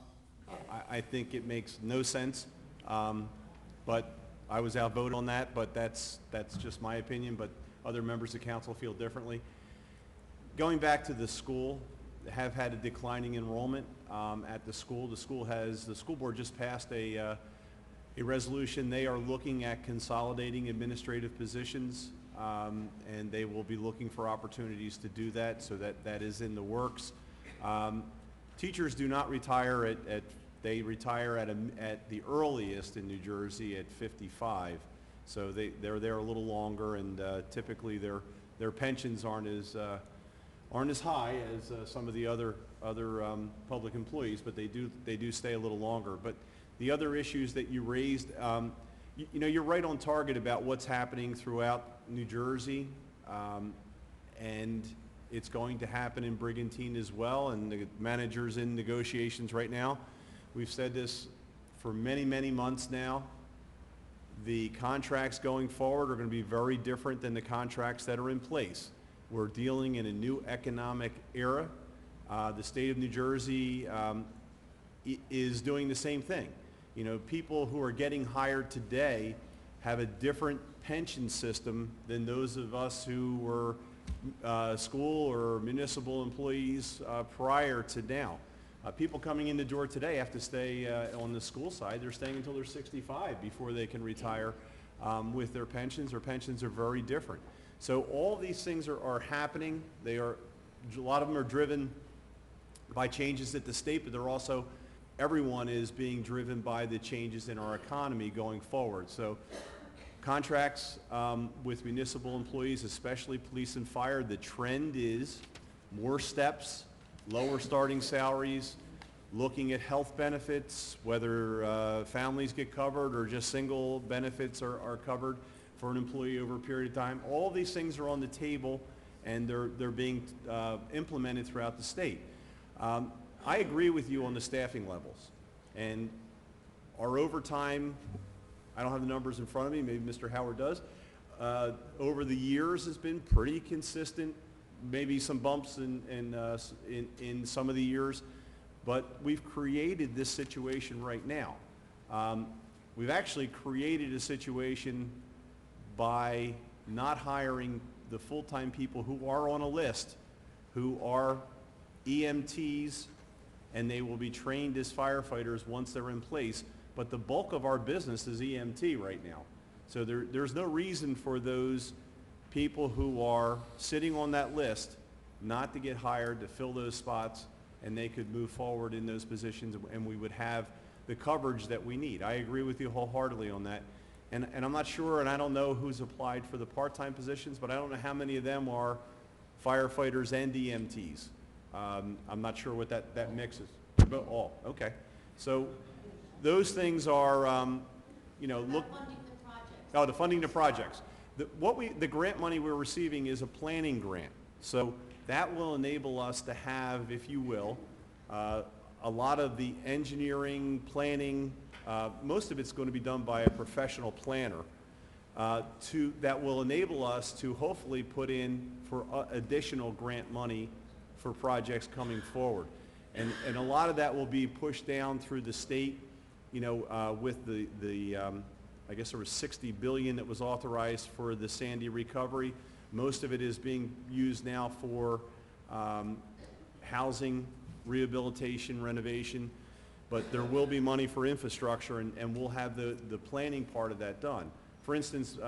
I think it makes no sense, but I was outvoted on that, but that's just my opinion, but other members of council feel differently. Going back to the school, have had a declining enrollment at the school. The school board just passed a resolution. They are looking at consolidating administrative positions, and they will be looking for opportunities to do that, so that is in the works. Teachers do not retire they retire at the earliest in New Jersey at 55. So they're there a little longer, and typically their pensions aren't as high as some of the other public employees, but they do stay a little longer. But the other issues that you raised, you know, you're right on target about what's happening throughout New Jersey, and it's going to happen in Brigantine as well, and the manager's in negotiations right now. We've said this for many, many months now. The contracts going forward are going to be very different than the contracts that are in place. We're dealing in a new economic era. The state of New Jersey is doing the same thing. You know, people who are getting hired today have a different pension system than those of us who were school or municipal employees prior to now. People coming in the door today have to stay on the school side. They're staying until they're 65 before they can retire with their pensions. Their pensions are very different. So all these things are happening. A lot of them are driven by changes at the state, but they're also, everyone is being driven by the changes in our economy going forward. So contracts with municipal employees, especially police and fire, the trend is more steps, lower starting salaries, looking at health benefits, whether families get covered or just single benefits are covered for an employee over a period of time. All these things are on the table, and they're being implemented throughout the state. I agree with you on the staffing levels, and our overtime, I don't have the numbers in front of me, maybe Mr. Howard does, over the years has been pretty consistent, maybe some bumps in some of the years, But we've created this situation right now. We've actually created a situation by not hiring the full-time people who are on a list, who are EMTs, and they will be trained as firefighters once they're in place. But the bulk of our business is EMT right now. So there's no reason for those people who are sitting on that list not to get hired to fill those spots, and they could move forward in those positions, and we would have the coverage that we need. I agree with you wholeheartedly on that. And I'm not sure, and I don't know who's applied for the part-time positions, but I don't know how many of them are firefighters and EMTs. I'm not sure what that mix is. But all, okay. So those things are, you know, look. Funding the project. Oh, the funding the projects. The grant money we're receiving is a planning grant. So that will enable us to have, if you will, a lot of the engineering, planning, most of it's going to be done by a professional planner, that will enable us to hopefully put in for additional grant money for projects coming forward. And a lot of that will be pushed down through the state, you know, with I guess there was $60 billion that was authorized for the Sandy recovery. Most of it is being used now for housing, rehabilitation, renovation, but there will be money for infrastructure, and we'll have the planning part of that done. For instance,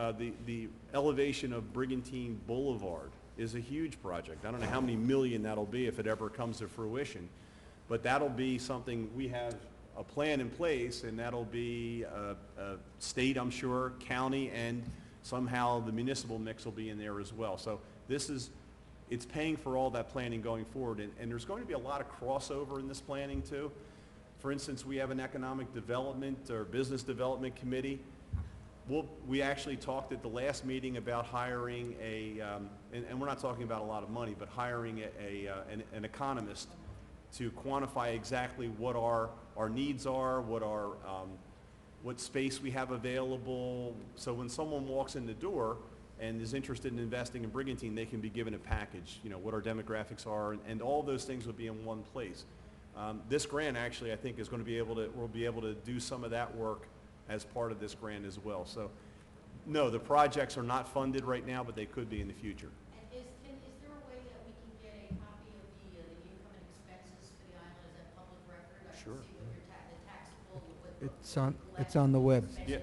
the elevation of Brigantine Boulevard is a huge project. I don't know how many million that'll be if it ever comes to fruition, but that'll be something, we have a plan in place, and that'll be a state, I'm sure, county, and somehow the municipal mix will be in there as well. So it's paying for all that planning going forward, and there's going to be a lot of crossover in this planning too. For instance, we have an economic development or business development committee. We actually talked at the last meeting about hiring and we're not talking about a lot of money, but hiring an economist to quantify exactly what our needs are, what space we have available. So when someone walks in the door and is interested in investing in Brigantine, they can be given a package, you know, what our demographics are, and all those things will be in one place. This grant actually, I think, is going to we'll be able to do some of that work as part of this grant as well. So, no, the projects are not funded right now, but they could be in the future. And is there a way that we can get a copy of the income and expenses for the island? Is that public record? I Sure. can see what your the taxable, what It's on the web. Yeah.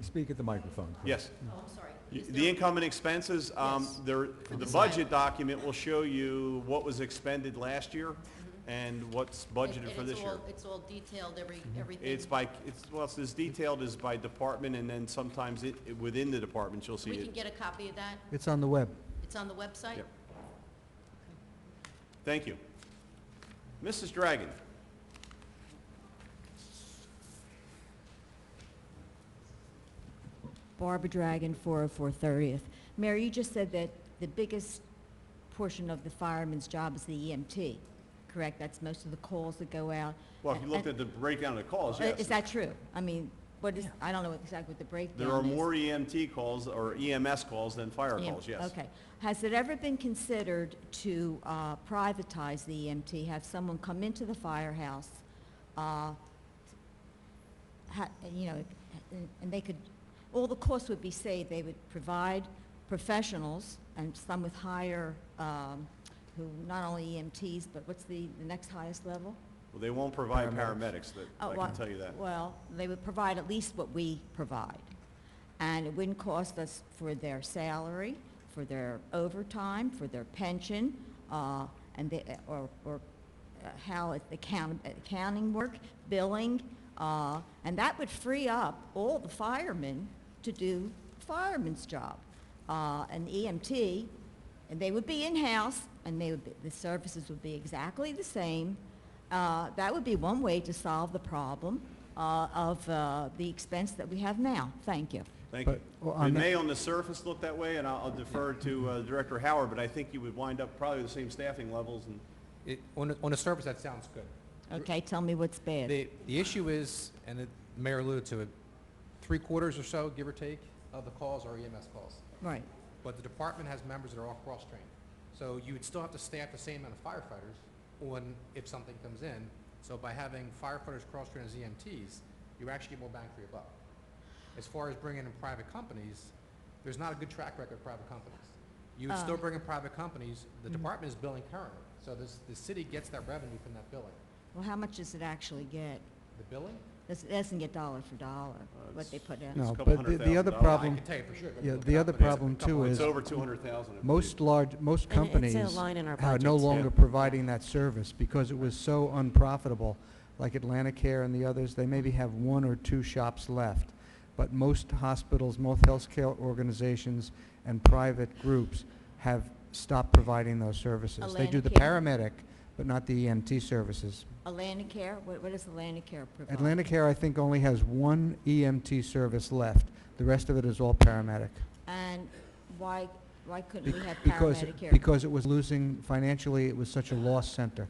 Speak at the microphone. Yes. Oh, I'm sorry. The income and expenses, Yes. the budget document will show you what was expended last year and what's budgeted for this year. It's all detailed, everything? It's as detailed as by department, and then sometimes within the departments, you'll see We it. can get a copy of that? It's on the web. It's on the website? Yep. Thank you. Mrs. Dragon. Barbara Dragon, 404 30th. Mayor, you just said that the biggest portion of the fireman's job is the EMT, correct? That's most of the calls that go out. Well, if you looked at the breakdown of the calls, yes. Is that true? I mean, what is, I don't know exactly what the breakdown is. There are more EMT calls or EMS calls than fire calls, yes. Okay. Has it ever been considered to privatize the EMT, have someone come into the firehouse, you know, and they could, all the costs would be saved. They would provide professionals, and some with higher, who not only EMTs, but what's the next highest level? Well, they won't provide paramedics, I well, can tell you that. Well, they would provide at least what we provide. And it wouldn't cost us for their salary, for their overtime, for their pension, and how the accounting work, billing, and that would free up all the firemen to do the fireman's job. And EMT, and they would be in-house, and the services would be exactly the same. That would be one way to solve the problem of the expense that we have now. Thank you. Thank you. It may on the surface look that way, and I'll defer to Director Howard, but I think you would wind up probably the same staffing levels. And On the surface, that sounds good. Okay, tell me what's bad. The issue is, and the mayor alluded to it, 3/4 or so, give or take, of the calls are EMS calls. Right. But the department has members that are all cross-trained. So you would still have to staff the same amount of firefighters if something comes in, So by having firefighters cross-trained as EMTs, you actually get more bang for your buck. As far as bringing in private companies, there's not a good track record of private companies. You would still bring in private companies, the department is billing currently, so the city gets that revenue from that billing. Well, how much does it actually get? The billing? It doesn't get dollar for dollar, what they put in. No, couple but hundred the other thousand dollars. I problem, can tell you for sure. Go yeah, look the it other up, but it's a problem couple too of- is It's over 200,000. most it's companies a line in our are no budgets. longer Yeah. providing that service because it was so unprofitable. Like Atlanticare and the others, they maybe have 1 or 2 shops left. But most hospitals, most healthcare organizations, and private groups have stopped providing those services. They do the Atlanticare? paramedic, but not the EMT services. Atlanticare, what does Atlanticare provide? Atlanticare, I think, only has 1 EMT service left. The rest of it is all paramedic. And why couldn't we have Because, paramedic care? because it was losing, financially, it was such a loss center.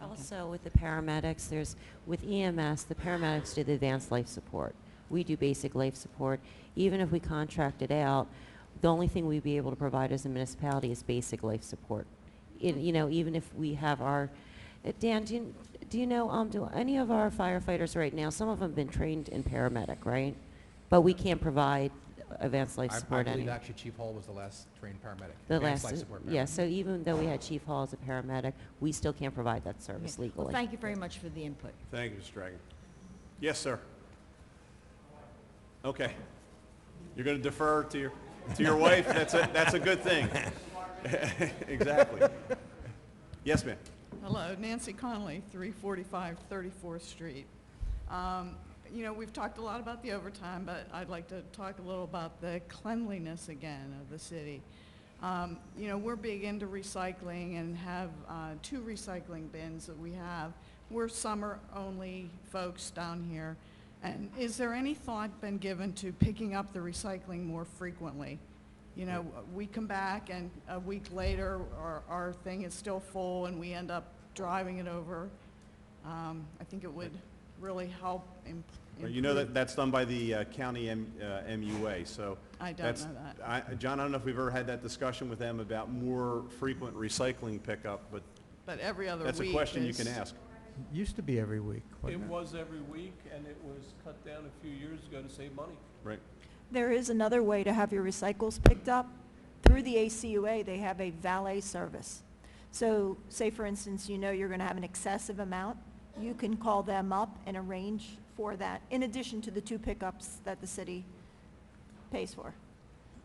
Also, with the paramedics, with EMS, the paramedics do the advanced life support. We do basic life support. Even if we contract it out, the only thing we'd be able to provide as a municipality is basic life support. Even if we have our, Dan, do you know, do any of our firefighters right now, some of them have been trained in paramedic, right? But we can't provide advanced life I support believe anymore. actually Chief Hall was the last trained paramedic. The advanced last, life support yeah, paramedic. so even though we had Chief Hall as a paramedic, we still can't provide that service Okay. legally. Well, thank you very much for the input. Thank you, Mr. Dragon. Yes, sir. Okay. You're going to defer to your wife? That's a good thing. Exactly. Yes, ma'am. Hello, Nancy Conley, 345 34th Street. We've talked a lot about the overtime, but I'd like to talk a little about the cleanliness again of the city. We're big into recycling and have 2 recycling bins that we have. We're summer-only folks down here. And is there any thought been given to picking up the recycling more frequently? We come back and a week later, our thing is still full and we end up driving it over. I think it would really help You know that's done by the county MUA, so. I don't know that. John, I don't know if we've ever had that discussion with them about more frequent recycling pickup, but But every other week that's a question you is- can ask. Used to be every week, It wasn't it? was every week, and it was cut down a few years ago to save money. Right. There is another way to have your recycles picked up. Through the ACUA, they have a valet service. So say, for instance, you're going to have an excessive amount, you can call them up and arrange for that, in addition to the 2 pickups that the city pays for.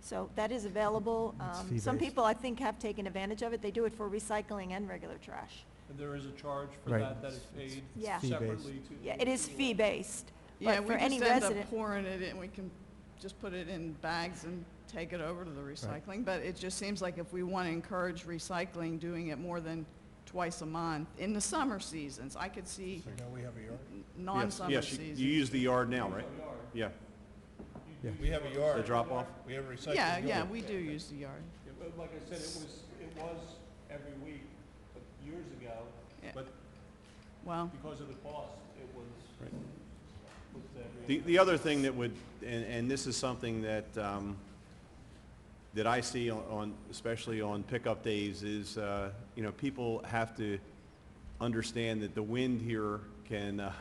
So that is available. It's Some fee-based. people, I think, have taken advantage of it. They do it for recycling and regular trash. And there is a charge for Right. that is paid Yeah. Fee-based. separately to. Yeah, it is fee-based. Yeah, But we for any just end up resident, pouring it in, we can just put it in bags and take it over to the recycling. But it just seems like if we want to encourage recycling, doing it more than twice a month in the summer seasons, I could see So now we have a yard? non-summer Yes, seasons. you use the yard now, right? Yeah. We have a yard. The drop-off? We have a recycling Yeah, yard. yeah, we do use the yard. Yeah, but like I said, it was every week, but years ago, Yeah. but Well, because of the cost, it was. Right. was every. The other thing that would, and this is something that, that I see especially on pickup days is, people have to understand that the wind here can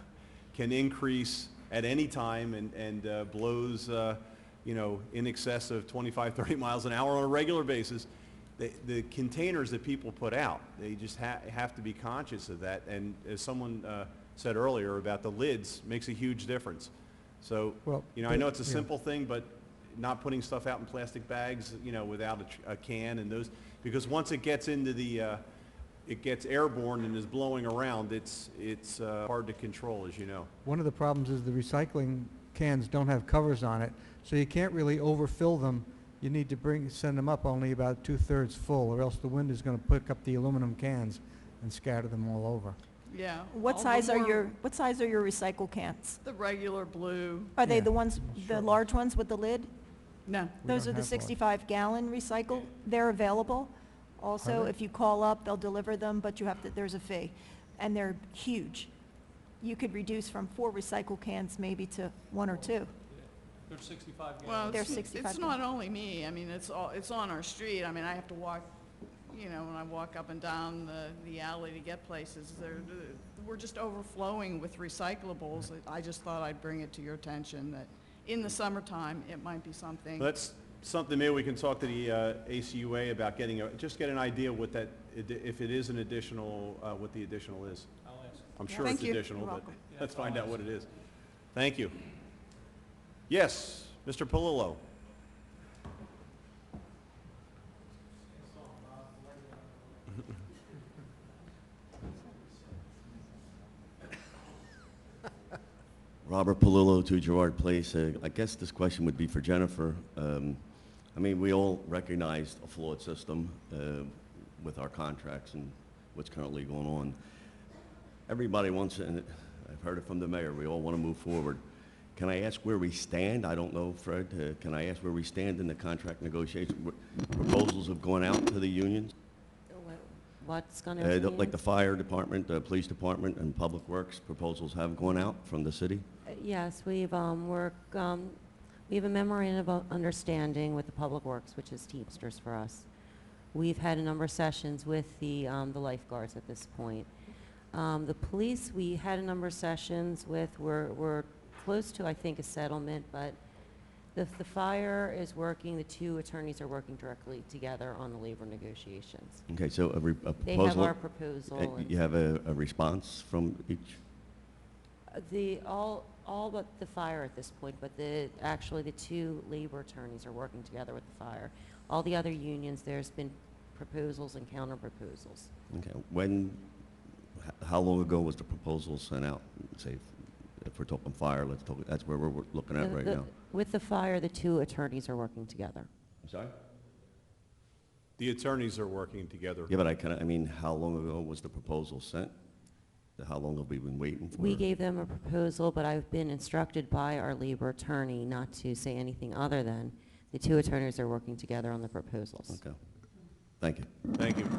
increase at any time and blows, in excess of 25, 30 miles an hour on a regular basis. The containers that people put out, they just have to be conscious of that. And as someone said earlier about the lids, makes a huge difference. So, Well, I know it's a yeah. simple thing, but not putting stuff out in plastic bags, without a can and those, because once it gets into it gets airborne and is blowing around, it's hard to control, as you know. One of the problems is the recycling cans don't have covers on it, so you can't really overfill them. You need to send them up only about 2/3 full, or else the wind is going to pick up the aluminum cans and scatter them all over. yeah. what all the size are more- your recycle cans? The regular blue. Are they Yeah. the ones, the large ones with the lid? No. We Those don't are the have one. 65-gallon recycle. They're available. Also, Are they? if you call up, they'll deliver them, but there's a fee. And they're huge. You could reduce from 4 recycle cans maybe to 1 or 2. They're 65 Well, gallons. They're it's 65 not only me. I mean, it's on our street. I mean, I have to walk, you know, when I walk up and down the alley to get places, we're just overflowing with recyclables. I just thought I'd bring it to your attention that in the summertime, it might be something. That's something maybe we can talk to the ACUA about just get an idea what that, if it is an additional, what the additional is. I'll ask. I'm sure Thank it's you. additional, You're but welcome. let's find out what it is. Thank you. Yes, Mr. Palillo. Robert Palillo, 2 Gerard Place. I guess this question would be for Jennifer. I mean, we all recognize a flawed system with our contracts and what's currently going on. Everybody wants it, and I've heard it from the mayor, we all want to move forward. Can I ask where we stand? I don't know, Fred. Can I ask where we stand in the contract negotiations? Proposals have gone out to the unions? What's going to Like the fire department, the police department, and public works, proposals have gone out from the city? Yes, we have a memorandum of understanding with the Public Works, which is Teamsters for us. We've had a number of sessions with the lifeguards at this point. The police, we had a number of sessions with, we're close to, I think, a settlement, but the fire is working, the 2 attorneys are working directly together on the labor negotiations. Okay, so a proposal? They have our proposal. You have a response from each? All but the fire at this point, but actually the 2 labor attorneys are working together with the fire. All the other unions, there's been proposals and counter proposals. Okay, how long ago was the proposal sent out? Say, if we're talking fire, let's talk, that's where we're looking at right now. With the fire, the 2 attorneys are working together. I'm sorry? The attorneys are working together. Yeah, but I mean, how long ago was the proposal sent? How long have we been waiting for? We gave them a proposal, but I've been instructed by our labor attorney not to say anything other than the 2 attorneys are working together on the proposals. Okay. Thank you. Thank you.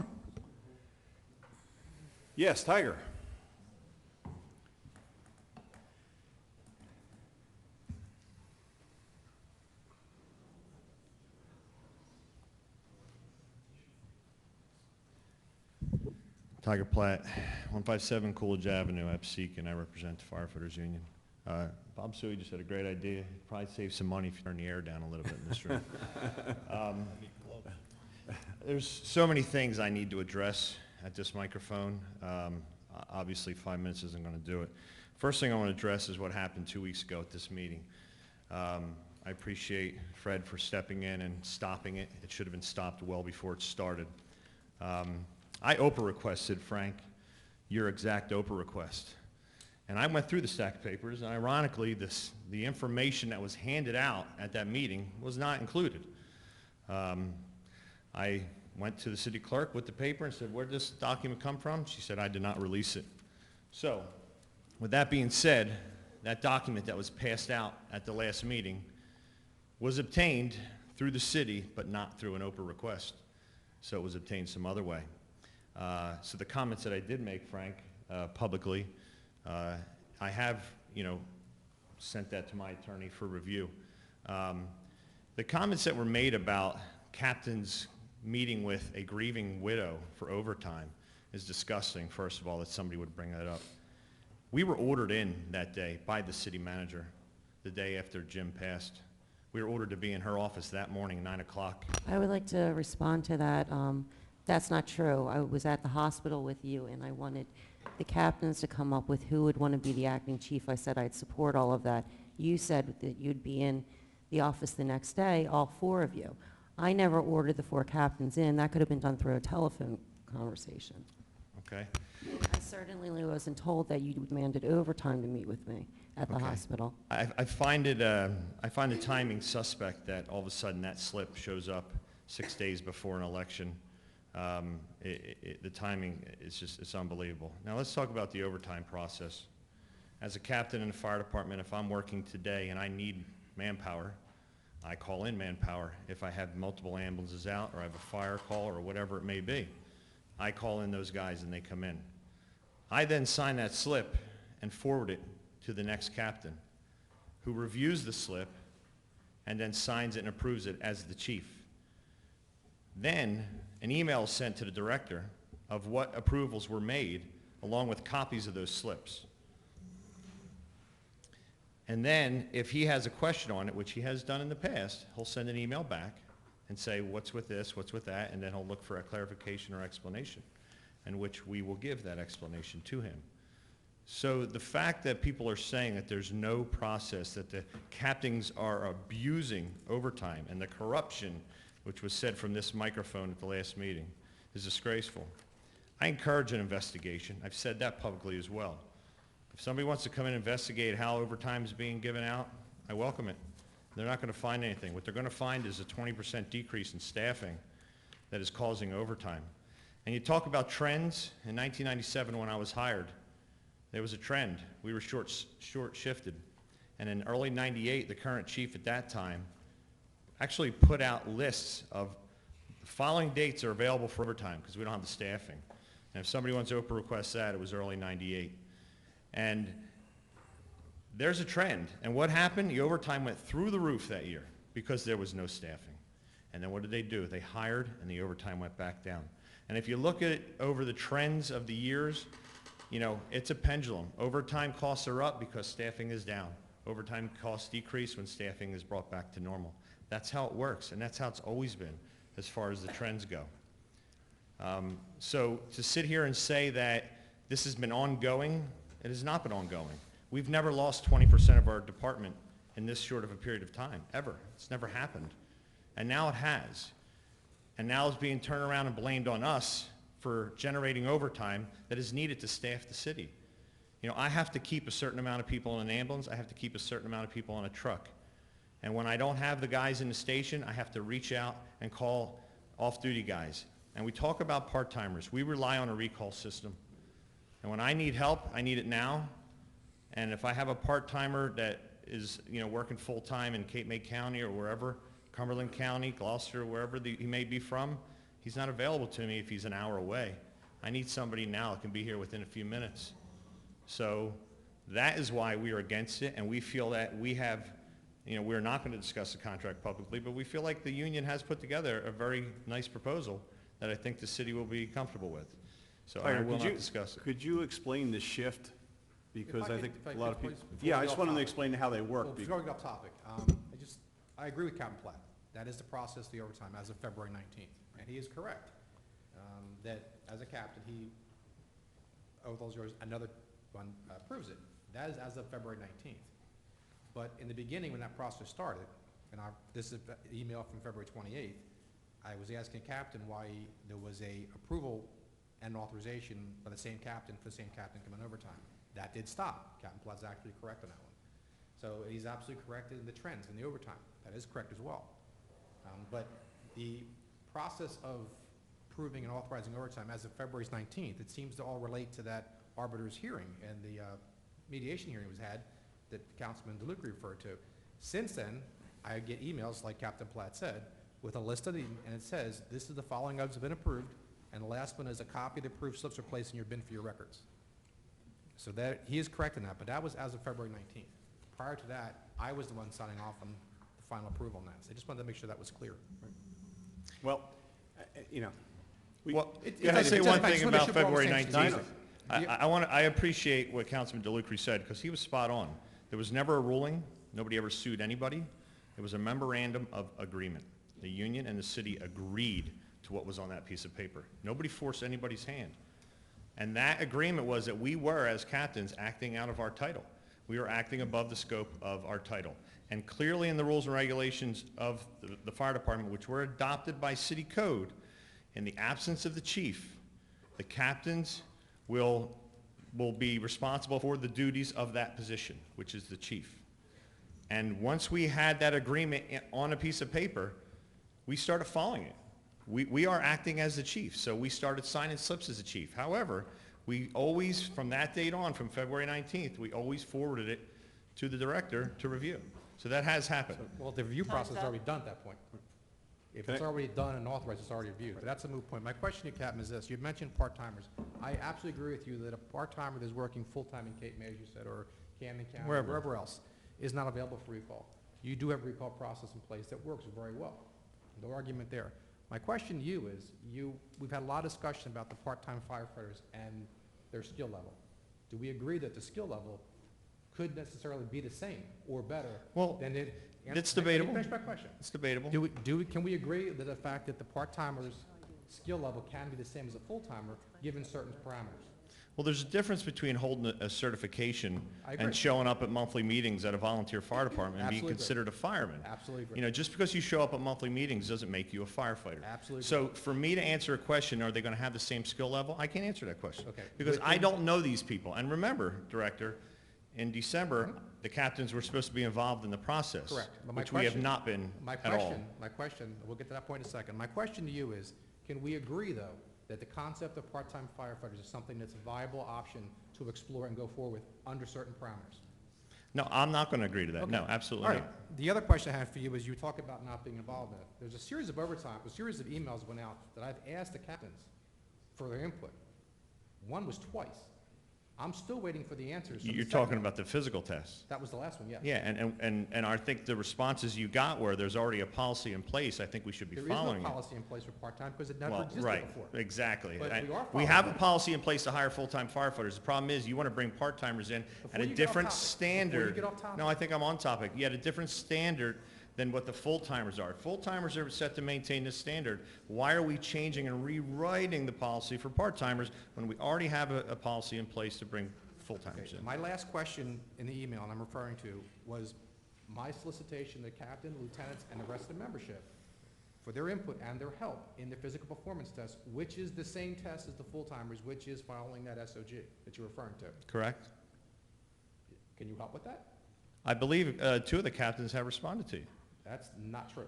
Yes, Tiger. Tiger Platt, 157 Coolidge Avenue, Epseek, and I represent the Firefighters Union. Bob Suey just had a great idea. He'd probably save some money if you turn the air down a little bit in this room. There's so many things I need to address at this microphone. Obviously, 5 minutes isn't going to do it. First thing I want to address is what happened 2 weeks ago at this meeting. I appreciate Fred for stepping in and stopping it. It should have been stopped well before it started. I OPA requested, Frank, your exact OPA request. And I went through the stack of papers, and ironically, the information that was handed out at that meeting was not included. I went to the city clerk with the paper and said, where did this document come from? She said, I did not release it. So, with that being said, that document that was passed out at the last meeting was obtained through the city, but not through an OPA request. So it was obtained some other way. So the comments that I did make, Frank, publicly, I have, sent that to my attorney for review. The comments that were made about captains meeting with a grieving widow for overtime is disgusting, first of all, that somebody would bring that up. We were ordered in that day by the city manager, the day after Jim passed. We were ordered to be in her office that morning, 9 o'clock. I would like to respond to that. That's not true. I was at the hospital with you, and I wanted the captains to come up with who would want to be the acting chief. I said I'd support all of that. You said that you'd be in the office the next day, all 4 of you. I never ordered the 4 captains in. That could have been done through a telephone conversation. Okay. I certainly wasn't told that you demanded overtime to meet with me at the hospital. I find the timing suspect that all of a sudden that slip shows up 6 days before an election. The timing is just, it's unbelievable. Now let's talk about the overtime process. As a captain in the fire department, if I'm working today and I need manpower, I call in manpower. If I have multiple ambulances out or I have a fire call or whatever it may be, I call in those guys and they come in. I then sign that slip and forward it to the next captain, who reviews the slip and then signs it and approves it as the chief. Then an email is sent to the director of what approvals were made, along with copies of those slips. And then, if he has a question on it, which he has done in the past, he'll send an email back and say, what's with this, what's with that, and then he'll look for a clarification or explanation, in which we will give that explanation to him. So the fact that people are saying that there's no process, that the captains are abusing overtime, and the corruption, which was said from this microphone at the last meeting, is disgraceful. I encourage an investigation. I've said that publicly as well. If somebody wants to come in and investigate how overtime is being given out, I welcome it. They're not going to find anything. What they're going to find is a 20% decrease in staffing that is causing overtime. And you talk about trends. In 1997, when I was hired, there was a trend. We were short-shifted. And in early 98, the current chief at that time actually put out lists of the following dates are available for overtime because we don't have the staffing. And if somebody wants to open request that, it was early 98. And there's a trend. And what happened? The overtime went through the roof that year because there was no staffing. And then what did they do? They hired, and the overtime went back down. And if you look at it over the trends of the years, you know, it's a pendulum. Overtime costs are up because staffing is down. Overtime costs decrease when staffing is brought back to normal. That's how it works, and that's how it's always been as far as the trends go. So to sit here and say that this has been ongoing, it has not been ongoing. We've never lost 20% of our department in this short of a period of time, ever. It's never happened. And now it has. And now it's being turned around and blamed on us for generating overtime that is needed to staff the city. You know, I have to keep a certain amount of people in an ambulance. I have to keep a certain amount of people on a truck. And when I don't have the guys in the station, I have to reach out and call off-duty guys. And we talk about part-timers. We rely on a recall system. And when I need help, I need it now. And if I have a part-timer that is, you know, working full-time in Cape May County or wherever, Cumberland County, Gloucester, wherever he may be from, he's not available to me if he's an hour away. I need somebody now that can be here within a few minutes. So that is why we are against it, and we feel that we have, you know, we're not going to discuss the contract publicly, but we feel like the union has put together a very nice proposal that I think the city will be comfortable with. So I will not discuss it. Could you explain the shift? Because I think If I a lot of could, people, please, before yeah, we I go just off wanted to topic. explain how they work. Well, before we get off topic, I agree with Captain Platt. That is the process of the overtime as of February 19th. And he is correct that as a captain, he, over those years, another one proves it. That is as of February 19th. But in the beginning, when that process started, and this is an email from February 28th, I was asking Captain why there was a approval and authorization by the same captain for the same captain coming overtime. That did stop. Captain Platt's actually correct on that one. So he's absolutely correct in the trends in the overtime. That is correct as well. But the process of approving and authorizing overtime as of February 19th, it seems to all relate to that arbiter's hearing and the mediation hearing was had that Councilman DeLuca referred to. Since then, I get emails, like Captain Platt said, with a list of the, and it says, this is the following items have been approved, and the last one is a copy of the approved slips are placed in your bin for your records. So that, he is correct in that, but that was as of February 19th. Prior to that, I was the one signing off on the final approval on that. So I just wanted to make sure that was clear. Well, you know. Well, it can I does- say it one does- thing I about just wanna make February sure we're all on the 19th? same page. I appreciate what Councilman DeLuca said, because he was spot on. There was never a ruling. Nobody ever sued anybody. It was a memorandum of agreement. The union and the city agreed to what was on that piece of paper. Nobody forced anybody's hand. And that agreement was that we were, as captains, acting out of our title. We were acting above the scope of our title. And clearly in the rules and regulations of the fire department, which were adopted by city code, in the absence of the chief, the captains will be responsible for the duties of that position, which is the chief. And once we had that agreement on a piece of paper, we started following it. We are acting as the chief, so we started signing slips as the chief. However, we always, from that date on, from February 19th, we always forwarded it to the director to review. So that has happened. Well, the review process is already done at that point. If it's already done and authorized, it's already reviewed. But that's a moot point. My question to you, Captain, is this. You mentioned part-timers. I absolutely agree with you that a part-timer that's working full-time in Cape May, as you said, or Camden County, wherever else, is not available for recall. You do have a recall process in place that works very well. No argument there. My question to you is, we've had a lot of discussion about the part-time firefighters and their skill level. Do we agree that the skill level could necessarily be the same or better Well, than it? it's debatable. Let me finish my question. It's debatable. Can we agree that the fact that the part-timer's skill level can be the same as a full-timer, given certain parameters? Well, there's a difference between holding a certification I agree. and showing up at monthly meetings at a volunteer fire department and being Absolutely agree. considered a fireman. Absolutely agree. You know, just because you show up at monthly meetings doesn't make you a firefighter. Absolutely So for me to answer a question, are they going to have the same skill level? I can't answer that question. Okay. Because I don't know these people. And remember, Director, in December, the captains were supposed to be involved in the process. Correct. But my which we have question- not been My at all. question, we'll get to that point in a second. My question to you is, can we agree, though, that the concept of part-time firefighters is something that's a viable option to explore and go forward with under certain parameters? No, I'm not going to agree to that. Okay. No, absolutely All not. right. The other question I have for you is, you talk about not being involved in it. There's a series of overtime, a series of emails went out that I've asked the captains for their input. One was twice. I'm still waiting for the answers. from the You're second talking one. about the physical test. That was the last one, yes. Yeah, and I think the responses you got were, there's already a policy in place. I think we should be There is no following it. policy in place for part-time because it never Well, existed right, before. exactly. But we are We have a following it. policy in place to hire full-time firefighters. The problem is, you want to bring part-timers in Before at a you get off different topic, before you standard. get off topic. No, I think I'm on topic. You had a different standard than what the full-timers are. Full-timers are set to maintain this standard. Why are we changing and rewriting the policy for part-timers when we already have a policy in place to bring full-timers in? My last question in the email, and I'm referring to, was my solicitation to captain, lieutenants, and the rest of the membership for their input and their help in the physical performance test, which is the same test as the full-timers, which is following that SOG that you're referring to. Correct? Can you help with that? I believe two of the captains have responded to you. That's not true.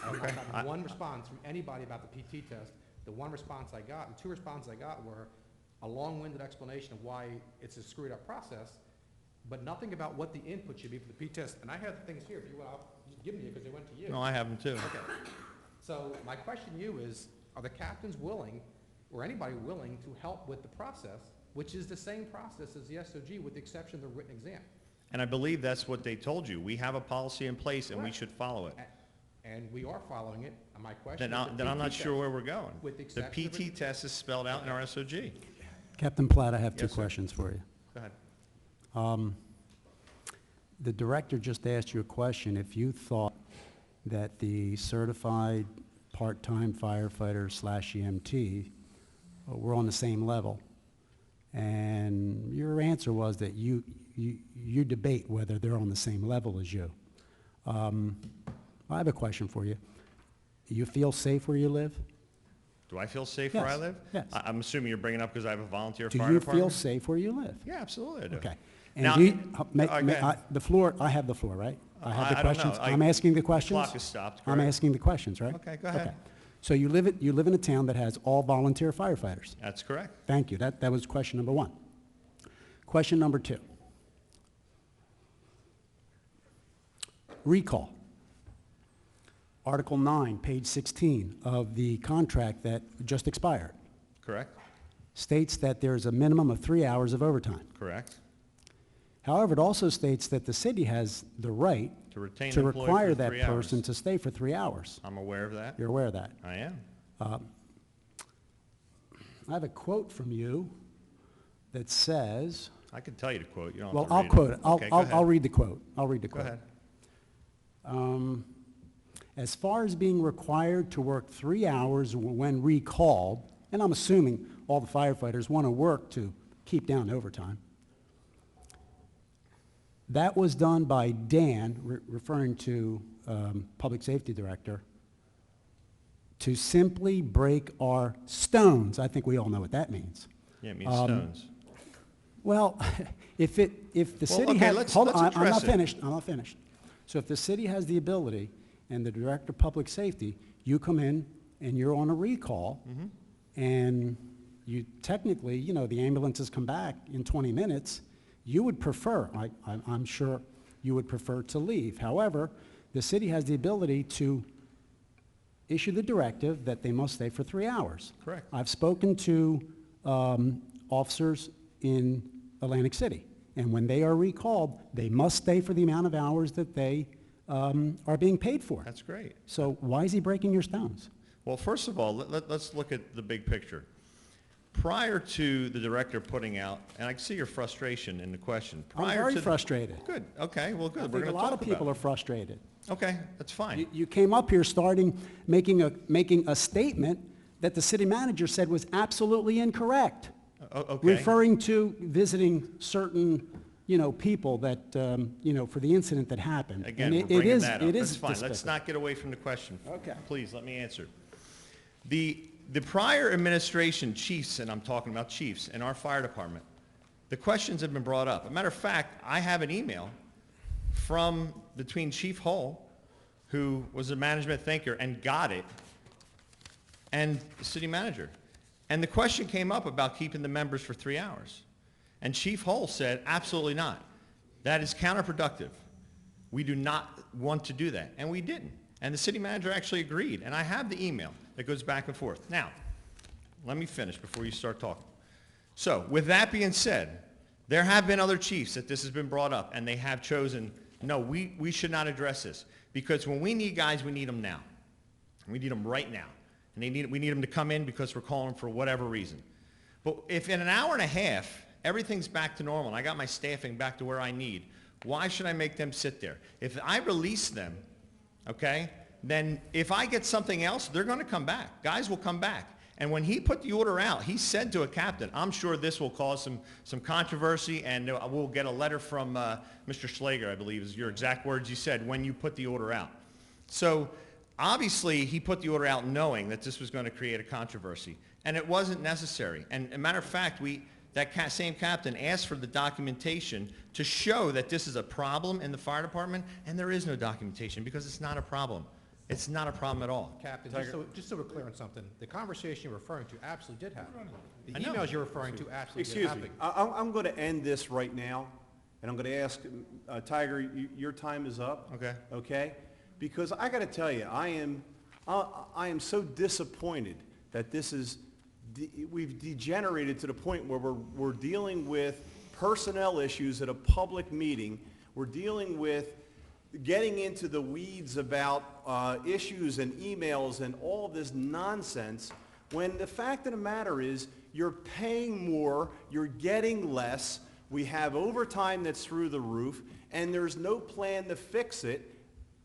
I've not gotten one response from anybody about the PT test. The one response I got, and two responses I got were a long-winded explanation of why it's a screwed-up process, but nothing about what the input should be for the PT test. And I have the things here, if you want, I'll just give them to you because they went to you. No, I have them too. Okay. So my question to you is, are the captains willing, or anybody willing, to help with the process, which is the same process as the SOG with the exception of the written exam? And I believe that's what they told you. We have a policy in place and we Correct. should follow it. And we are following it. And my question Then is the I'm PT not sure test, where we're going. with the The exception of the- PT test is spelled out in our SOG. Captain Platt, I have two Yes, sir. questions for you. Go ahead. The director just asked you a question. If you thought that the certified part-time firefighter / EMT were on the same level, and your answer was that you debate whether they're on the same level as you. I have a question for you. You feel safe where you live? Do I feel safe where I Yes, live? yes. I'm assuming you're bringing up because I have a volunteer Do fire you department? feel safe where you live? Yeah, absolutely I do. Okay. Now, And do you, again, the floor, I have the floor, right? I have the I don't know. questions. I'm asking the questions? Clock has stopped, I'm correct? asking the questions, right? Okay, go ahead. So you live in a town that has all volunteer firefighters? That's correct. Thank you. That was question number one. Question number two. Recall. Article 9, page 16 of the contract that just expired Correct? states that there's a minimum of 3 hours of overtime. Correct. However, it also states that the city has the right To retain to an employee require for that 3 hours. person to stay for 3 hours. I'm aware of that. You're aware of that? I am. I have a quote from you that says, I can tell you to quote. You don't have well, to I'll read quote it. Okay, go I'll ahead. read the quote. I'll read the Go quote. ahead. As far as being required to work 3 hours when recalled, and I'm assuming all the firefighters want to work to keep down overtime, that was done by Dan, referring to Public Safety Director, to simply break our stones. I think we all know what that means. Yeah, it means stones. Well, if the Well, city okay, has, let's- hold let's on, I'm not address it. finished, I'm not finished. So if the city has the ability, and the Director of Public Safety, you come in and you're on a recall, Mm-hmm. and you technically, you know, the ambulances come back in 20 minutes, you would prefer, I'm sure you would prefer to leave. However, the city has the ability to issue the directive that they must stay for 3 hours. Correct. I've spoken to officers in Atlantic City, and when they are recalled, they must stay for the amount of hours that they are being paid for. That's great. So why is he breaking your stones? Well, first of all, let's look at the big picture. Prior to the director putting out, and I can see your frustration in the question. I'm Prior very to frustrated. Good, okay, well, good. I We're think a going to lot talk of people about are frustrated. it. Okay, that's fine. You came up here making a statement that the city manager said was absolutely incorrect. Okay. Referring to visiting certain, people that, for the incident that happened. Again, And we're bringing is- that up. it That's is fine. Let's despicable. not get away from the question. Okay. Please, let me answer. The prior administration chiefs, and I'm talking about chiefs, in our fire department, the questions have been brought up. As a matter of fact, I have an email between Chief Hull, who was a management thinker and got it, and the city manager. And the question came up about keeping the members for 3 hours. And Chief Hull said, absolutely not. That is counterproductive. We do not want to do that. And we didn't. And the city manager actually agreed. And I have the email that goes back and forth. Now, let me finish before you start talking. So, with that being said, there have been other chiefs that this has been brought up, and they have chosen, no, we should not address this. Because when we need guys, we need them now. We need them right now. And we need them to come in because we're calling them for whatever reason. But if in an hour and a half, everything's back to normal, and I got my staffing back to where I need, why should I make them sit there? If I release them, okay, then if I get something else, they're going to come back. Guys will come back. And when he put the order out, he said to a captain, I'm sure this will cause some controversy, and we'll get a letter from Mr. Schlager, I believe is your exact words you said, when you put the order out. So obviously, he put the order out knowing that this was going to create a controversy, and it wasn't necessary. And as a matter of fact, that same captain asked for the documentation to show that this is a problem in the fire department, and there is no documentation because it's not a problem. It's not a problem at all. Captain, just so we're clear on something, the conversation you're referring to absolutely did happen. The I know. emails you're referring to absolutely did Excuse happen. me, I'm going to end this right now, and I'm going to ask, Tiger, your time is up. Okay. Okay? Because I got to tell you, I am so disappointed that we've degenerated to the point where we're dealing with personnel issues at a public meeting. We're dealing with getting into the weeds about issues and emails and all this nonsense, when the fact of the matter is you're paying more, you're getting less, we have overtime that's through the roof, and there's no plan to fix it,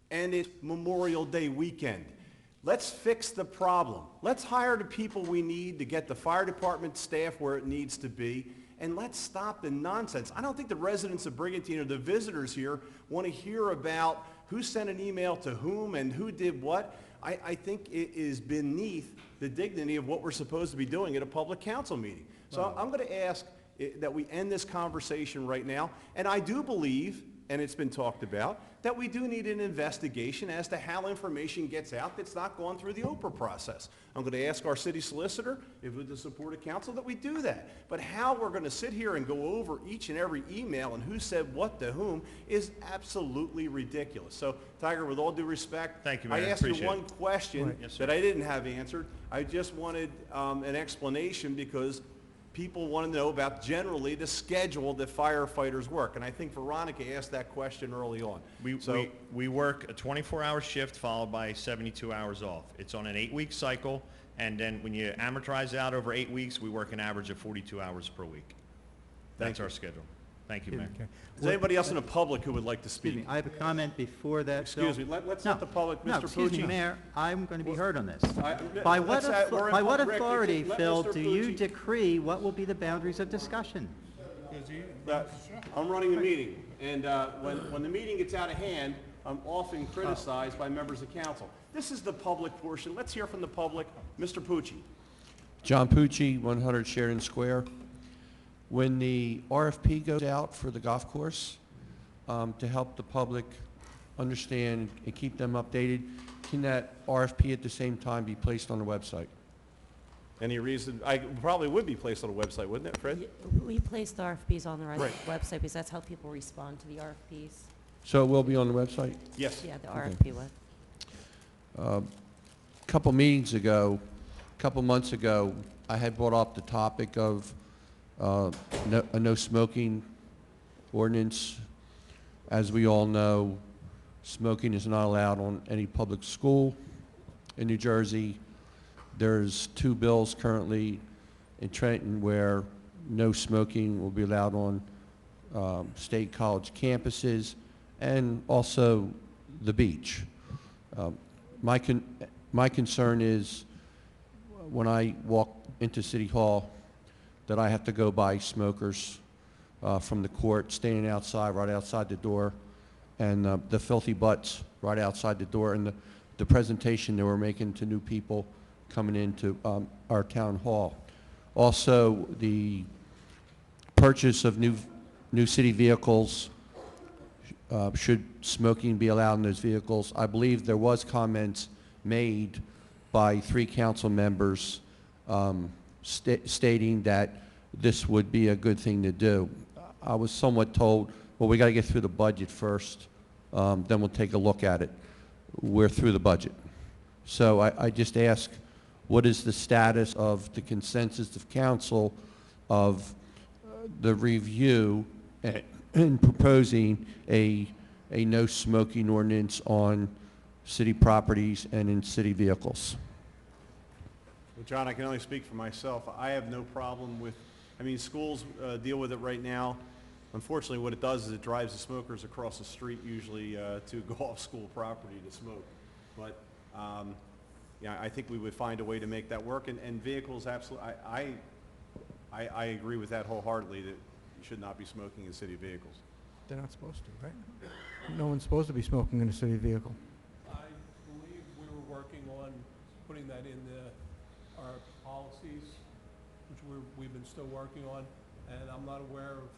and it's Memorial Day weekend. Let's fix the problem. Let's hire the people we need to get the fire department staff where it needs to be, and let's stop the nonsense. I don't think the residents of Brigantine or the visitors here want to hear about who sent an email to whom and who did what. I think it is beneath the dignity of what we're supposed to be doing at a public council meeting. So I'm going to ask that we end this conversation right now, and I do believe, and it's been talked about, that we do need an investigation as to how information gets out that's not gone through the Oprah process. I'm going to ask our city solicitor, if with the support of council, that we do that. But how we're going to sit here and go over each and every email and who said what to whom is absolutely ridiculous. So, Tiger, with all due respect, Thank you, Mayor. I asked you Appreciate one it. question Yes, sir. that I didn't have answered. I just wanted an explanation because people want to know about generally the schedule that firefighters work. And I think Veronica asked that question early on. We work a 24-hour shift followed by 72 hours off. It's on an 8-week cycle, and then when you amortize out over 8 weeks, we work an average of 42 hours per week. That's our schedule. Thank you, Mayor. Is there anybody else in the public who would like to Excuse speak? me, I have a comment before that. Excuse me, let's No, let the public, No, Mr. excuse me, Pucci. Mayor, I'm going to be heard on this. We're By in what public authority, record. Let Phil, Mr. do you Pucci- decree what will be the boundaries of discussion? I'm running a meeting, and when the meeting gets out of hand, I'm often criticized by members of council. This is the public portion. Let's hear from the public. Mr. Pucci. John Pucci, 100 Sheridan Square. When the RFP goes out for the golf course, to help the public understand and keep them updated, can that RFP at the same time be placed on the website? Any reason? I probably would be placed on a website, wouldn't it, Fred? We placed the RFPs on the Right. website because that's how people respond to the RFPs. So it will be on the website? Yes. Yeah, the Okay. RFP would. Couple months ago, I had brought up the topic of a no smoking ordinance. As we all know, smoking is not allowed on any public school in New Jersey. There's 2 bills currently in Trenton where no smoking will be allowed on state college campuses and also the beach. My concern is when I walk into City Hall that I have to go by smokers from the court standing outside, right outside the door, and the filthy butts right outside the door, and the presentation they were making to new people coming into our town hall. Also, the purchase of new city vehicles, should smoking be allowed in those vehicles? I believe there was comments made by 3 council members stating that this would be a good thing to do. I was somewhat told, well, we got to get through the budget first, then we'll take a look at it. We're through the budget. So I just ask, what is the status of the consensus of council of the review and proposing a no smoking ordinance on city properties and in city vehicles? Well, John, I can only speak for myself. I have no problem with, I mean, schools deal with it right now. Unfortunately, what it does is it drives the smokers across the street usually to go off school property to smoke. But yeah, I think we would find a way to make that work. And vehicles, absolutely, I agree with that wholeheartedly, that you should not be smoking in city vehicles. They're not supposed to, right? No one's supposed to be smoking in a city vehicle. I believe we were working on putting that in our policies, which we've been still working on, and I'm not aware of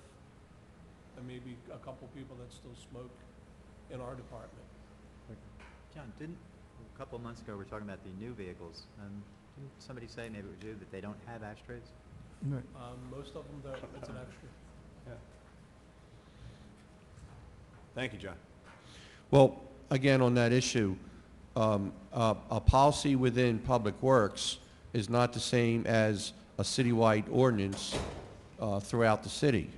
maybe a couple people that still smoke in our department. John, a couple of months ago, we were talking about the new vehicles. Didn't somebody say, maybe it was you, that they don't have ashtrays? Right. Most of them, it's an extra. Yeah. Thank you, John. Well, again, on that issue, a policy within Public Works is not the same as a citywide ordinance throughout the city.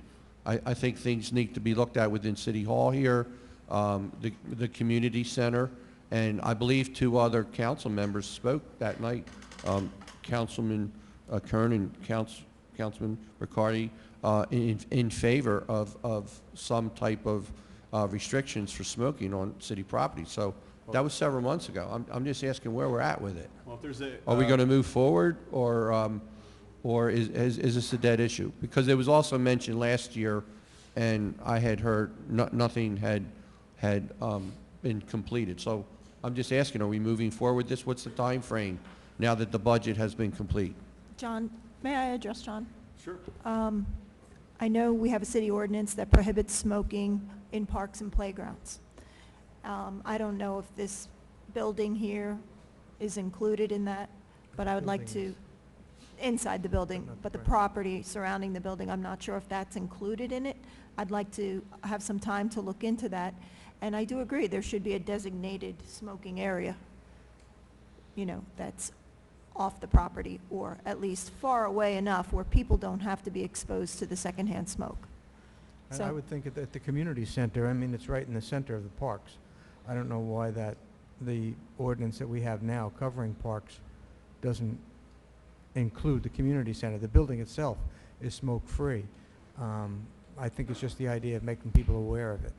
I think things need to be looked at within City Hall here, the community center, and I believe 2 other council members spoke that night, Councilman Kern and Councilman Riccardi, in favor of some type of restrictions for smoking on city property. So that was several months ago. I'm just asking where we're at with it. Well, if there's a, Are we going to move forward, or is this a dead issue? Because it was also mentioned last year, and I had heard nothing had been completed. So I'm just asking, are we moving forward with this? What's the time frame now that the budget has been complete? John, may I address John? Sure. I know we have a city ordinance that prohibits smoking in parks and playgrounds. I don't know if this building here is included in that, but I would like to, inside the building, but the property surrounding the building, I'm not sure if that's included in it. I'd like to have some time to look into that. And I do agree, there should be a designated smoking area, you know, that's off the property, or at least far away enough where people don't have to be exposed to the secondhand smoke. And I would think at the community center, I mean, it's right in the center of the parks. I don't know why the ordinance that we have now covering parks doesn't include the community center. The building itself is smoke-free. I think it's just the idea of making people aware of it.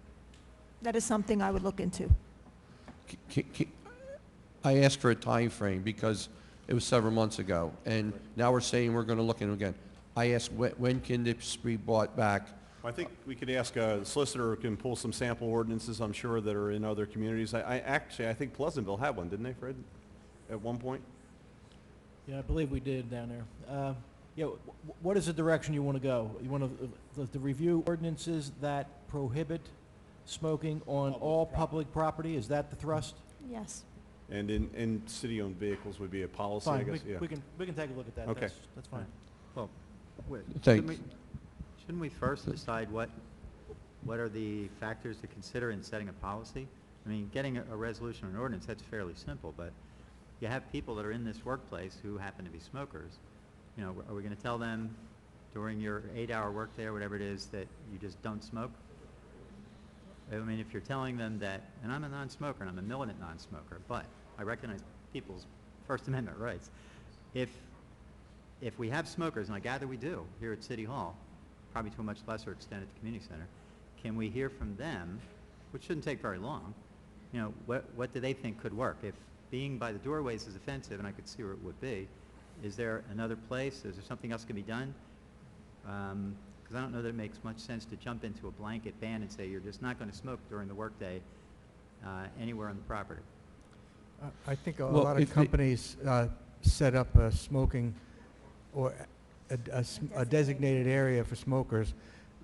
That is something I would look into. I asked for a time frame because it was several months ago, and now we're saying we're going to look into it again. I asked, when can this be brought back? I think we could ask the solicitor can pull some sample ordinances, I'm sure, that are in other communities. I think Pleasantville had one, didn't they, Fred, at one point? Yeah, I believe we did down there. Yeah, what is the direction you want to go? You want to review ordinances that prohibit smoking on all public property? Is that the thrust? Yes. And in city-owned vehicles would be a policy, I Fine, guess, yeah. we can take a look at that. Okay. That's fine. Well, Thanks. shouldn't we first decide what are the factors to consider in setting a policy? I mean, getting a resolution or an ordinance, that's fairly simple, but you have people that are in this workplace who happen to be smokers. You know, are we going to tell them during your 8-hour workday or whatever it is that you just don't smoke? I mean, if you're telling them that, and I'm a non-smoker and I'm a militant non-smoker, but I recognize people's First Amendment rights. if we have smokers, and I gather we do here at City Hall, probably to a much lesser extent at the community center, can we hear from them, which shouldn't take very long, you know, what do they think could work? If being by the doorways is offensive, and I could see where it would be, is there another place? Is there something else that can be done? Because I don't know that it makes much sense to jump into a blanket ban and say you're just not going to smoke during the workday anywhere on the property. I think a Well, lot if of the- companies set up a smoking or a designated area for smokers.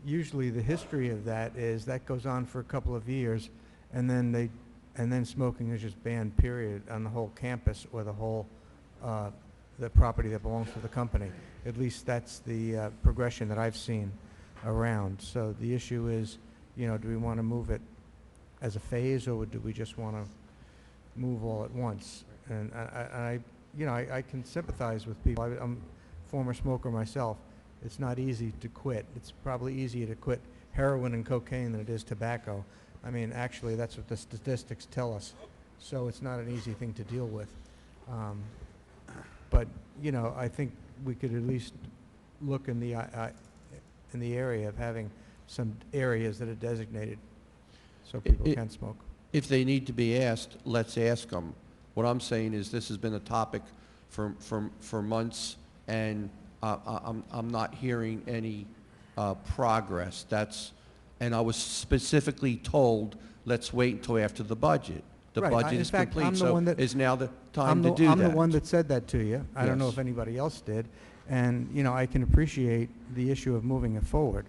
Usually the history of that is that goes on for a couple of years, and then smoking is just banned, period, on the whole campus or the whole the property that belongs to the company. At least that's the progression that I've seen around. So the issue is, you know, do we want to move it as a phase, or do we just want to move all at once? And I can sympathize with people. I'm a former smoker myself. It's not easy to quit. It's probably easier to quit heroin and cocaine than it is tobacco. I mean, actually, that's what the statistics tell us. So it's not an easy thing to deal with. But, you know, I think we could at least look in the area of having some areas that are designated so people can smoke. If they need to be asked, let's ask them. What I'm saying is this has been a topic for months, and I'm not hearing any progress. And I was specifically told, let's wait until after the budget. The Right. budget In is fact, complete, I'm the so one that- is now the time to do that. I'm the one that said that to you. I don't know Yes. if anybody else did. And, you know, I can appreciate the issue of moving it forward.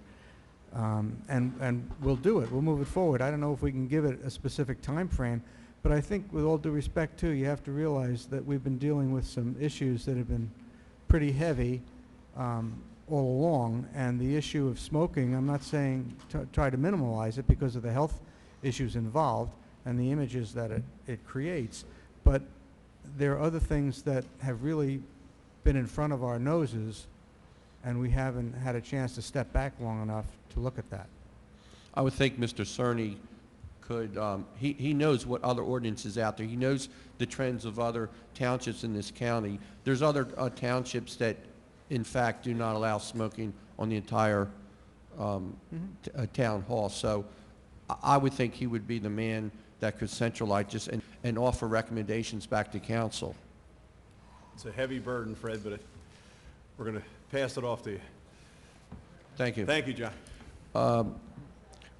And we'll do it. We'll move it forward. I don't know if we can give it a specific time frame, but I think with all due respect, too, you have to realize that we've been dealing with some issues that have been pretty heavy all along. And the issue of smoking, I'm not saying try to minimize it because of the health issues involved and the images that it creates, but there are other things that have really been in front of our noses, and we haven't had a chance to step back long enough to look at that. I would think Mr. Cerny could, he knows what other ordinances out there. He knows the trends of other townships in this county. There's other townships that, in fact, do not allow smoking on the entire town hall. So I would think he would be the man that could centralize this and offer recommendations back to council. It's a heavy burden, Fred, but we're going to pass it off to you. Thank you. Thank you, John.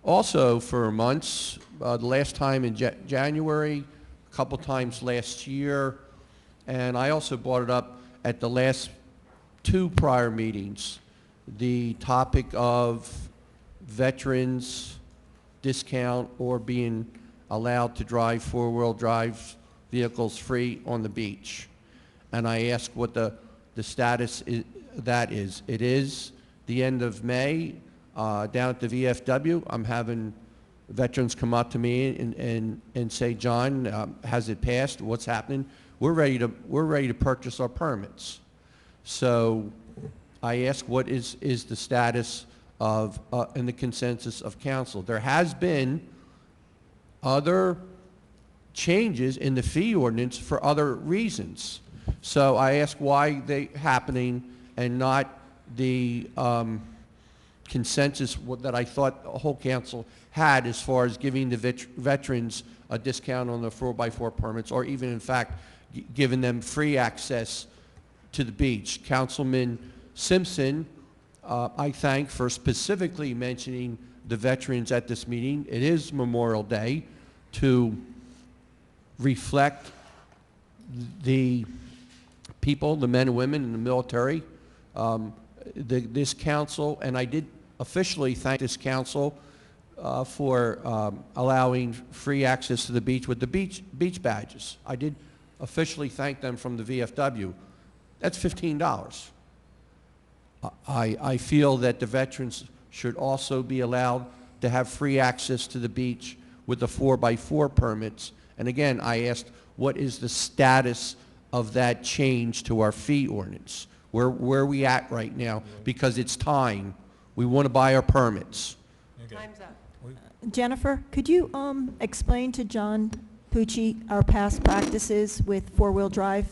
Also, for months, the last time in January, a couple times last year, and I also brought it up at the last two prior meetings, the topic of veterans discount or being allowed to drive four-wheel drive vehicles free on the beach. And I asked what the status that is. It is the end of May down at the VFW. I'm having veterans come up to me and say, John, has it passed? What's happening? We're ready to purchase our permits. So I asked what is the status of and the consensus of council. There has been other changes in the fee ordinance for other reasons. So I ask why they happening and not the consensus that I thought the whole council had as far as giving the veterans a discount on the 4x4 permits, or even in fact giving them free access to the beach. Councilman Simpson, I thank for specifically mentioning the veterans at this meeting. It is Memorial Day to reflect the people, the men and women in the military. This council, and I did officially thank this council for allowing free access to the beach with the beach badges. I did officially thank them from the VFW. That's $15. I feel that the veterans should also be allowed to have free access to the beach with the 4x4 permits. And again, I asked, what is the status of that change to our fee ordinance? Where are we at right now? Because it's time. We want to buy our permits. Time's up. Jennifer, could you explain to John Pucci our past practices with four-wheel drive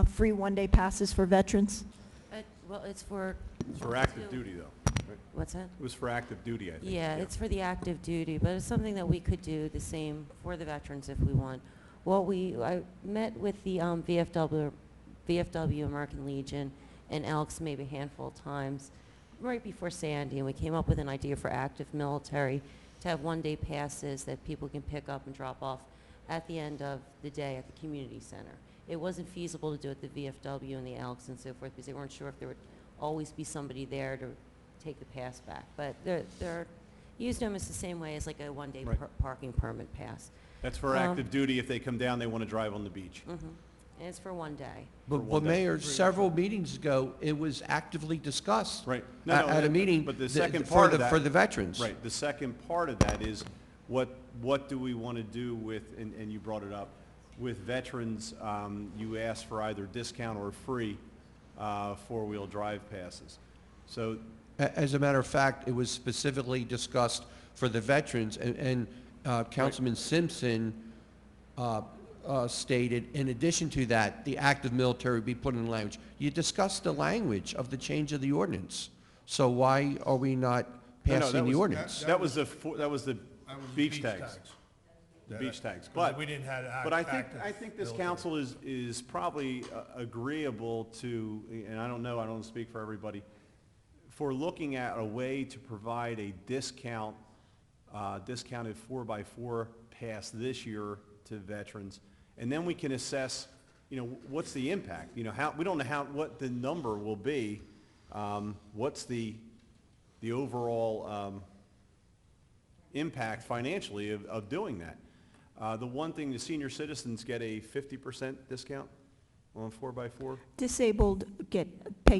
free one-day passes for veterans? Well, it's for... It's for active duty, though, right? What's that? It was for active duty, I think. Yeah, it's for the active duty, but it's something that we could do the same for the veterans if we want. I met with the VFW, American Legion, and Elks maybe a handful of times right before Sandy, and we came up with an idea for active military to have one-day passes that people can pick up and drop off at the end of the day at the community center. It wasn't feasible to do it at the VFW and the Elks and so forth because they weren't sure if there would always be somebody there to take the pass back. But they're used almost the same way as like a one-day Right. parking permit pass. That's for active duty. If they come down, they want to drive on the beach. And it's for one day. But Mayor, several meetings ago, it was actively discussed. Right. At a meeting. But the second part of that. For the veterans. Right. The second part of that is what do we want to do with, and you brought it up, with veterans, you asked for either discount or free four-wheel drive passes. So As a matter of fact, it was specifically discussed for the veterans, and Councilman Simpson stated, in addition to that, the active military would be put in language. You discussed the language of the change of the ordinance. So why are we not passing the ordinance? That was the beach tags. The beach tags. But we didn't have But I think this council is probably agreeable to, and I don't know, I don't speak for everybody, for looking at a way to provide a discounted 4x4 pass this year to veterans, and then we can assess, what's the impact? We don't know what the number will be. What's the overall impact financially of doing that? The one thing, the senior citizens get a 50% discount on 4x4. Disabled pay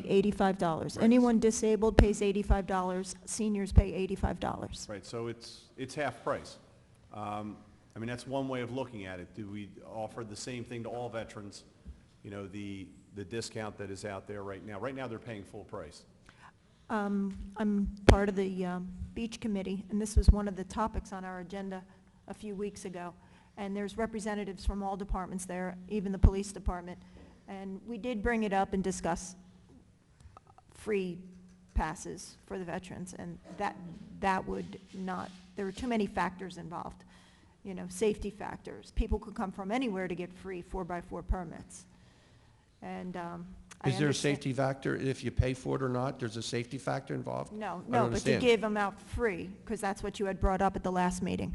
$85. Right. Anyone disabled pays $85. Seniors pay $85. Right, so it's half price. That's one way of looking at it. Do we offer the same thing to all veterans? The discount that is out there right now. Right now, they're paying full price. I'm part of the beach committee, and this was one of the topics on our agenda a few weeks ago. And there's representatives from all departments there, even the police department. And we did bring it up and discuss free passes for the veterans, and that would not, there were too many factors involved. Safety factors. People could come from anywhere to get free 4x4 permits. And Is there a safety factor if you pay for it or not? There's a safety factor involved? No, I don't but to understand. give them out free, because that's what you had brought up at the last meeting.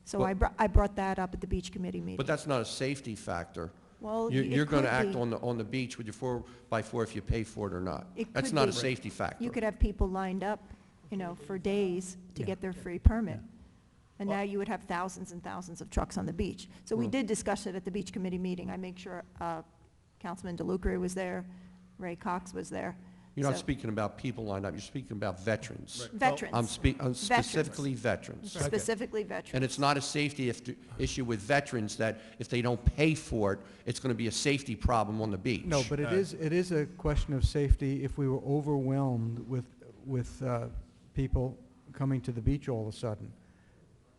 So Well- I brought that up at the beach committee meeting. But that's not a safety factor. Well, You're it going to could act be. on the beach with your 4x4 if you pay for it or not. It That's could not be. a safety factor. You could have people lined up, for days to get their free permit. And now you would have thousands and thousands of trucks on the beach. So we did discuss it at the beach committee meeting. I make sure Councilman DeLucre was there, Ray Cox was there. You're not So- speaking about people lined up, you're speaking about veterans. Veterans. I'm Veterans. specifically veterans. Specifically veterans. And it's not a safety issue with veterans that if they don't pay for it, it's going to be a safety problem on the beach. No, but it is a question of safety if we were overwhelmed with people coming to the beach all of a sudden.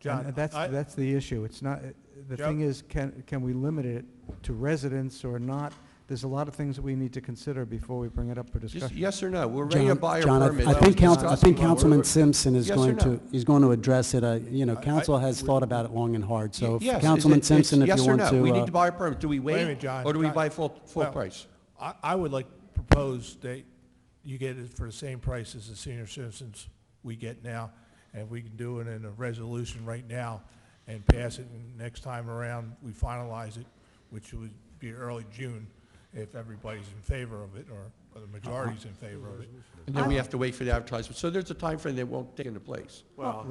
John, And that's the issue. It's not, the thing is, can we limit it to residents or not? There's a lot of things that we need to consider before we bring it up for Just discussion. yes or no? We're ready to buy a John, permit. I think Discuss it. Councilman Simpson is Yes or going no? he's going to address it. Council has thought about it long and hard. So Yes, Councilman it's Simpson, if you yes or want no? We to, need to buy a permit. Do we Wait a wait, minute, John. or do we John, buy full well, price? I would like to propose that you get it for the same price as the senior citizens we get now, and we can do it in a resolution right now and pass it, and next time around, we finalize it, which would be early June, if everybody's in favor of it, or the majority's in favor of it. And then we have to wait for the advertisement. So there's a time frame that won't take into place. Well,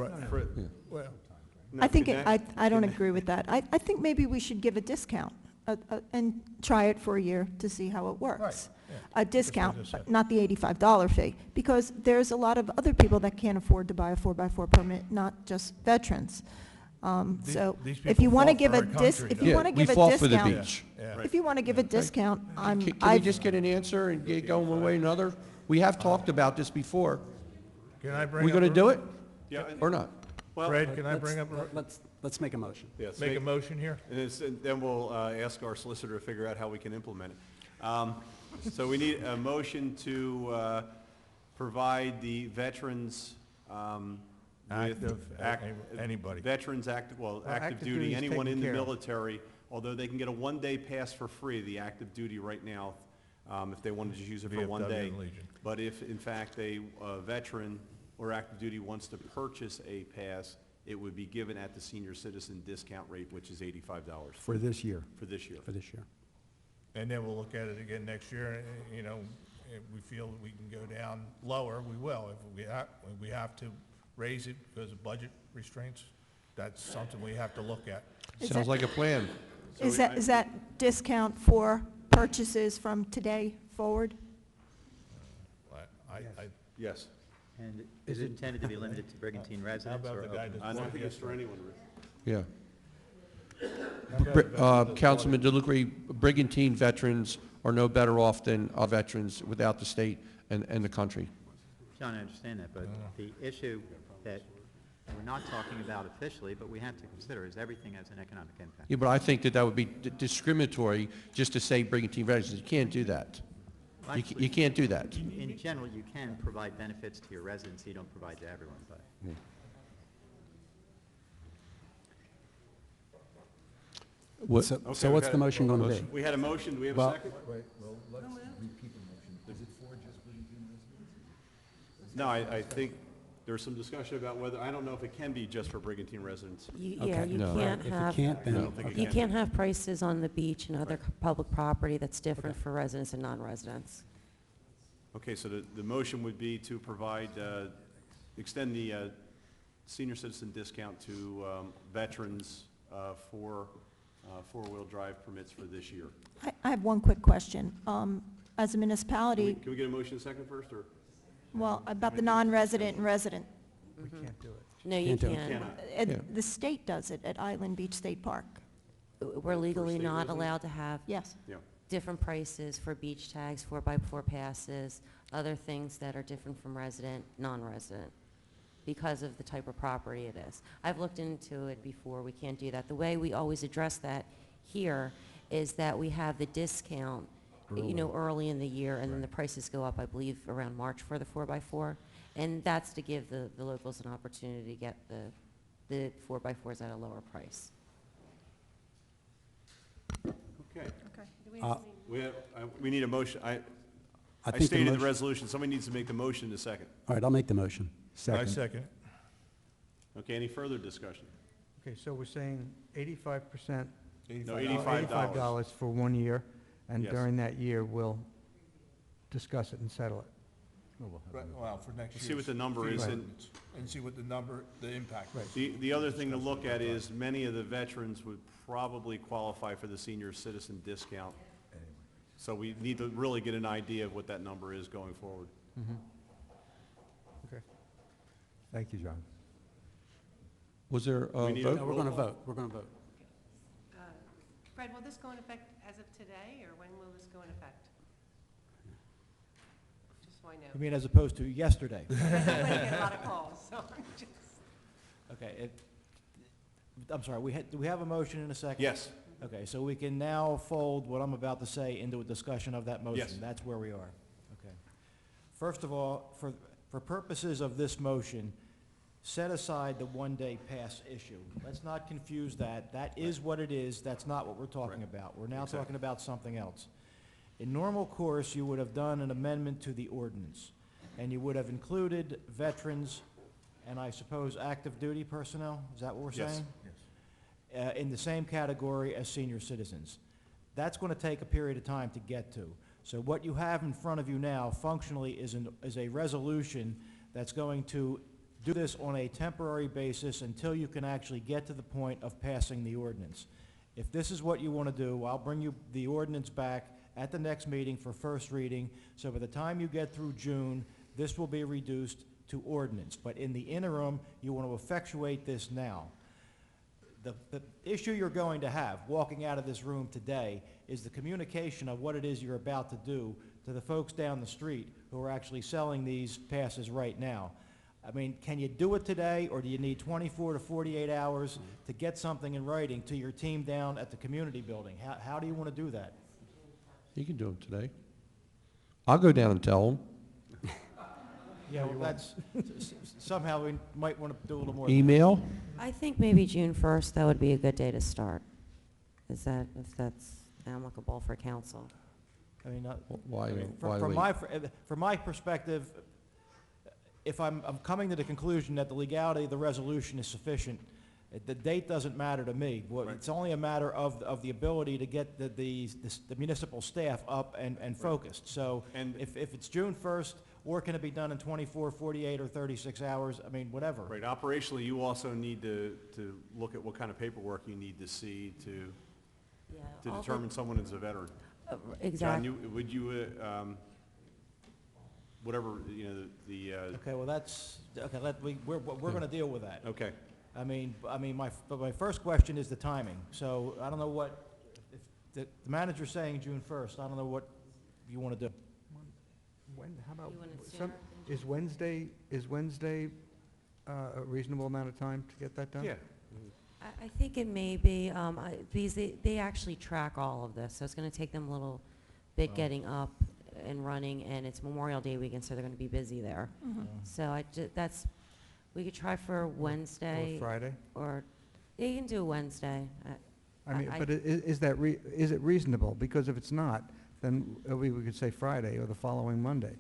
Well, I think, can I don't agree with that. I think maybe we should give a discount and try it for a year to see how it works. Right, yeah. A discount, just but said. not the $85 fee, because there's a lot of other people that can't afford to buy a 4x4 permit, not just veterans. So these if people you want to fought give for a our country, if though. you Yeah, want to we give a fought for the discount, beach. Yeah. if you want to give a discount, Can we just get an answer and get going one way or another? We have talked about this before. Can I bring We up going to a- do it Yeah, or not? well, Fred, can I bring up, let's make a motion. yes, make a motion here? and then we'll ask our solicitor to figure out how we can implement it. So we need a motion to provide the veterans with Anybody. veterans active, well, Well, active active duty, duty's anyone taken in the care of. military, although they can get a one-day pass for free, the active duty right now, if they wanted to just use it for one VFW day. and Legion. But if, in fact, a veteran or active duty wants to purchase a pass, it would be given at the senior citizen discount rate, which is $85 For this year. for this year. For this year. And then we'll look at it again next year, you know, if we feel that we can go down lower, we will. If we have to raise it because of budget restraints, that's something we have to look at. Sounds like a plan. Is that discount for purchases from today forward? Yes. And is it intended to be limited to Brigantine residents? How about or the guy open? that's I think it's for anyone, Rick. Yeah. How about veterans Councilman DeLucre, Brigantine veterans are no better off than our veterans without the state and the country. John, I understand that, but the issue that we're not talking about officially, but we have to consider, is everything has an economic impact. Yeah, but I think that would be discriminatory just to say Brigantine veterans. You can't do that. You can't do that. In general, you can provide benefits to your residents, you don't provide to everyone, but. So Okay, what's we've the had- motion going to be? We had a motion, do we have a Well- second? Well, let's repeat the motion. Is it for just Brigantine residents? No, I think there's some discussion about whether, I don't know if it can be just for Brigantine residents. Yeah, you No. can't If it have, can't, then- I don't think it you can. can't have prices on the beach and other public property that's different for residents and non-residents. Okay, so the motion would be to provide, extend the senior citizen discount to veterans for four-wheel drive permits for this year. I have one quick question. As a Can municipality, we get a motion second first, or? well, about the non-resident and resident. We can't do it. No, you Can't do it. can't. Cannot. Yeah. The state does it at Island Beach State Park. We're legally state not residents? allowed to have Yes. Yeah. different prices for beach tags, 4x4 passes, other things that are different from resident, non-resident, because of the type of property it is. I've looked into it before, we can't do that. The way we always address that here is that we have the discount, early in the year, and then the prices go up, I believe, around March for the 4x4. And that's to give the locals an opportunity to get the 4x4s at a lower price. Okay. Uh, We need a motion. I think the stated the motion- resolution. Somebody needs to make the motion to second. All right, I'll make the motion. I Second. second it. Okay, any further discussion? Okay, so we're saying 85%. No, $85. $85 for 1 year, and Yes. during that year, we'll discuss it and settle it. Right, well, for next year. See what the number is, and And see what the impact is. the other thing to look at is many of the veterans would probably qualify for the senior citizen discount. So we need to really get an idea of what that number is going forward. Okay. Thank you, John. Was there a We need vote? No, we're going to vote. We're going to vote. Fred, will this go in effect as of today, or when will this go in effect? Just so I know. You mean as opposed to yesterday? I'm going to get a lot of calls, so I'm just... Okay, I'm sorry, do we have a motion in a second? Yes. Okay, so we can now fold what I'm about to say into a discussion of that motion. Yes. That's where we are. Okay. First of all, for purposes of this motion, set aside the one-day pass issue. Let's not confuse that. That is what it is. That's not what we're talking about. We're now Exactly. talking about something else. In normal course, you would have done an amendment to the ordinance, and you would have included veterans and I suppose active duty personnel. Is that what we're Yes. saying? In the same category as senior citizens. That's going to take a period of time to get to. So what you have in front of you now functionally is a resolution that's going to do this on a temporary basis until you can actually get to the point of passing the ordinance. If this is what you want to do, I'll bring you the ordinance back at the next meeting for first reading, so by the time you get through June, this will be reduced to ordinance. But in the interim, you want to effectuate this now. The issue you're going to have, walking out of this room today, is the communication of what it is you're about to do to the folks down the street who are actually selling these passes right now. I mean, can you do it today, or do you need 24 to 48 hours to get something in writing to your team down at the community building? How do you want to do that? He can do them today. I'll go down and tell him. Yeah, well, somehow we might want to do a little more. Email? I think maybe June 1st, that would be a good day to start. If that's amicable for council. I mean, Why, I mean, why from my perspective, if I'm coming to the conclusion that the legality of the resolution is sufficient, the date doesn't matter to me. It's only a matter of the ability to get the municipal staff up and focused. So if it's June 1st, or can it be done in 24, 48, or 36 hours? I mean, whatever. Right, operationally, you also need to look at what kind of paperwork you need to see to determine someone is a veteran. Exactly. John, would you, whatever, you know, Okay, well, that's, okay, we're going to deal with that. Okay. I mean, my first question is the timing. So I don't know what, if the manager's saying June 1st, I don't know what you want to do. How about, You want it sooner than is Wednesday a reasonable amount of time to get that done? Yeah. I think it may be, because they actually track all of this, so it's going to take them a little bit getting up and running, and it's Memorial Day weekend, so they're going to be busy there. So we could try for Wednesday. Or Friday? Or, yeah, you can do Wednesday. I mean, but is it reasonable? Because if it's not, then we could say Friday or the following Monday.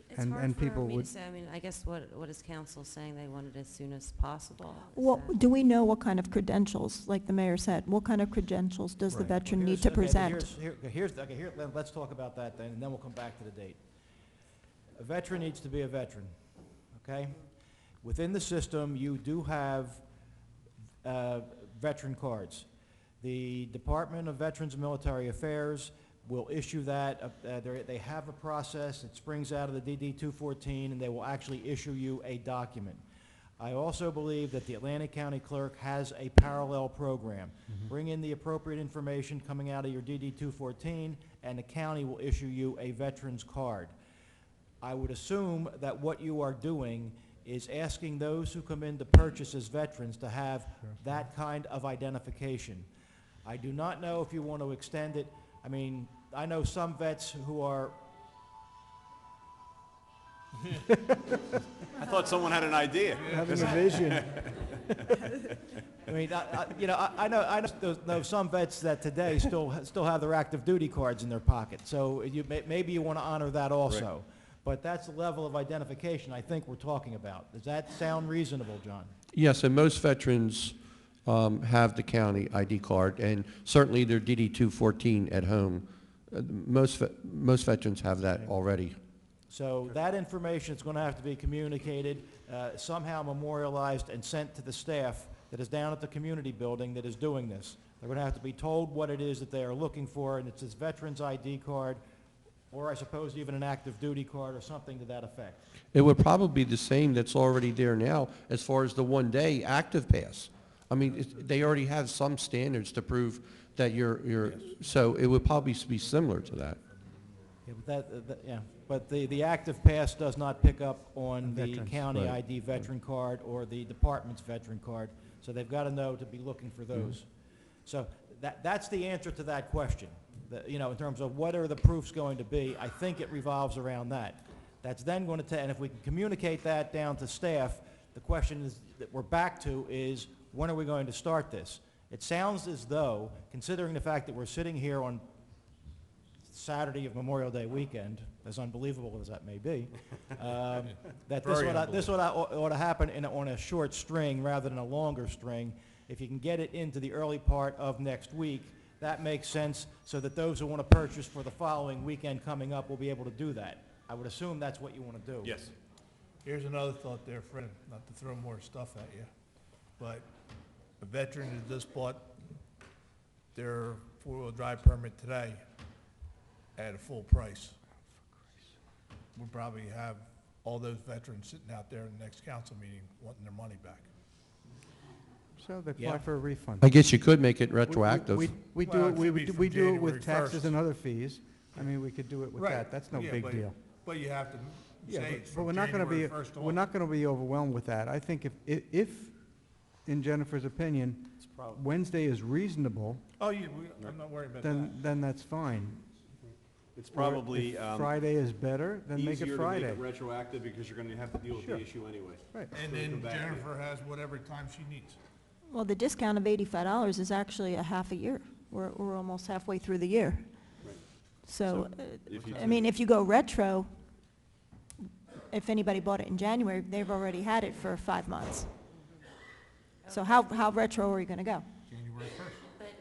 It's hard and for people me would. to say. I mean, I guess what is council saying? They want it as soon as possible. Well, do we know what kind of credentials, like the mayor said, what kind of credentials does the veteran need to present? Let's talk about that then, and then we'll come back to the date. A veteran needs to be a veteran, okay? Within the system, you do have veteran cards. The Department of Veterans and Military Affairs will issue that. They have a process. It springs out of the DD-214, and they will actually issue you a document. I also believe that the Atlantic County Clerk has a parallel program. Bring in the appropriate information coming out of your DD-214, and the county will issue you a veteran's card. I would assume that what you are doing is asking those who come in to purchase as veterans to have that kind of identification. I do not know if you want to extend it. I mean, I know some vets who are... I thought someone had an idea. Having a vision. I mean, I know some vets that today still have their active duty cards in their pocket. So maybe you want to honor that also. Right. But that's the level of identification I think we're talking about. Does that sound reasonable, John? Yes, and most veterans have the county ID card, and certainly their DD-214 at home. Most veterans have that already. So that information is going to have to be communicated, somehow memorialized and sent to the staff that is down at the community building that is doing this. They're going to have to be told what it is that they are looking for, and it's this veteran's ID card, or I suppose even an active duty card or something to that effect. It would probably be the same that's already there now as far as the one-day active pass. I mean, they already have some standards to prove that you're so it would probably be similar to that. Yeah, but the active pass does not pick up on the Veterans, county right. ID veteran card or the department's veteran card, so they've got to know to be looking for those. So that's the answer to that question. In terms of what are the proofs going to be, I think it revolves around that. That's then going to and if we can communicate that down to staff, the question is that we're back to is, when are we going to start this? It sounds as though, considering the fact that we're sitting here on Saturday of Memorial Day weekend, as unbelievable as that may be, that this ought to happen on a short string rather than a longer string. If you can get it into the early part of next week, that makes sense, so that those who want to purchase for the following weekend coming up will be able to do that. I would assume that's what you want to do. Yes. Here's another thought there, Fred, not to throw more stuff at you, but a veteran that just bought their four-wheel drive permit today at a full price. We'll probably have all those veterans sitting out there in the next council meeting wanting their money back. So they apply for a refund. I guess you could make it retroactive. We Well, do it should be it, from we do it January with taxes 1st. and other fees. I mean, we could do it with Right. that. That's no Yeah, big but- deal. But you have to Yeah, say it's but from we're not going to January be, 1st on. we're not going to be overwhelmed with that. I think if, in Jennifer's opinion, Wednesday is reasonable, Oh, yeah, I'm not worried about that. then that's fine. It's Or probably if Friday is better, then make easier it to make Friday. it retroactive because you're gonna have to deal with Sure. the issue anyway. Right. And So it'll come then back to you. Jennifer has whatever time she needs. Well, the discount of $85 is actually a half a year. We're almost halfway through the year. Right. So, if you I do- mean, if you go retro, if anybody bought it in January, they've already had it for 5 months. So how retro are you gonna go? January 1st. But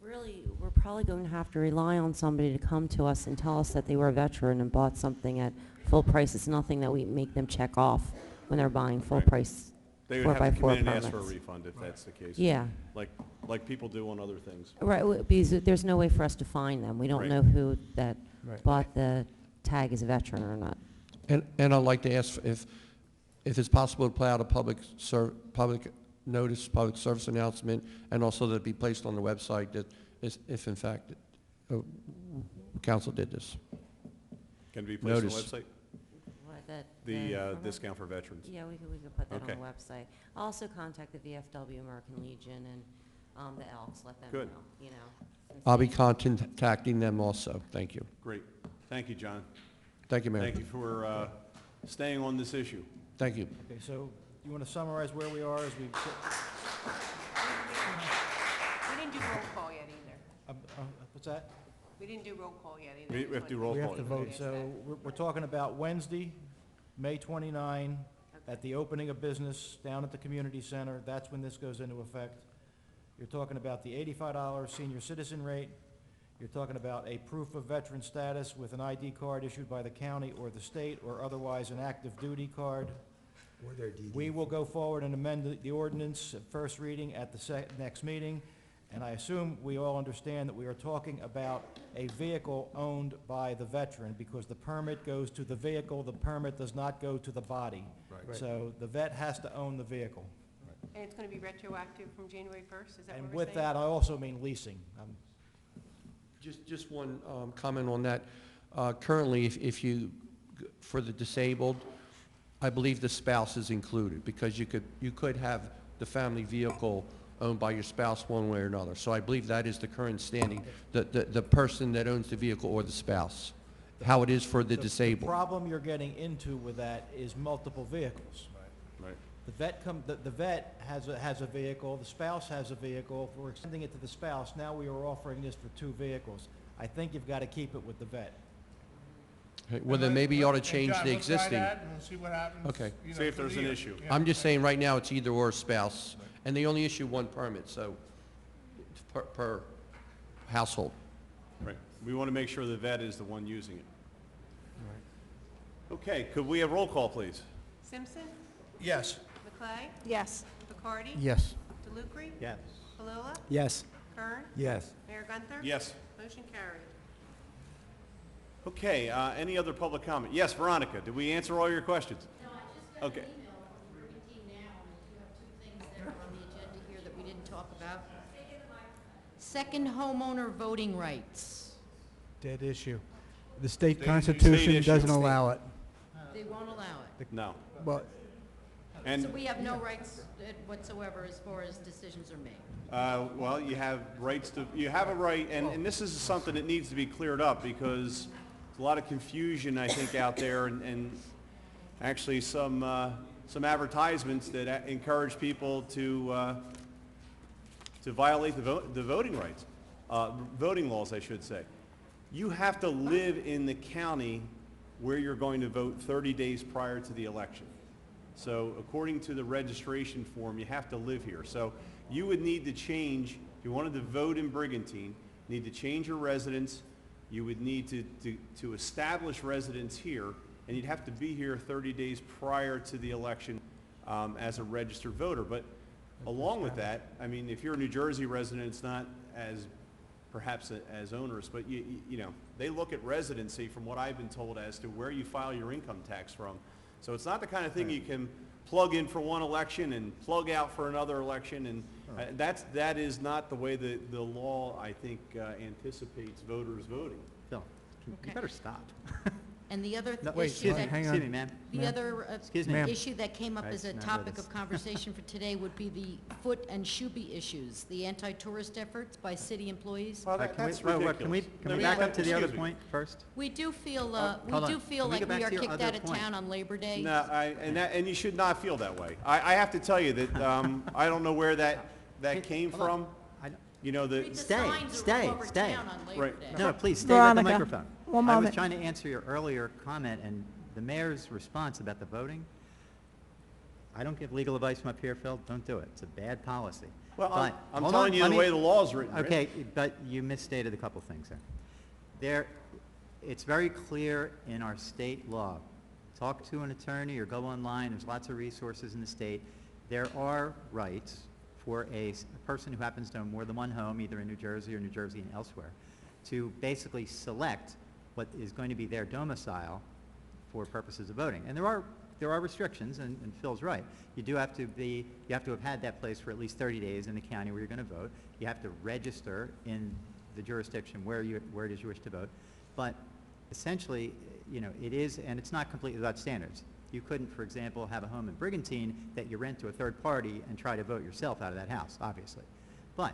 really, we're probably going to have to rely on somebody to come to us and tell us that they were a veteran and bought something at full price. It's nothing that we make them check off when they're buying full Right. price They would 4 have by to come 4 in and ask for a permits. refund if that's the case. Yeah. Like people do on other things. Right, because there's no way for us to find them. We don't Right. know who that Right. bought the tag as a veteran or not. And I'd like to ask if it's possible to put out a public notice, public service announcement, and also that it be placed on the website that if in fact council did this. Can it be placed on the Notice. website? What, that- The promo- discount for veterans. Yeah, we could put that on Okay. the website. I'll also contact the VFW, American Legion, and the Elks, let them Good. know, you know. since I'll be they- contacting them also. Thank you. Great. Thank you, John. Thank you, Mayor. Thank you for staying on this issue. Thank you. Okay, so you want to summarize where we are as we, We didn't do roll call yet either. what's that? We didn't do roll call yet either. We have to do roll We call. have to vote, so we're talking about Wednesday, May 29, at the opening of business down at the community center. That's when this goes into effect. You're talking about the $85 senior citizen rate. You're talking about a proof of veteran status with an ID card issued by the county or the state, or otherwise an active duty card. Or their DD. We will go forward and amend the ordinance at first reading at the next meeting, and I assume we all understand that we are talking about a vehicle owned by the veteran, because the permit goes to the vehicle, the permit does not go to the body. Right. So the vet has to own the vehicle. And it's going to be retroactive from January 1st, is that what we're saying? And with that, I also mean leasing. Just one comment on that. Currently, if you, for the disabled, I believe the spouse is included, because you could have the family vehicle owned by your spouse one way or another. So I believe that is the current standing, the person that owns the vehicle or the spouse, how it is for the The disabled. problem you're getting into with that is multiple vehicles. Right. The vet has a vehicle, the spouse has a vehicle. If we're extending it to the spouse, now we are offering this for 2 vehicles. I think you've got to keep it with the vet. Okay, well, then maybe you ought to And change John, the let's try existing. that and we'll see what happens. Okay. you know, See if through there's the an year. issue. Yeah. I'm just saying, right now, it's either or spouse, and they only issue 1 permit, so, per household. Right. We want to make sure the vet is the one using it. Okay, could we have roll call, please? Simpson? Yes. McClay? Yes. McCarty? Yes. DeLucre? Yes. Palula? Yes. Kern? Yes. Mayor Gunther? Yes. Motion carried. Okay, any other public comment? Yes, Veronica, did we answer all your questions? No, I just got Okay. an email from Brigantine now, and I do have 2 things that are on the agenda here that we didn't talk about. Second homeowner voting rights. Dead issue. The state State constitution issue. doesn't allow it. They won't allow it. No. Well, So And, we have no rights whatsoever as far as decisions are made. well, you have rights to, you have a right, and this is something that needs to be cleared up because there's a lot of confusion, I think, out there, and actually some advertisements that encourage people to violate the voting rights, voting laws, I should say. You have to live in the county where you're going to vote 30 days prior to the election. So according to the registration form, you have to live here. So you would need to change, if you wanted to vote in Brigantine, you need to change your residence. You would need to establish residence here, and you'd have to be here 30 days prior to the election as a registered voter. But along with that, I mean, if you're a New Jersey resident, it's not as perhaps as onerous, but you know, they look at residency, from what I've been told, as to where you file your income tax from. So it's not the kind of thing you can plug in for one election and plug out for another election, and that is not the way the law, I think, anticipates voters voting. Phil, you Okay. better stop. And the other No, Wait, issue that... hang on. Excuse me, ma'am. The Ma'am. other Excuse me. Ma'am. issue that came up Right, as a not topic with us. of conversation for today would be the foot and shoe-be issues, the anti-tourist efforts by city employees. Well, All right, that's Can we ridiculous. back up to the other Excuse me. point first? We do feel, hold on. Can we like go back we are to your kicked other out of point? town on Labor Day. No, and you should not feel that way. I have to tell you that, I don't know where that came Hold on. from. You know, Read the the, signs that were all over town on Labor Right. Day. No, please, stay with the Veronica, microphone. one I was moment. trying to answer your earlier comment, and the mayor's response about the voting, I don't give legal advice from up here, Phil, don't do it. It's a bad policy. well, But, I'm hold telling on, you let the me- way the law's written. Rich. Okay, but you misstated a couple things there. It's very clear in our state law. Talk to an attorney or go online, there's lots of resources in the state. There are rights for a person who happens to own more than one home, either in New Jersey or New Jersey and elsewhere, to basically select what is going to be their domicile for purposes of voting. And there are restrictions, and Phil's right. You have to have had that place for at least 30 days in the county where you're going to vote. You have to register in the jurisdiction where it is you wish to vote. But essentially, it is, and it's not completely without standards. You couldn't, for example, have a home in Brigantine that you rent to a third party and try to vote yourself out of that house, obviously. But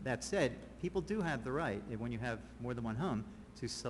that said, people do have the right, when you have more than one home, to select